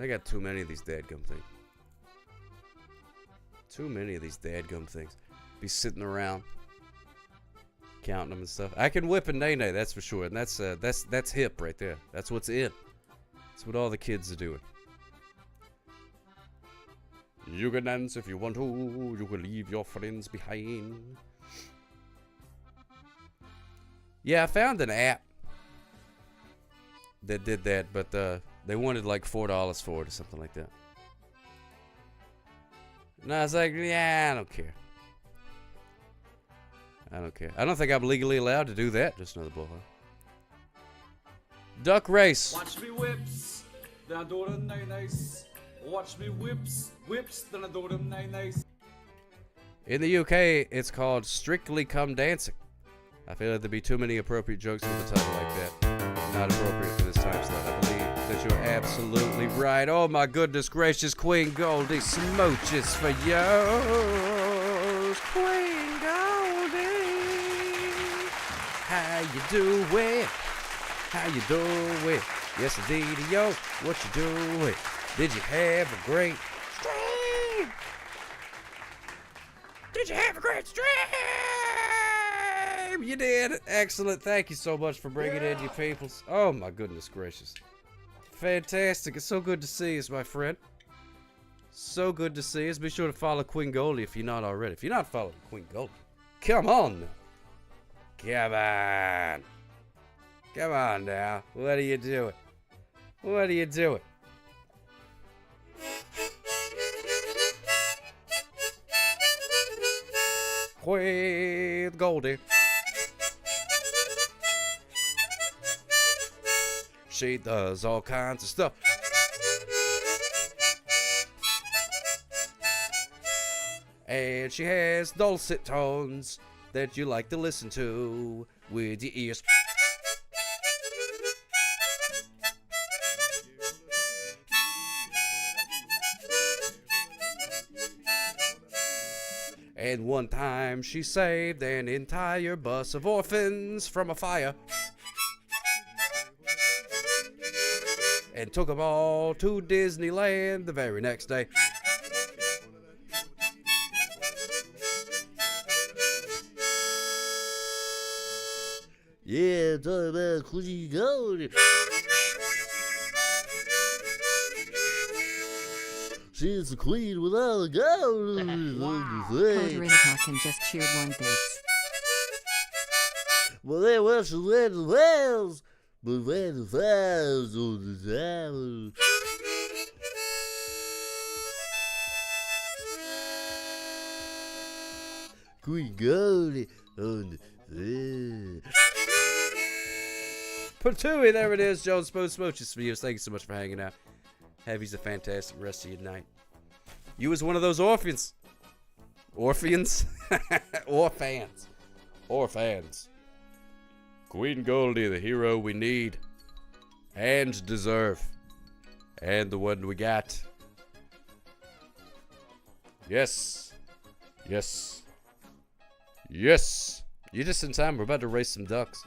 I got too many of these dadgum things. Too many of these dadgum things. Be sitting around counting them and stuff. I can whip a nay-nay, that's for sure. And that's hip right there. That's what's in. That's what all the kids are doing. You can dance if you want to. You can leave your friends behind. Yeah, I found an app that did that, but they wanted like $4 for it or something like that. And I was like, yeah, I don't care. I don't care. I don't think I'm legally allowed to do that. Just another blowhard. Duck race. Watch me whips, then I do them nice. Watch me whips, then I do them nice. In the UK, it's called Strictly Come Dancing. I feel like there'd be too many appropriate jokes with a title like that. Not appropriate for this time slot. I believe that you're absolutely right. Oh my goodness gracious, Queen Goldie, smooches for yours. Queen Goldie, how you doing? How you doing? Yes indeed, yo, what you doing? Did you have a great stream? Did you have a great stream? You did. Excellent. Thank you so much for bringing in your peoples. Oh my goodness gracious. Fantastic. It's so good to see us, my friend. So good to see us. Be sure to follow Queen Goldie if you're not already. If you're not following Queen Goldie, come on now. Come on. Come on now. What are you doing? What are you doing? Queen Goldie. She does all kinds of stuff. And she has dulcet tones that you like to listen to with your ears. And one time she saved an entire bus of orphans from a fire. And took them all to Disneyland the very next day. Yeah, talking about Queen Goldie. She's the queen with all the gold. Code and just cheered one bits. Well, they were to win the Wales. But when the fire's on the tower. Queen Goldie on the Patooey, there it is, Jones Spoon Smooches for you. Thank you so much for hanging out. Have you a fantastic rest of your night. You was one of those orphans. Orphans? Orphans. Orphans. Queen Goldie, the hero we need and deserve, and the one we got. Yes, yes, yes. You're just in time. We're about to race some ducks.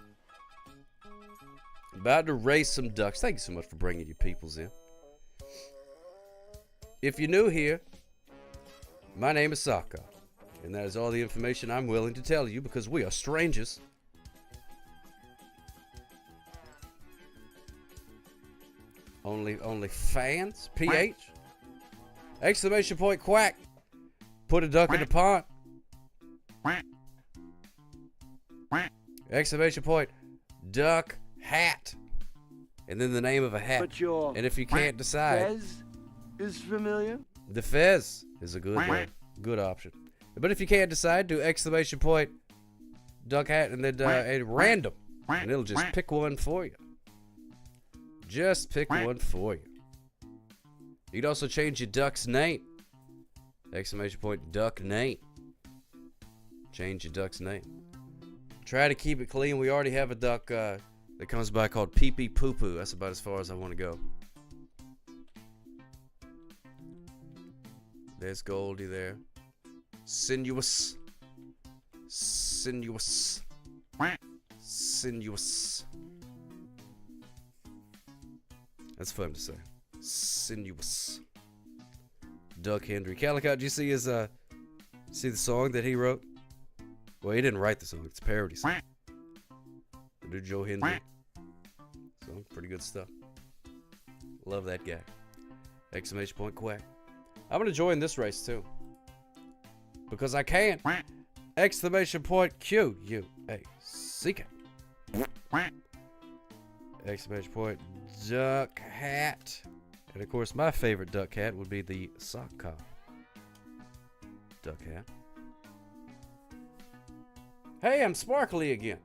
About to race some ducks. Thank you so much for bringing your peoples in. If you're new here, my name is Saka, and that is all the information I'm willing to tell you because we are strangers. Only fans? PH? Exclamation point quack. Put a duck in the pond. Exclamation point duck hat. And then the name of a hat. And if you can't decide, is familiar. The Fez is a good option. But if you can't decide, do exclamation point, duck hat, and then a random. And it'll just pick one for you. Just pick one for you. You can also change your duck's name. Exclamation point, duck name. Change your duck's name. Try to keep it clean. We already have a duck that comes by called Pee Pee Poo Poo. That's about as far as I want to go. There's Goldie there. Sinuous. Sinuous. Sinuous. That's fun to say. Sinuous. Doug Hendry. Calicut, do you see his see the song that he wrote? Well, he didn't write the song. It's a parody song. The dude Joe Hendry. So, pretty good stuff. Love that guy. Exclamation point quack. I'm going to join this race too. Because I can. Exclamation point Q-U-A-C-K. Exclamation point duck hat. And of course, my favorite duck hat would be the sock cop duck hat. Hey, I'm sparkly again.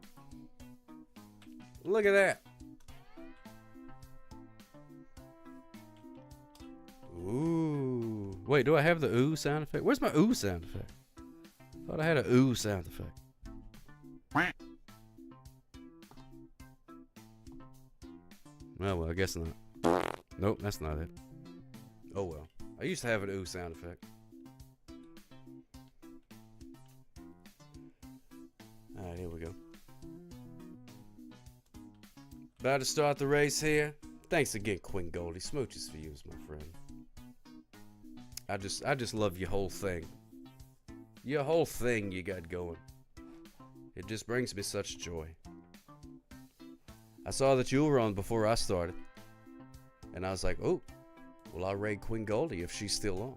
Look at that. Ooh. Wait, do I have the ooh sound effect? Where's my ooh sound effect? Thought I had a ooh sound effect. Oh, well, I guess not. Nope, that's not it. Oh, well. I used to have an ooh sound effect. Alright, here we go. About to start the race here. Thanks again, Queen Goldie. Smooches for you, my friend. I just love your whole thing. Your whole thing you got going. It just brings me such joy. I saw that you were on before I started. And I was like, oh, well, I'll raid Queen Goldie if she's still on.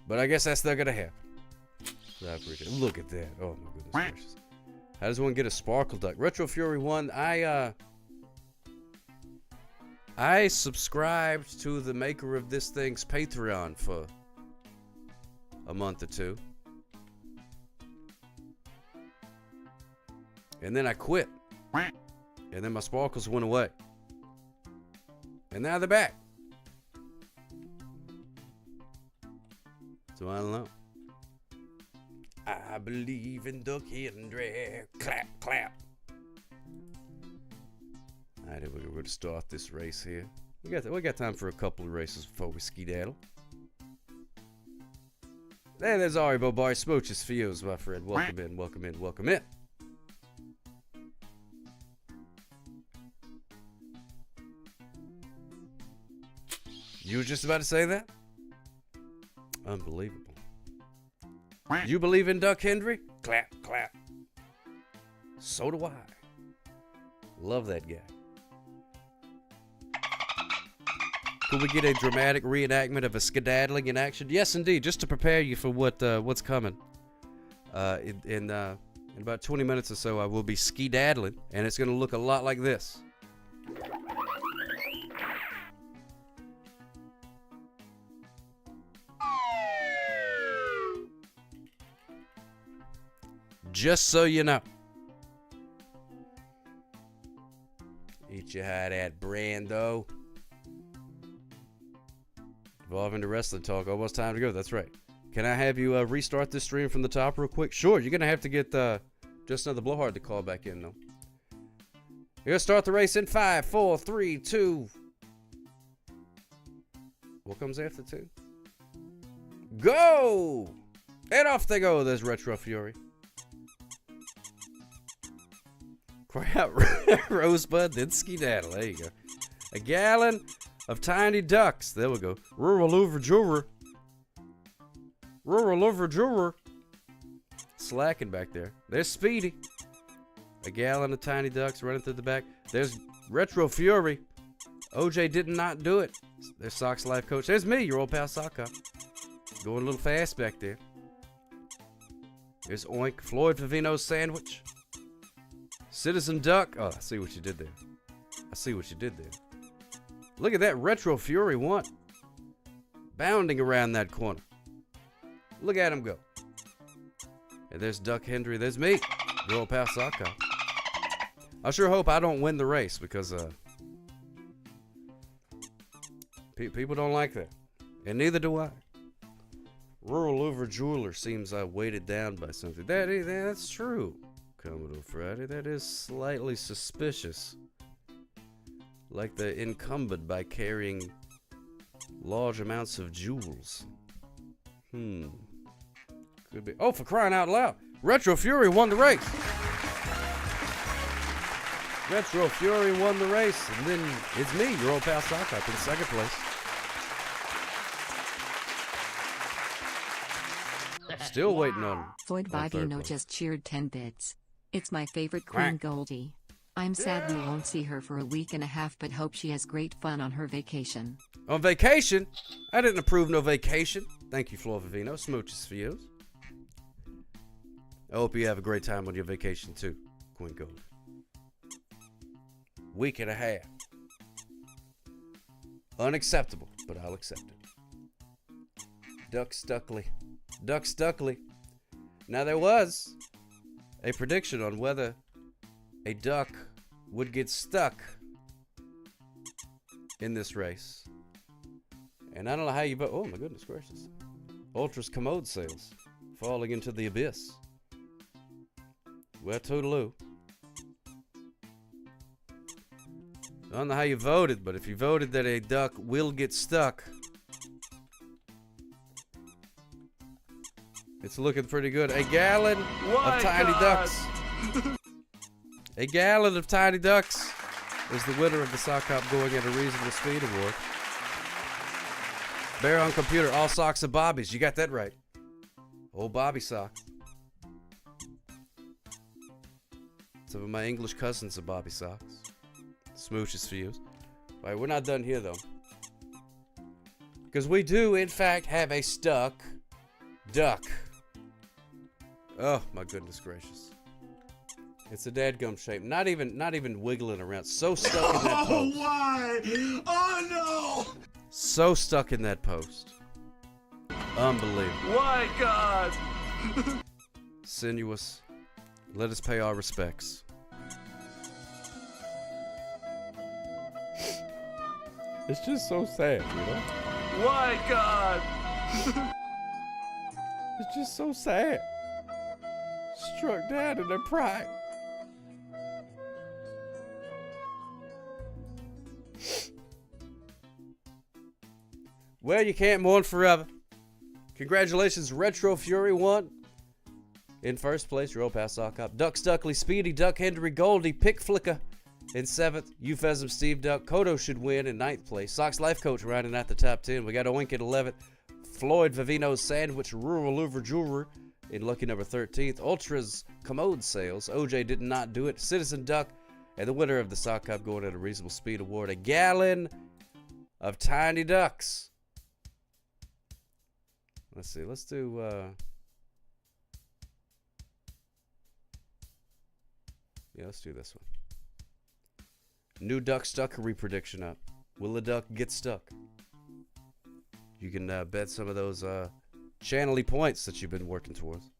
But I guess that's not going to happen. So I appreciate it. Look at that. Oh, my goodness gracious. How does one get a sparkle duck? Retro Fury 1, I subscribed to the maker of this thing's Patreon for a month or two. And then I quit. And then my sparkles went away. And now they're back. So I don't know. I believe in Duck Hendry. Clap, clap. Alright, we're going to start this race here. We got time for a couple of races before we skedaddle. There's Ari Bobar. Smooches for you, my friend. Welcome in, welcome in, welcome in. You were just about to say that? Unbelievable. You believe in Duck Hendry? Clap, clap. So do I. Love that guy. Could we get a dramatic reenactment of a skedaddling in action? Yes, indeed. Just to prepare you for what's coming. In about 20 minutes or so, I will be skedaddling, and it's going to look a lot like this. Just so you know. Eat your hot at Brando. Evolving to wrestling talk. Almost time to go. That's right. Can I have you restart this stream from the top real quick? Sure. You're going to have to get just another blowhard to call back in, though. You're going to start the race in 5, 4, 3, 2. What comes after 2? Go! And off they go. There's Retro Fury. Cry out Rosebud, then skedaddle. There you go. A gallon of tiny ducks. There we go. Rural over juror. Rural over juror. Slacking back there. There's Speedy. A gallon of tiny ducks running through the back. There's Retro Fury. OJ did not do it. There's Sock's life coach. There's me, your old pal Sock Cop. Going a little fast back there. There's Oink. Floyd Favino's sandwich. Citizen Duck. Oh, I see what you did there. I see what you did there. Look at that Retro Fury 1. Bounding around that corner. Look at him go. And there's Duck Hendry. There's me, your old pal Sock Cop. I sure hope I don't win the race because people don't like that. And neither do I. Rural Louver Jeweler seems weighted down by something. That's true, Commodore Friday. That is slightly suspicious. Like they're encumbered by carrying large amounts of jewels. Could be. Oh, for crying out loud. Retro Fury won the race. Retro Fury won the race. And then it's me, your old pal Sock Cop, in second place. Still waiting on Floyd Vivino just cheered 10 bits. It's my favorite Queen Goldie. I'm sad we won't see her for a week and a half, but hope she has great fun on her vacation. On vacation? I didn't approve no vacation. Thank you, Floyd Vivino. Smooches for you. I hope you have a great time on your vacation too, Queen Goldie. Week and a half. Unacceptable, but I'll accept it. Duck Stuckley. Duck Stuckley. Now there was a prediction on whether a duck would get stuck in this race. And I don't know how you vote. Oh my goodness gracious. Ultra's commode sales falling into the abyss. Well, toodaloo. I don't know how you voted, but if you voted that a duck will get stuck, it's looking pretty good. A gallon of Tiny Ducks. A gallon of Tiny Ducks is the winner of the Sock Hop Going at a Reasonable Speed Award. Bear on Computer, all socks are Bobby's. You got that right. Old Bobby sock. Some of my English cousins are Bobby socks. Smooches for you. All right, we're not done here though. Because we do, in fact, have a stuck duck. Oh my goodness gracious! It's a dadgum shape. Not even wiggling around. So stuck in that post. Oh why? Oh no! So stuck in that post. Unbelievable. Why, God? Sinuous. Let us pay our respects. It's just so sad, you know? Why, God? It's just so sad. Struck down in their pride. Well, you can't mourn forever. Congratulations, Retro Fury 1. In first place, your old pal Sock Hop. Duck Stuckley, Speedy, Duck Hendry, Goldie, Pick Flicker. In 7th, Eupheism, Steve Duck. Kodo should win in 9th place. Sox Life Coach rounding out the top 10. We got a wink at 11th. Floyd Vivino's Sandwich, Rural Louver Jeweler in lucky number 13th. Ultra's Commode Sales. OJ did not do it. Citizen Duck. And the winner of the Sock Hop Going at a Reasonable Speed Award. A gallon of Tiny Ducks. Let's see. Let's do... Yeah, let's do this one. New Duck Stuckery prediction up. Will the duck get stuck? You can bet some of those channel-y points that you've been working towards.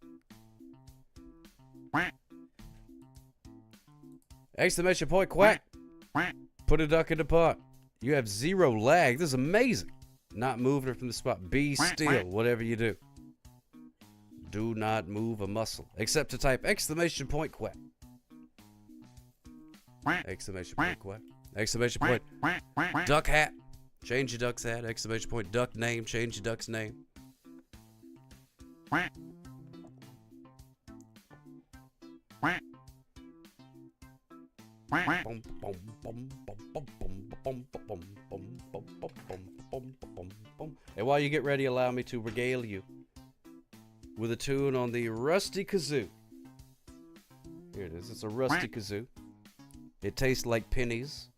Exclamation point, quack. Put a duck in the pot. You have 0 lag. This is amazing. Not moving from the spot. Be still, whatever you do. Do not move a muscle. Except to type exclamation point, quack. Exclamation point, quack. Exclamation point, duck hat. Change your duck's hat. Exclamation point, duck name. Change your duck's name. And while you get ready, allow me to regale you with a tune on the Rusty Kazoo. Here it is. It's a Rusty Kazoo. It tastes like pennies,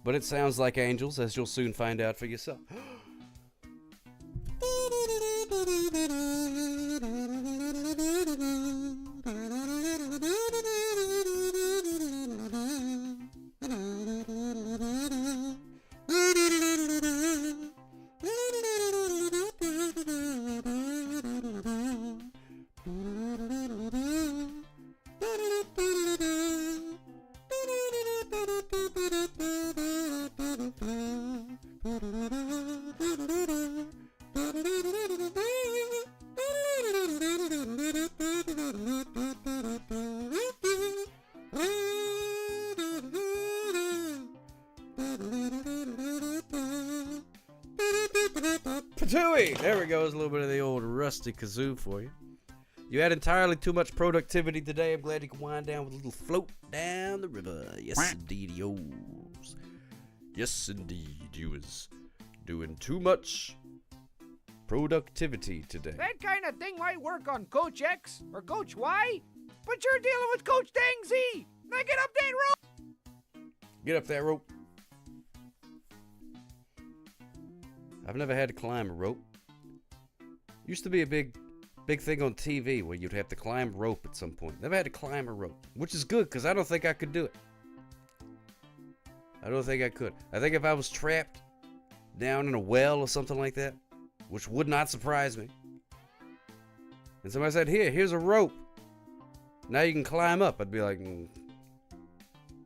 but it sounds like angels, as you'll soon find out for yourself. Patooey! There we go. It's a little bit of the old rusty kazoo for you. You had entirely too much productivity today. I'm glad you can wind down with a little float down the river. Yes, indeed, yo's. Yes, indeed, you was doing too much productivity today. That kind of thing might work on Coach X or Coach Y, but you're dealing with Coach Dang Z. Now get up that rope. Get up that rope. I've never had to climb a rope. Used to be a big thing on TV where you'd have to climb rope at some point. Never had to climb a rope, which is good because I don't think I could do it. I don't think I could. I think if I was trapped down in a well or something like that, which would not surprise me, and somebody said, here's a rope. Now you can climb up. I'd be like, no,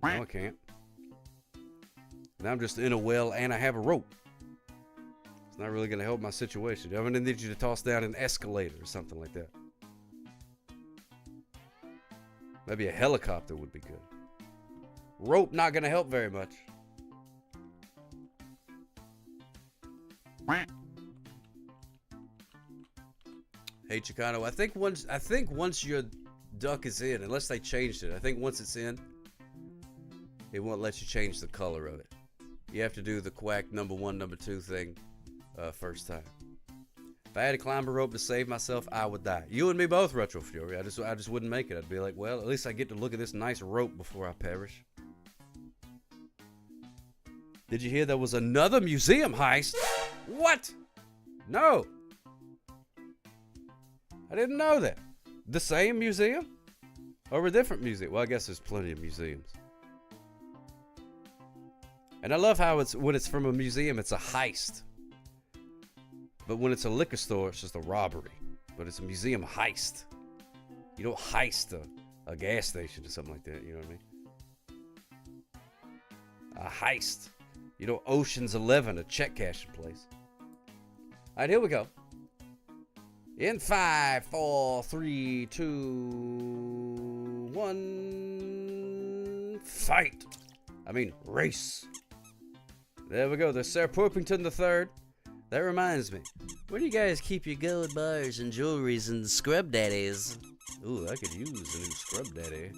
I can't. Now I'm just in a well and I have a rope. It's not really going to help my situation. I'm going to need you to toss down an escalator or something like that. Maybe a helicopter would be good. Rope not going to help very much. Hey Chicano, I think once your duck is in, unless they changed it, I think once it's in, it won't let you change the color of it. You have to do the quack number 1, number 2 thing first time. If I had to climb a rope to save myself, I would die. You and me both, Retro Fury. I just wouldn't make it. I'd be like, well, at least I get to look at this nice rope before I perish. Did you hear there was another museum heist? What? No. I didn't know that. The same museum? Or a different museum? Well, I guess there's plenty of museums. And I love how when it's from a museum, it's a heist. But when it's a liquor store, it's just a robbery. But it's a museum heist. You don't heist a gas station or something like that, you know what I mean? A heist. You know, Ocean's 11, a check cashing place. All right, here we go. In 5, 4, 3, 2, 1, fight. I mean, race. There we go. There's Sir Poopington III. That reminds me. Where do you guys keep your gold bars and jewelries and scrub daddies? Ooh, I could use a new scrub daddy.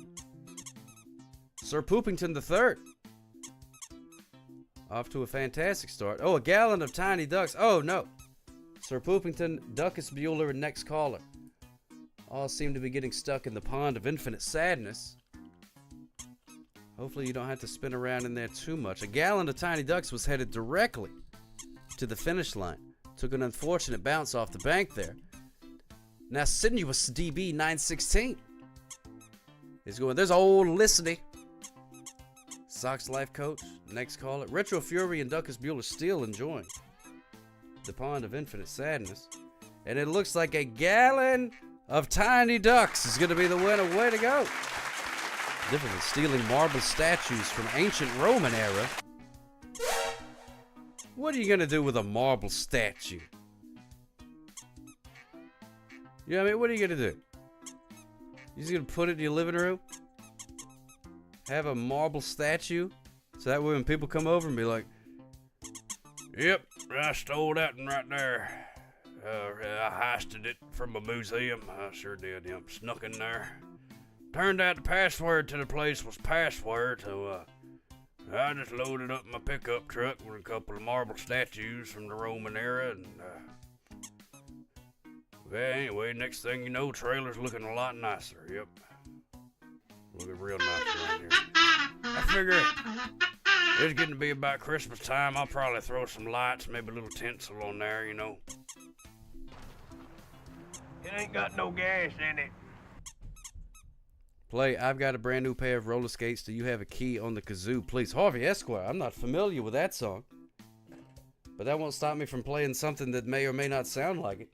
Sir Poopington III. Off to a fantastic start. Oh, a gallon of tiny ducks. Oh, no. Sir Poopington, Duckus Bueller, and next caller all seem to be getting stuck in the pond of infinite sadness. Hopefully you don't have to spin around in there too much. A gallon of tiny ducks was headed directly to the finish line. Took an unfortunate bounce off the bank there. Now Sinuous DB 916 is going. There's old Listening. Sox Life Coach, next caller. Retro Fury and Duckus Bueller still enjoying the pond of infinite sadness. And it looks like a gallon of tiny ducks is going to be the winner. Way to go. Different than stealing marble statues from ancient Roman era. What are you going to do with a marble statue? You know what I mean? What are you going to do? You just going to put it in your living room? Have a marble statue? So that way when people come over and be like, yep, I stole that one right there. I heisted it from a museum. I sure did. Yep, snuck in there. Turned out the password to the place was password, so I just loaded up my pickup truck with a couple of marble statues from the Roman era, and well, anyway, next thing you know, trailer's looking a lot nicer. Yep, looking real nice around here. I figure it's getting to be about Christmas time. I'll probably throw some lights, maybe a little tinsel on there, you know. It ain't got no gas in it. Play, I've got a brand new pair of roller skates. Do you have a key on the kazoo? Please, Harvey Esquire. I'm not familiar with that song. But that won't stop me from playing something that may or may not sound like it.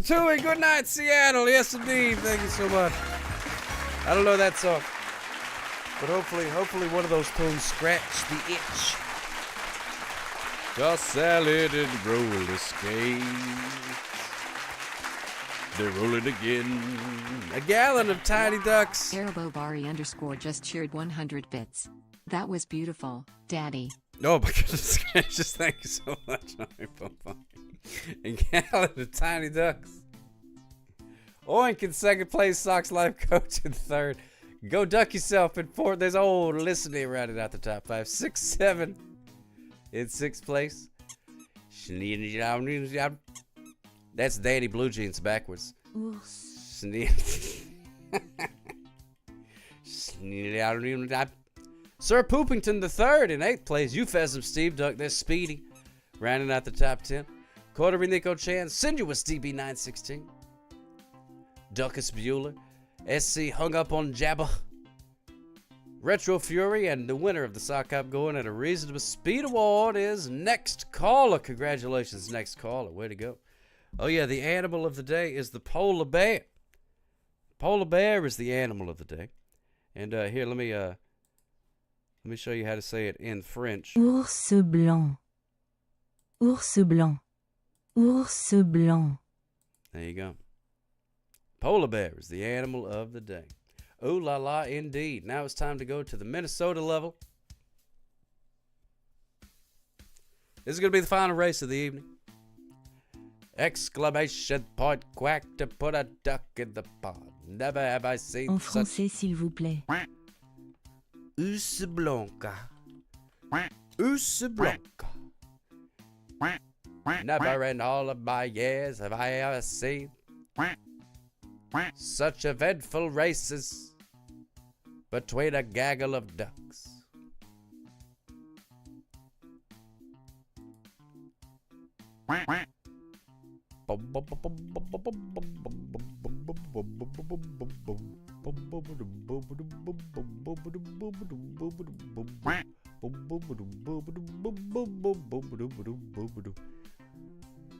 Tui, good night, Seattle. Yes, indeed. Thank you so much. I don't know that song, but hopefully one of those tunes scratch the itch. Just salad and roller skates. They're rolling again. A gallon of Tiny Ducks. Arabobari _ just cheered 100 bits. That was beautiful, Daddy. Oh my goodness gracious, thank you so much. A gallon of Tiny Ducks. Oink in second place, Sox Life Coach in third. Go duck yourself in fourth. There's old listening rounded out the top 5. 6, 7 in sixth place. That's Danny Blue Jeans backwards. Sir Poopington the third in 8th place. Eupheism Steve Duck. There's Speedy rounding out the top 10. Quartery Nico Chan. Sinuous DB916. Duckus Bueller. SC Hung Up on Jabba. Retro Fury, and the winner of the Sock Hop Going at a Reasonable Speed Award is Next Caller. Congratulations, Next Caller. Way to go. Oh yeah, the animal of the day is the polar bear. Polar bear is the animal of the day. And here, let me show you how to say it in French. Ours blanc. Ours blanc. Ours blanc. There you go. Polar bear is the animal of the day. Ooh la la, indeed. Now it's time to go to the Minnesota level. This is going to be the final race of the evening. Exclamation point, quack, to put a duck in the pond. Never have I seen En français, s'il vous plaît. Ours blanca. Ours blanca. Never in all of my years have I ever seen such eventful races between a gaggle of ducks.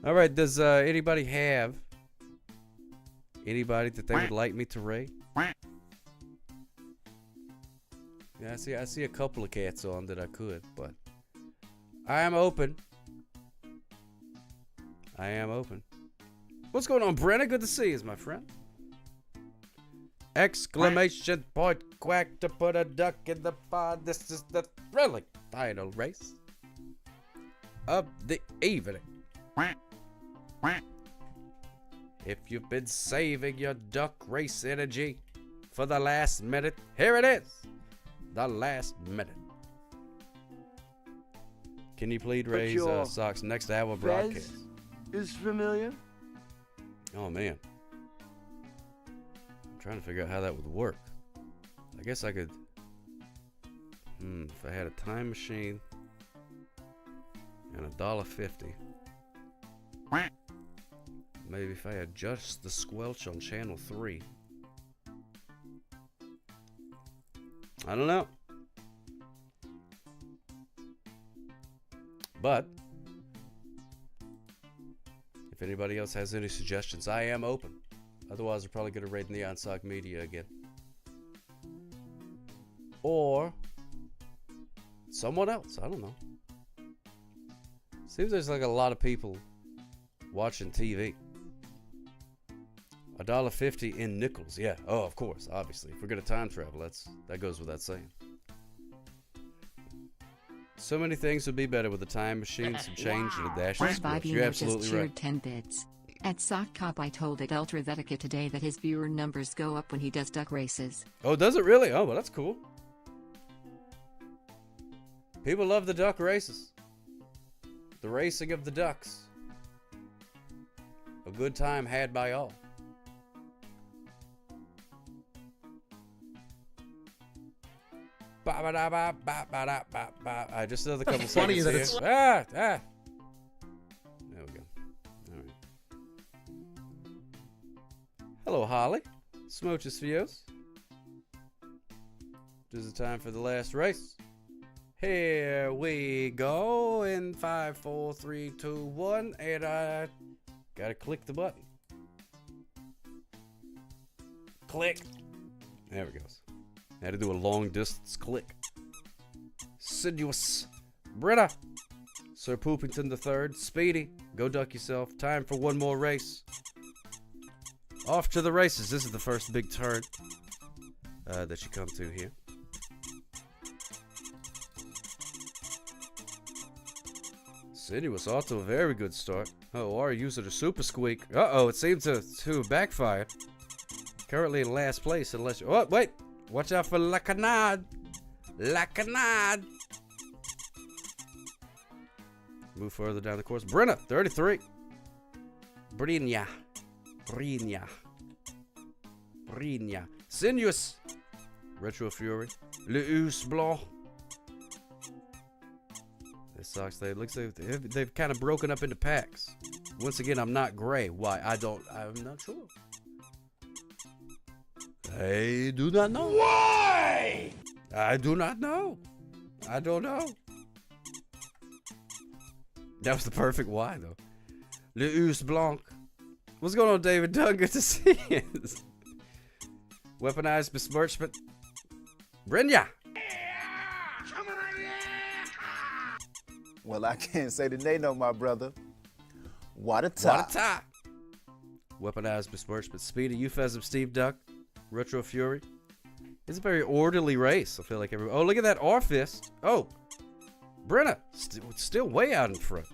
All right, does anybody have anybody that they would like me to rate? Yeah, I see a couple of cats on that I could, but I am open. I am open. What's going on, Brenna? Good to see you, my friend. Exclamation point, quack, to put a duck in the pond. This is the thrilling final race of the evening. If you've been saving your duck race energy for the last minute, here it is. The last minute. Can you please raise Sock's next hour broadcast? Is familiar? Oh man. I'm trying to figure out how that would work. I guess I could. If I had a time machine and $1.50. Maybe if I had just the squelch on channel 3. I don't know. But if anybody else has any suggestions, I am open. Otherwise, we're probably going to raid Neon Sock Media again. Or someone else. I don't know. Seems there's like a lot of people watching TV. $1.50 in nickels. Yeah. Oh, of course. Obviously. If we're going to time travel, that goes without saying. So many things would be better with a time machine, some change, and a dash of squash. You're absolutely right. Just cheered 10 bits. At Sock Cop, I told it Ultravetica today that his viewer numbers go up when he does duck races. Oh, does it really? Oh, well, that's cool. People love the duck races. The racing of the ducks. A good time had by all. Just another couple seconds here. There we go. All right. Hello, Holly. Smooches for you. This is the time for the last race Here we go in 5, 4, 3, 2, 1, and I gotta click the button. Click. There it goes. Had to do a long distance click. Sinuous. Britta. Sir Poopington III. Speedy. Go duck yourself. Time for one more race. Off to the races. This is the first big turn that you come to here. Sinuous off to a very good start. Oh, are using a super squeak. Uh-oh, it seemed to backfire. Currently in last place unless you... Oh, wait! Watch out for La Canade! La Canade! Move further down the course. Brenna, 33. Brina. Sinuous. Retro Fury. Le Us Blanc. This sucks. Looks like they've kind of broken up into packs. Once again, I'm not gray. Why? I'm not sure. I do not know. Why? I do not know. I don't know. That was the perfect why, though. Le Us Blanc. What's going on, David Dunn? Good to see you. Weaponized besmirchment. Brenya. Well, I can't say the name, no, my brother. What a top. What a top. Weaponized besmirchment. Speedy, Euphemism, Steve Duck. Retro Fury. It's a very orderly race. I feel like everybody. Oh, look at that R-Fist. Oh, Brenna still way out in front.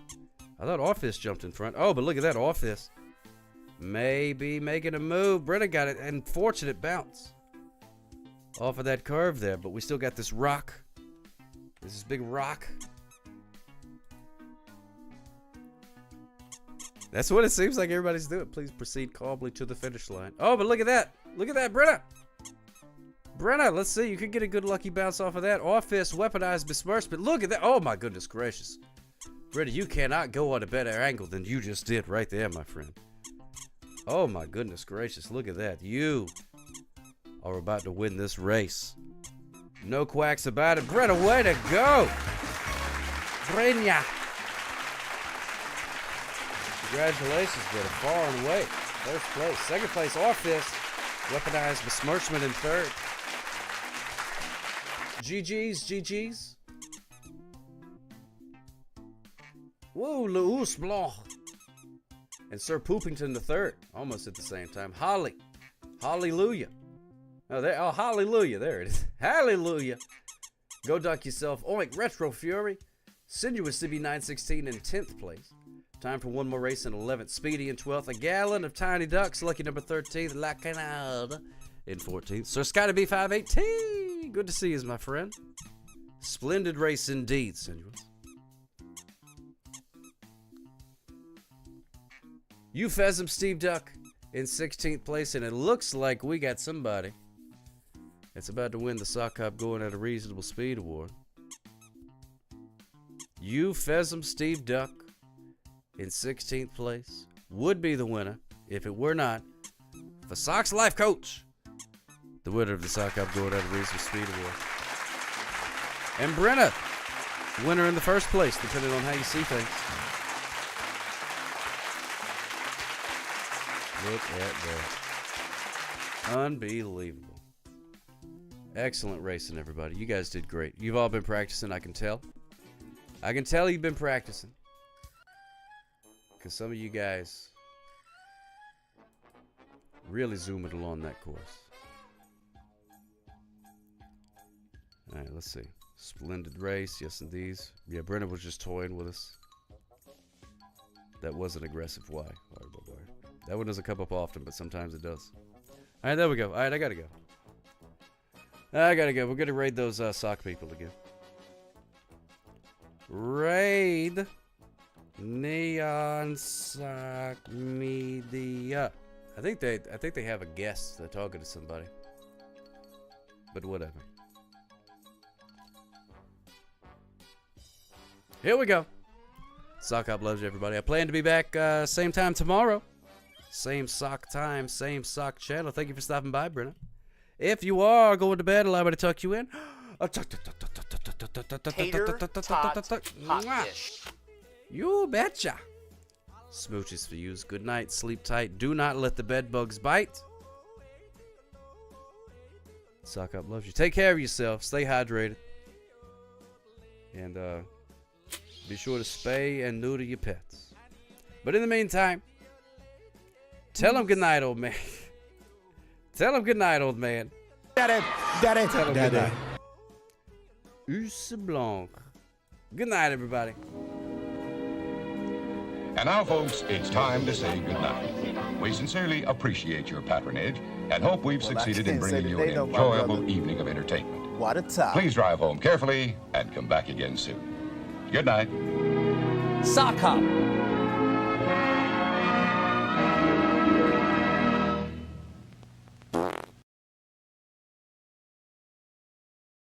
I thought R-Fist jumped in front. Oh, but look at that R-Fist. Maybe making a move. Brenna got it. Unfortunate bounce off of that curve there, but we still got this rock. This is big rock. That's what it seems like everybody's doing. Please proceed calmly to the finish line. Oh, but look at that. Look at that, Brenna. Brenna, let's see. You could get a good lucky bounce off of that. Off-fist, weaponized besmirchment. Look at that. Oh, my goodness gracious. Brenna, you cannot go on a better angle than you just did right there, my friend. Oh, my goodness gracious. Look at that. You are about to win this race. No quacks about it. Brenna, way to go. Brenna. Congratulations, Brenna. Far and away. First place. Second place, R-Fist. Weaponized besmirchment in third. GG's. Whoa, Le Us Blanc. And Sir Poopington III. Almost at the same time. Holly. Hallelujah. Oh, hallelujah. There it is. Hallelujah. Go duck yourself. Oink. Retro Fury. Sinuous CB916 in 10th place. Time for one more race in 11th. Speedy in 12th. A gallon of Tiny Ducks. Lucky number 13th. La Canade in 14th. Sir Scotty B518. Good to see you, my friend. Splendid race indeed, Sinuous. Euphemism Steve Duck in 16th place. And it looks like we got somebody that's about to win the Sock Hop Going at a Reasonable Speed Award. Euphemism Steve Duck in 16th place would be the winner if it were not for Sock's Life Coach, the winner of the Sock Hop Going at a Reasonable Speed Award. And Brenna, winner in the first place, depending on how you see things. Look at that. Unbelievable. Excellent racing, everybody. You guys did great. You've all been practicing, I can tell. I can tell you've been practicing. Because some of you guys really zoom it along that course. Alright, let's see. Splendid race. Yes, indeed. Yeah, Brenna was just toying with us. That was an aggressive Y. That one doesn't come up often, but sometimes it does. Alright, there we go. Alright, I gotta go. We're gonna raid those sock people again. Raid Neon Sock Media. I think they have a guest. They're talking to somebody. But whatever. Here we go. Sock Hop loves you, everybody. I plan to be back same time tomorrow. Same sock time, same sock channel. Thank you for stopping by, Brenna. If you are going to bed, allow me to tuck you in. Tater tot hot dish. You betcha. Smooches for yous. Good night. Sleep tight. Do not let the bed bugs bite. Sock Up loves you. Take care of yourself. Stay hydrated. And be sure to spay and neuter your pets. But in the meantime, tell him good night, old man. Tell him good night, old man. Daddy. Tell him good night. Use Blanc. Good night, everybody. And now, folks, it's time to say goodnight. We sincerely appreciate your patronage and hope we've succeeded in bringing you an enjoyable evening of entertainment. What a time. Please drive home carefully and come back again soon. Good night. Sock Hop.